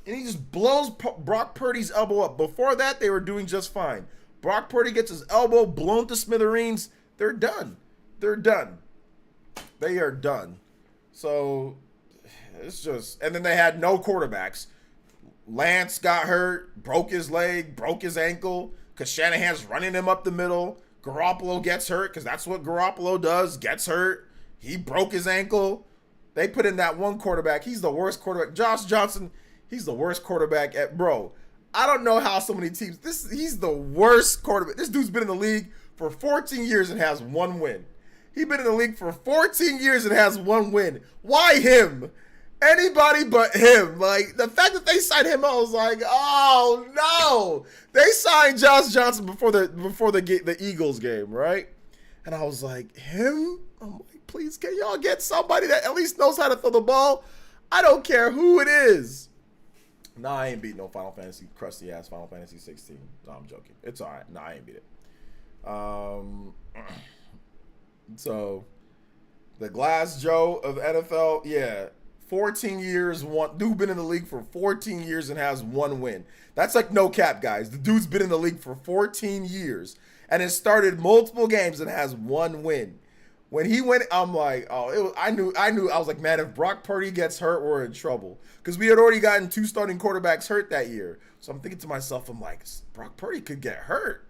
and he just blows Brock Purdy's elbow up. Before that, they were doing just fine. Brock Purdy gets his elbow blown to smithereens. They're done. They're done. They are done. So it's just, and then they had no quarterbacks. Lance got hurt, broke his leg, broke his ankle, because Shanahan's running him up the middle. Garoppolo gets hurt, because that's what Garoppolo does, gets hurt. He broke his ankle. They put in that one quarterback. He's the worst quarterback. Josh Johnson, he's the worst quarterback at, bro. I don't know how so many teams, he's the worst quarterback. This dude's been in the league for 14 years and has one win. He's been in the league for 14 years and has one win. Why him? Anybody but him. Like, the fact that they signed him, I was like, oh no. They signed Josh Johnson before the Eagles game, right? And I was like, him? I'm like, please, can y'all get somebody that at least knows how to throw the ball? I don't care who it is. Nah, I ain't beat no Final Fantasy, crusty ass Final Fantasy 16. No, I'm joking. It's all right. Nah, I ain't beat it. So the Glass Joe of NFL, yeah, 14 years, dude been in the league for 14 years and has one win. That's like no cap, guys. The dude's been in the league for 14 years and has started multiple games and has one win. When he went, I'm like, oh, I knew. I was like, man, if Brock Purdy gets hurt, we're in trouble. Because we had already gotten 2 starting quarterbacks hurt that year. So I'm thinking to myself, I'm like, Brock Purdy could get hurt.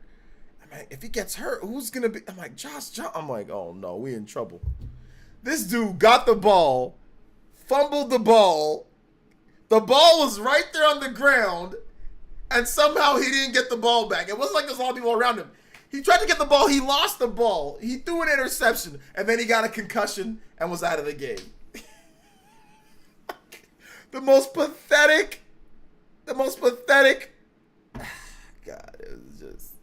I'm like, if he gets hurt, who's going to be? I'm like, Josh. I'm like, oh, no, we in trouble. This dude got the ball, fumbled the ball. The ball was right there on the ground, and somehow he didn't get the ball back. It wasn't like there's a lot of people around him. He tried to get the ball. He lost the ball. He threw an interception, and then he got a concussion and was out of the game. The most pathetic. God, it was just.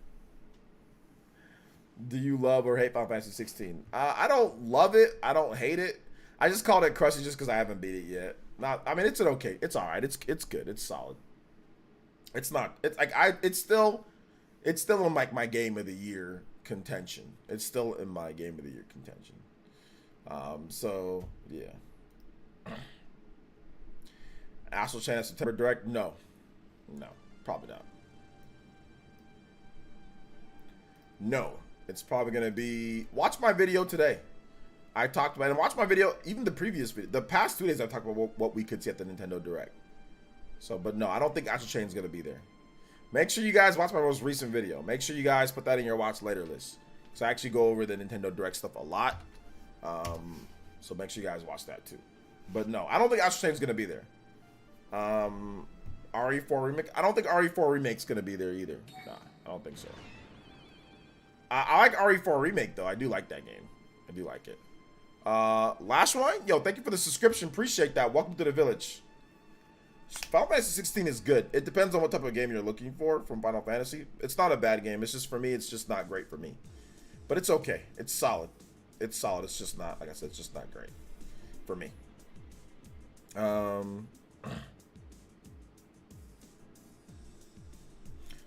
Do you love or hate Final Fantasy 16? I don't love it. I don't hate it. I just called it crusty just because I haven't beat it yet. I mean, it's okay. It's all right. It's good. It's solid. It's not. It's like It's still in like my game of the year contention. It's still in my game of the year contention. So yeah. Astral Chain at September Direct? No, probably not. No, it's probably gonna be. Watch my video today. I talked about it. And watch my video, even the previous video. The past 2 days I talked about what we could see at the Nintendo Direct. So, but no, I don't think Astral Chain's gonna be there. Make sure you guys watch my most recent video. Make sure you guys put that in your watch later list. So I actually go over the Nintendo Direct stuff a lot. So make sure you guys watch that too. But no, I don't think Astral Chain's gonna be there. RE4 Remake. I don't think RE4 Remake's gonna be there either. Nah, I don't think so. I like RE4 Remake though. I do like that game. I do like it. Last one, yo, thank you for the subscription. Appreciate that. Welcome to the village. Final Fantasy 16 is good. It depends on what type of game you're looking for from Final Fantasy. It's not a bad game. It's just, for me, it's just not great for me. But it's okay. It's solid. It's solid. It's just not, like I said, it's just not great for me.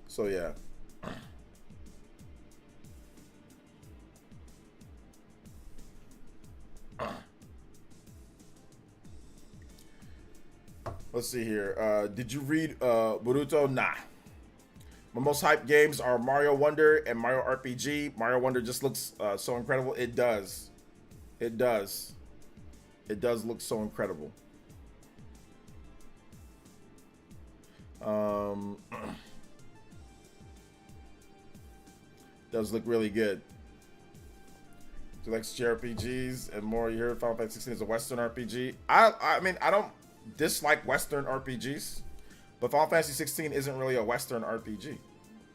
So yeah. Let's see here. Did you read Boruto? Nah. My most hyped games are Mario Wonder and Mario RPG. Mario Wonder just looks so incredible. It does. It does. It does look so incredible. Does look really good. Do you like JRPGs and more? You heard Final Fantasy 16 is a Western RPG. I mean, I don't dislike Western RPGs, but Final Fantasy 16 isn't really a Western RPG.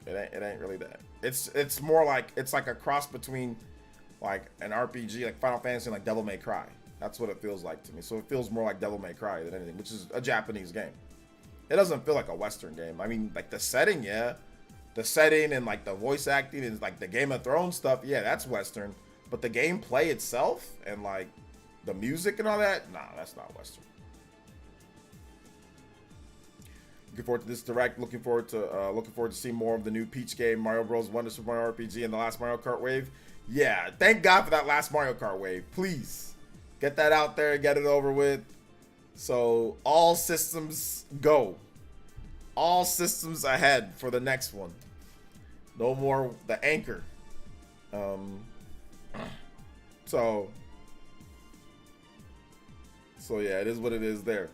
It ain't really that. It's more like, it's like a cross between like an RPG, like Final Fantasy, and like Devil May Cry. That's what it feels like to me. So it feels more like Devil May Cry than anything, which is a Japanese game. It doesn't feel like a Western game. I mean, like the setting, yeah. The setting and like the voice acting and like the Game of Thrones stuff, yeah, that's Western. But the gameplay itself and like the music and all that, nah, that's not Western. Looking forward to this direct. Looking forward to seeing more of the new Peach game, Mario Bros. Wonder Super Mario RPG, and the last Mario Kart wave. Yeah, thank God for that last Mario Kart wave. Please get that out there, get it over with. So all systems go. All systems ahead for the next one. No more the anchor. So yeah, it is what it is there.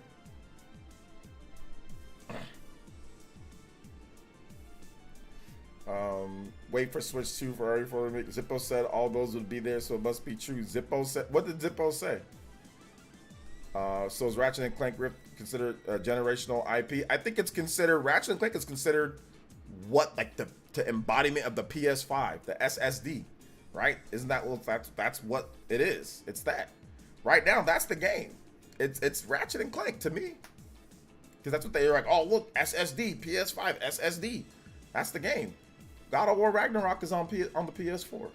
Wait for Switch 2 for RE4 remake. Zippo said all those would be there, so it must be true. Zippo said, what did Zippo say? So is Ratchet and Clank Rift considered a generational IP? I think it's considered, Ratchet and Clank is considered what, like the embodiment of the PS5, the SSD, right? Isn't that what, that's what it is? It's that. Right now, that's the game. It's Ratchet and Clank to me. Because that's what they're like, oh, look, SSD, PS5, SSD. That's the game. God of War Ragnarok is on the PS4.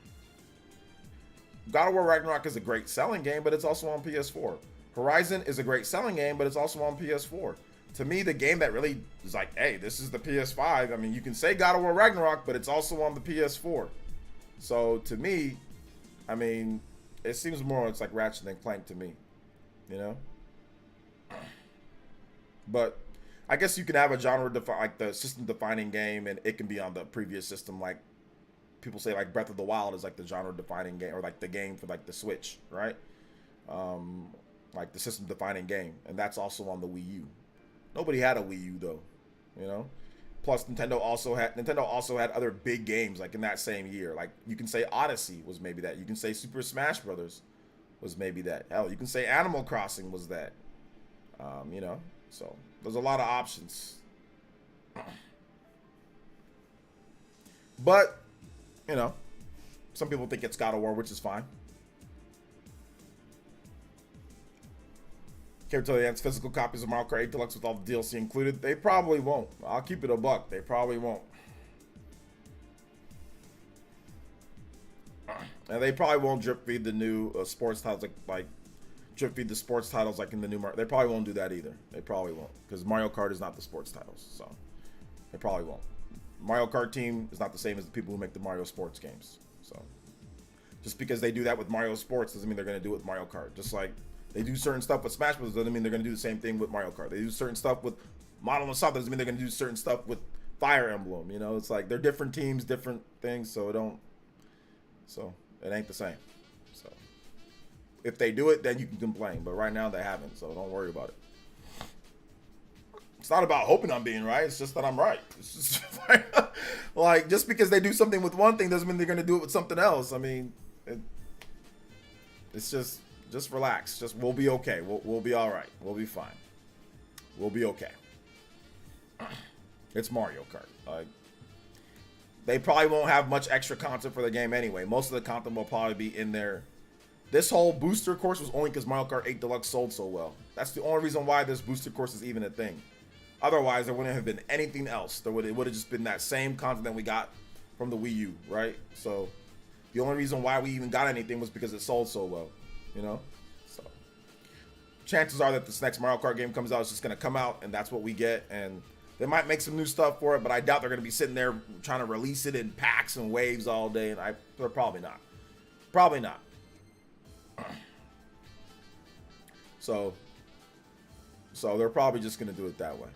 God of War Ragnarok is a great selling game, but it's also on PS4. Horizon is a great selling game, but it's also on PS4. To me, the game that really is like, hey, this is the PS5. I mean, you can say God of War Ragnarok, but it's also on the PS4. So to me, I mean, it seems more, it's like Ratchet and Clank to me, you know? But I guess you can have a genre, like the system defining game, and it can be on the previous system. Like people say, like Breath of the Wild is like the genre defining game, or like the game for like the Switch, right? Like the system defining game, and that's also on the Wii U. Nobody had a Wii U though, you know. Plus Nintendo also had other big games like in that same year. Like you can say Odyssey was maybe that. You can say Super Smash Brothers was maybe that. Hell, you can say Animal Crossing was that. You know, so there's a lot of options. But you know, some people think it's God of War, which is fine. Can't tell you physical copies of Mario Kart 8 Deluxe with all the DLC included. They probably won't. I'll keep it a buck. They probably won't. And they probably won't drip feed the new sports titles like drip feed the sports titles like in the new Mario. They probably won't do that either. They probably won't, because Mario Kart is not the sports titles, so they probably won't. Mario Kart team is not the same as the people who make the Mario sports games. So just because they do that with Mario Sports doesn't mean they're going to do it with Mario Kart. Just like they do certain stuff with Smash Bros. Doesn't mean they're going to do the same thing with Mario Kart. They do certain stuff with Model Assault. Doesn't mean they're going to do certain stuff with Fire Emblem. You know, it's like they're different teams, different things. So it ain't the same. So if they do it, then you can complain. But right now they haven't. So don't worry about it. It's not about hoping I'm being right. It's just that I'm right. It's just like just because they do something with one thing doesn't mean they're going to do it with something else. I mean, it's just relax. Just we'll be okay. We'll be all right. We'll be fine. We'll be okay. It's Mario Kart. Like they probably won't have much extra content for the game anyway. Most of the content will probably be in there. This whole booster course was only because Mario Kart 8 Deluxe sold so well. That's the only reason why this booster course is even a thing. Otherwise, there wouldn't have been anything else. It would have just been that same content that we got from the Wii U, right? So the only reason why we even got anything was because it sold so well, you know? So chances are that this next Mario Kart game comes out, it's just going to come out, and that's what we get. And they might make some new stuff for it, but I doubt they're going to be sitting there trying to release it in packs and waves all day. And they're probably not. Probably not. So they're probably just going to do it that way.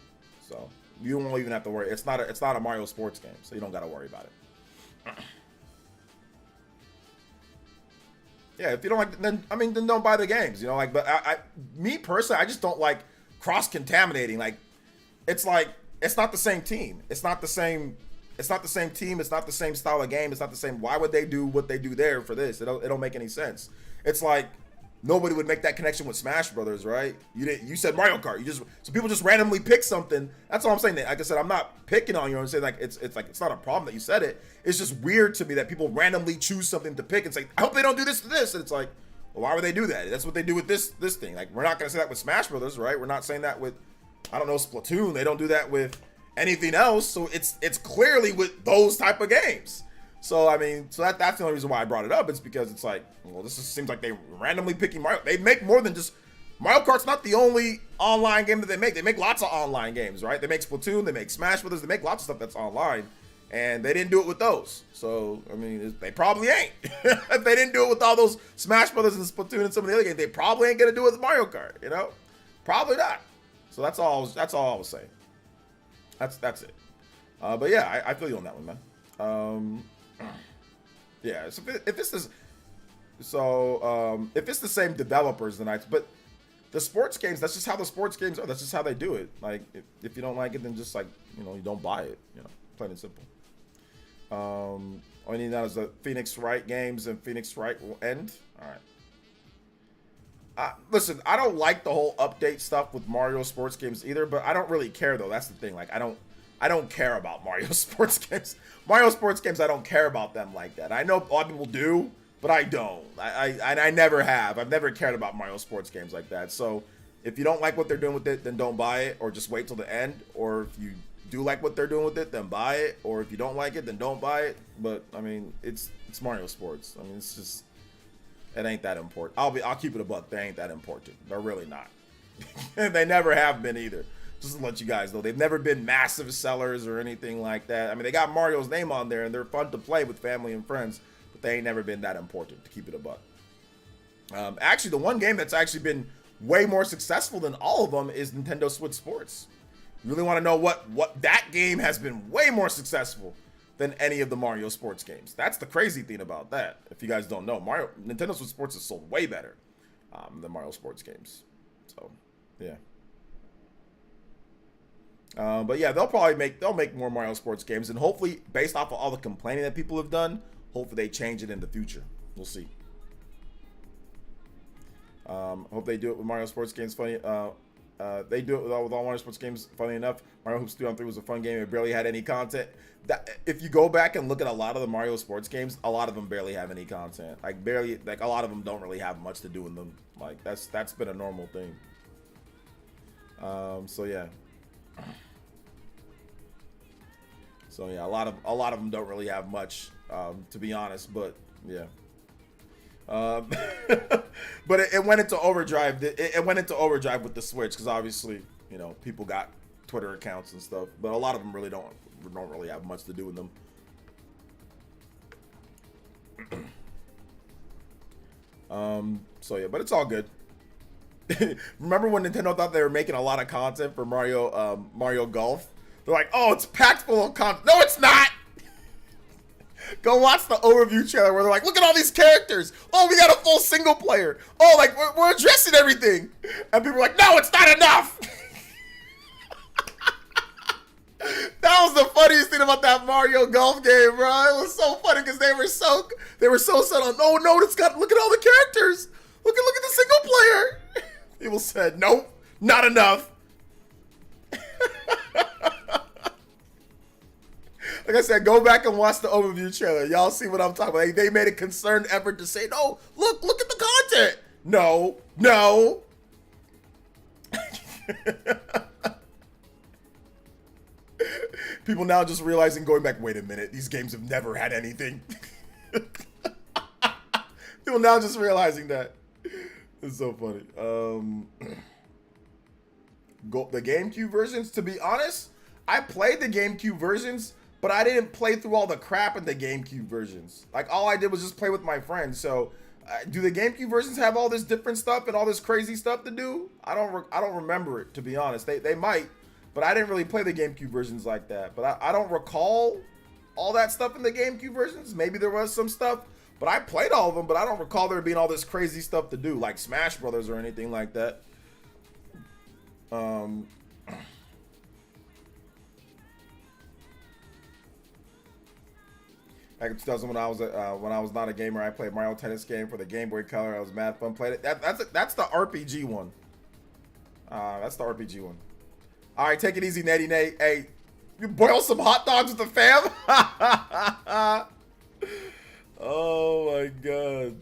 So you won't even have to worry. It's not a Mario sports game, so you don't got to worry about it. Yeah, if you don't like, then don't buy the games, you know. Like, but me personally, I just don't like cross-contaminating. Like, it's not the same team. It's not the same team. It's not the same style of game. It's not the same. Why would they do what they do there for this? It don't make any sense. It's like nobody would make that connection with Smash Brothers, right? You said Mario Kart. So people just randomly pick something. That's all I'm saying. Like I said, I'm not picking on you. I'm saying like it's not a problem that you said it. It's just weird to me that people randomly choose something to pick and say, I hope they don't do this to this. And it's like, well, why would they do that? That's what they do with this thing. Like, we're not gonna say that with Smash Brothers, right? We're not saying that with, I don't know, Splatoon. They don't do that with anything else. So it's clearly with those type of games. So I mean, that's the only reason why I brought it up. It's because it's like, well, this just seems like they randomly picking Mario. They make more than just Mario Kart's not the only online game that they make. They make lots of online games, right? They make Splatoon, they make Smash Brothers, they make lots of stuff that's online, and they didn't do it with those. So I mean, they probably ain't. If they didn't do it with all those Smash Brothers and Splatoon and some of the other games, they probably ain't gonna do it with Mario Kart. You know, probably not. So that's all I was saying. That's it. But yeah, I feel you on that one, man. Yeah, so if it's the same developers, then but the sports games, that's just how the sports games are. That's just how they do it. Like, if you don't like it, then just, like, you know, you don't buy it. You know, plain and simple. All you need now is the Phoenix Wright games, and Phoenix Wright will end. All right. Listen, I don't like the whole update stuff with Mario sports games either, but I don't really care, though. That's the thing. Like, I don't care about Mario sports games. Mario sports games, I don't care about them like that. I know a lot of people do, but I don't. I never have. I've never cared about Mario sports games like that. So if you don't like what they're doing with it, then don't buy it, or just wait till the end. Or if you do like what they're doing with it, then buy it. Or if you don't like it, then don't buy it. But I mean, it's Mario sports. I mean, it's just, it ain't that important. I'll keep it a buck. They ain't that important. They're really not. They never have been either. Just to let you guys know, they've never been massive sellers or anything like that. I mean, they got Mario's name on there, and they're fun to play with family and friends, but they ain't never been that important, to keep it a buck. Actually, the one game that's actually been way more successful than all of them is Nintendo Switch Sports. You really want to know what that game has been way more successful than any of the Mario sports games. That's the crazy thing about that. If you guys don't know, Nintendo Switch Sports is sold way better than Mario sports games. So, yeah. But yeah, they'll make more Mario sports games, and hopefully, based off of all the complaining that people have done, hopefully they change it in the future. We'll see. Hope they do it with Mario sports games. Funny, they do it with all Mario sports games. Funny enough, Mario Hoops 3-on-3 was a fun game. It barely had any content. If you go back and look at a lot of the Mario sports games, a lot of them barely have any content. Like a lot of them don't really have much to do in them. Like that's been a normal thing. So yeah. So yeah, a lot of them don't really have much, to be honest. But yeah, but it went into overdrive. It went into overdrive with the Switch because obviously, you know, people got Twitter accounts and stuff. But a lot of them really don't really have much to do with them. So yeah, but it's all good. Remember when Nintendo thought they were making a lot of content for Mario Golf? They're like, oh, it's packed full of content. No, it's not. Go watch the overview trailer where they're like, look at all these characters. Oh, we got a full single player. Oh, like we're addressing everything. And people are like, no, it's not enough. That was the funniest thing about that Mario Golf game, bro. It was so funny because they were so set on, no, it's got, look at all the characters. Look at the single player. People said, nope, not enough. Like I said, go back and watch the overview trailer. Y'all see what I'm talking about. They made a concerted effort to say, no, look at the content. No. People now just realizing, going back, wait a minute, these games have never had anything. People now just realizing that. It's so funny. The GameCube versions, to be honest, I played the GameCube versions, but I didn't play through all the crap in the GameCube versions. Like, all I did was just play with my friends. So, do the GameCube versions have all this different stuff and all this crazy stuff to do? I don't remember it, to be honest. They might, but I didn't really play the GameCube versions like that. But I don't recall all that stuff in the GameCube versions. Maybe there was some stuff, but I played all of them, but I don't recall there being all this crazy stuff to do, like Smash Brothers or anything like that. Back in 2000, when I was not a gamer, I played Mario Tennis game for the Game Boy Color. I was mad fun. Played it. That's the RPG one. That's the RPG one. All right, take it easy, Natty Nate. Hey, you boil some hot dogs with the fam? Oh my god.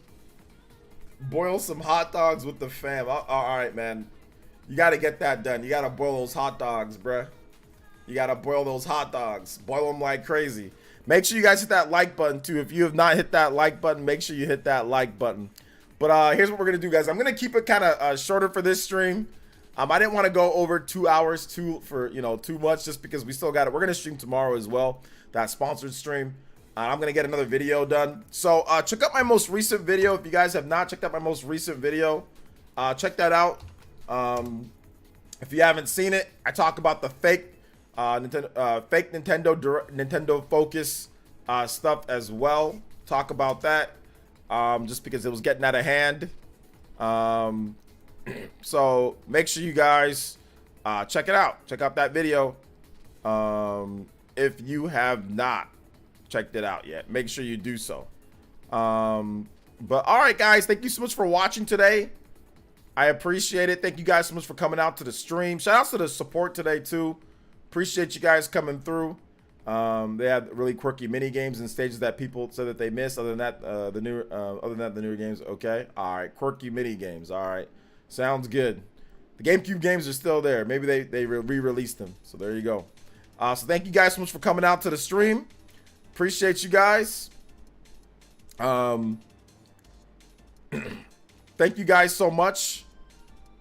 Boil some hot dogs with the fam. All right, man. You got to get that done. You got to boil those hot dogs, bruh. You got to boil those hot dogs. Boil them like crazy. Make sure you guys hit that like button, too. If you have not hit that like button, make sure you hit that like button. But here's what we're going to do, guys. I'm going to keep it kind of shorter for this stream. I didn't want to go over 2 hours too much, just because we still got it. We're going to stream tomorrow as well, that sponsored stream. I'm going to get another video done. So check out my most recent video. If you guys have not checked out my most recent video, check that out. If you haven't seen it, I talk about the fake Nintendo Focus stuff as well. Talk about that, just because it was getting out of hand. So make sure you guys check it out. Check out that video. If you have not checked it out yet, make sure you do so. But all right, guys, thank you so much for watching today. I appreciate it. Thank you guys so much for coming out to the stream. Shout out to the support today too. Appreciate you guys coming through. They had really quirky mini games and stages that people said that they missed. Other than that, the newer games. Okay, all right, quirky mini games. All right, sounds good. The GameCube games are still there. Maybe they re-released them. So there you go. So thank you guys so much for coming out to the stream. Appreciate you guys. Thank you guys so much.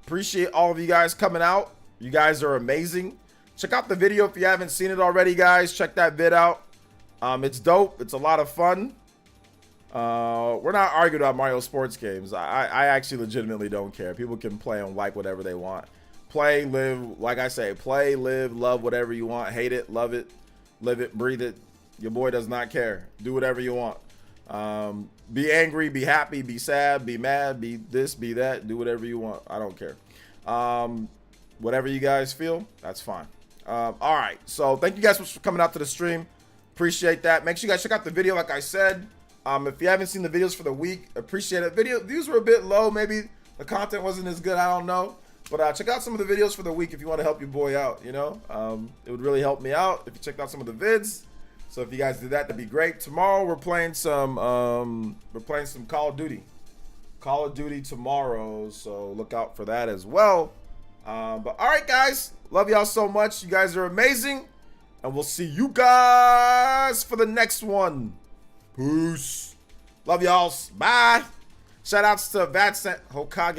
Appreciate all of you guys coming out. You guys are amazing. Check out the video if you haven't seen it already, guys. Check that vid out. It's dope. It's a lot of fun. We're not arguing about Mario sports games. I actually legitimately don't care. People can play and like whatever they want. Play, live, like I say, play, live, love whatever you want. Hate it, love it, live it, breathe it. Your boy does not care. Do whatever you want. Be angry, be happy, be sad, be mad, be this, be that. Do whatever you want. I don't care. Whatever you guys feel, that's fine. All right. So thank you guys for coming out to the stream. Appreciate that. Make sure you guys check out the video, like I said. If you haven't seen the videos for the week, appreciate it. Video views were a bit low. Maybe the content wasn't as good. I don't know. But check out some of the videos for the week if you want to help your boy out. You know, it would really help me out if you checked out some of the vids. So if you guys did that, that'd be great. Tomorrow we're playing some Call of Duty. Call of Duty tomorrow, so look out for that as well. But all right, guys, love y'all so much. You guys are amazing, and we'll see you guys for the next one. Peace. Love y'all. Bye. Shout outs to Vincent Hokage.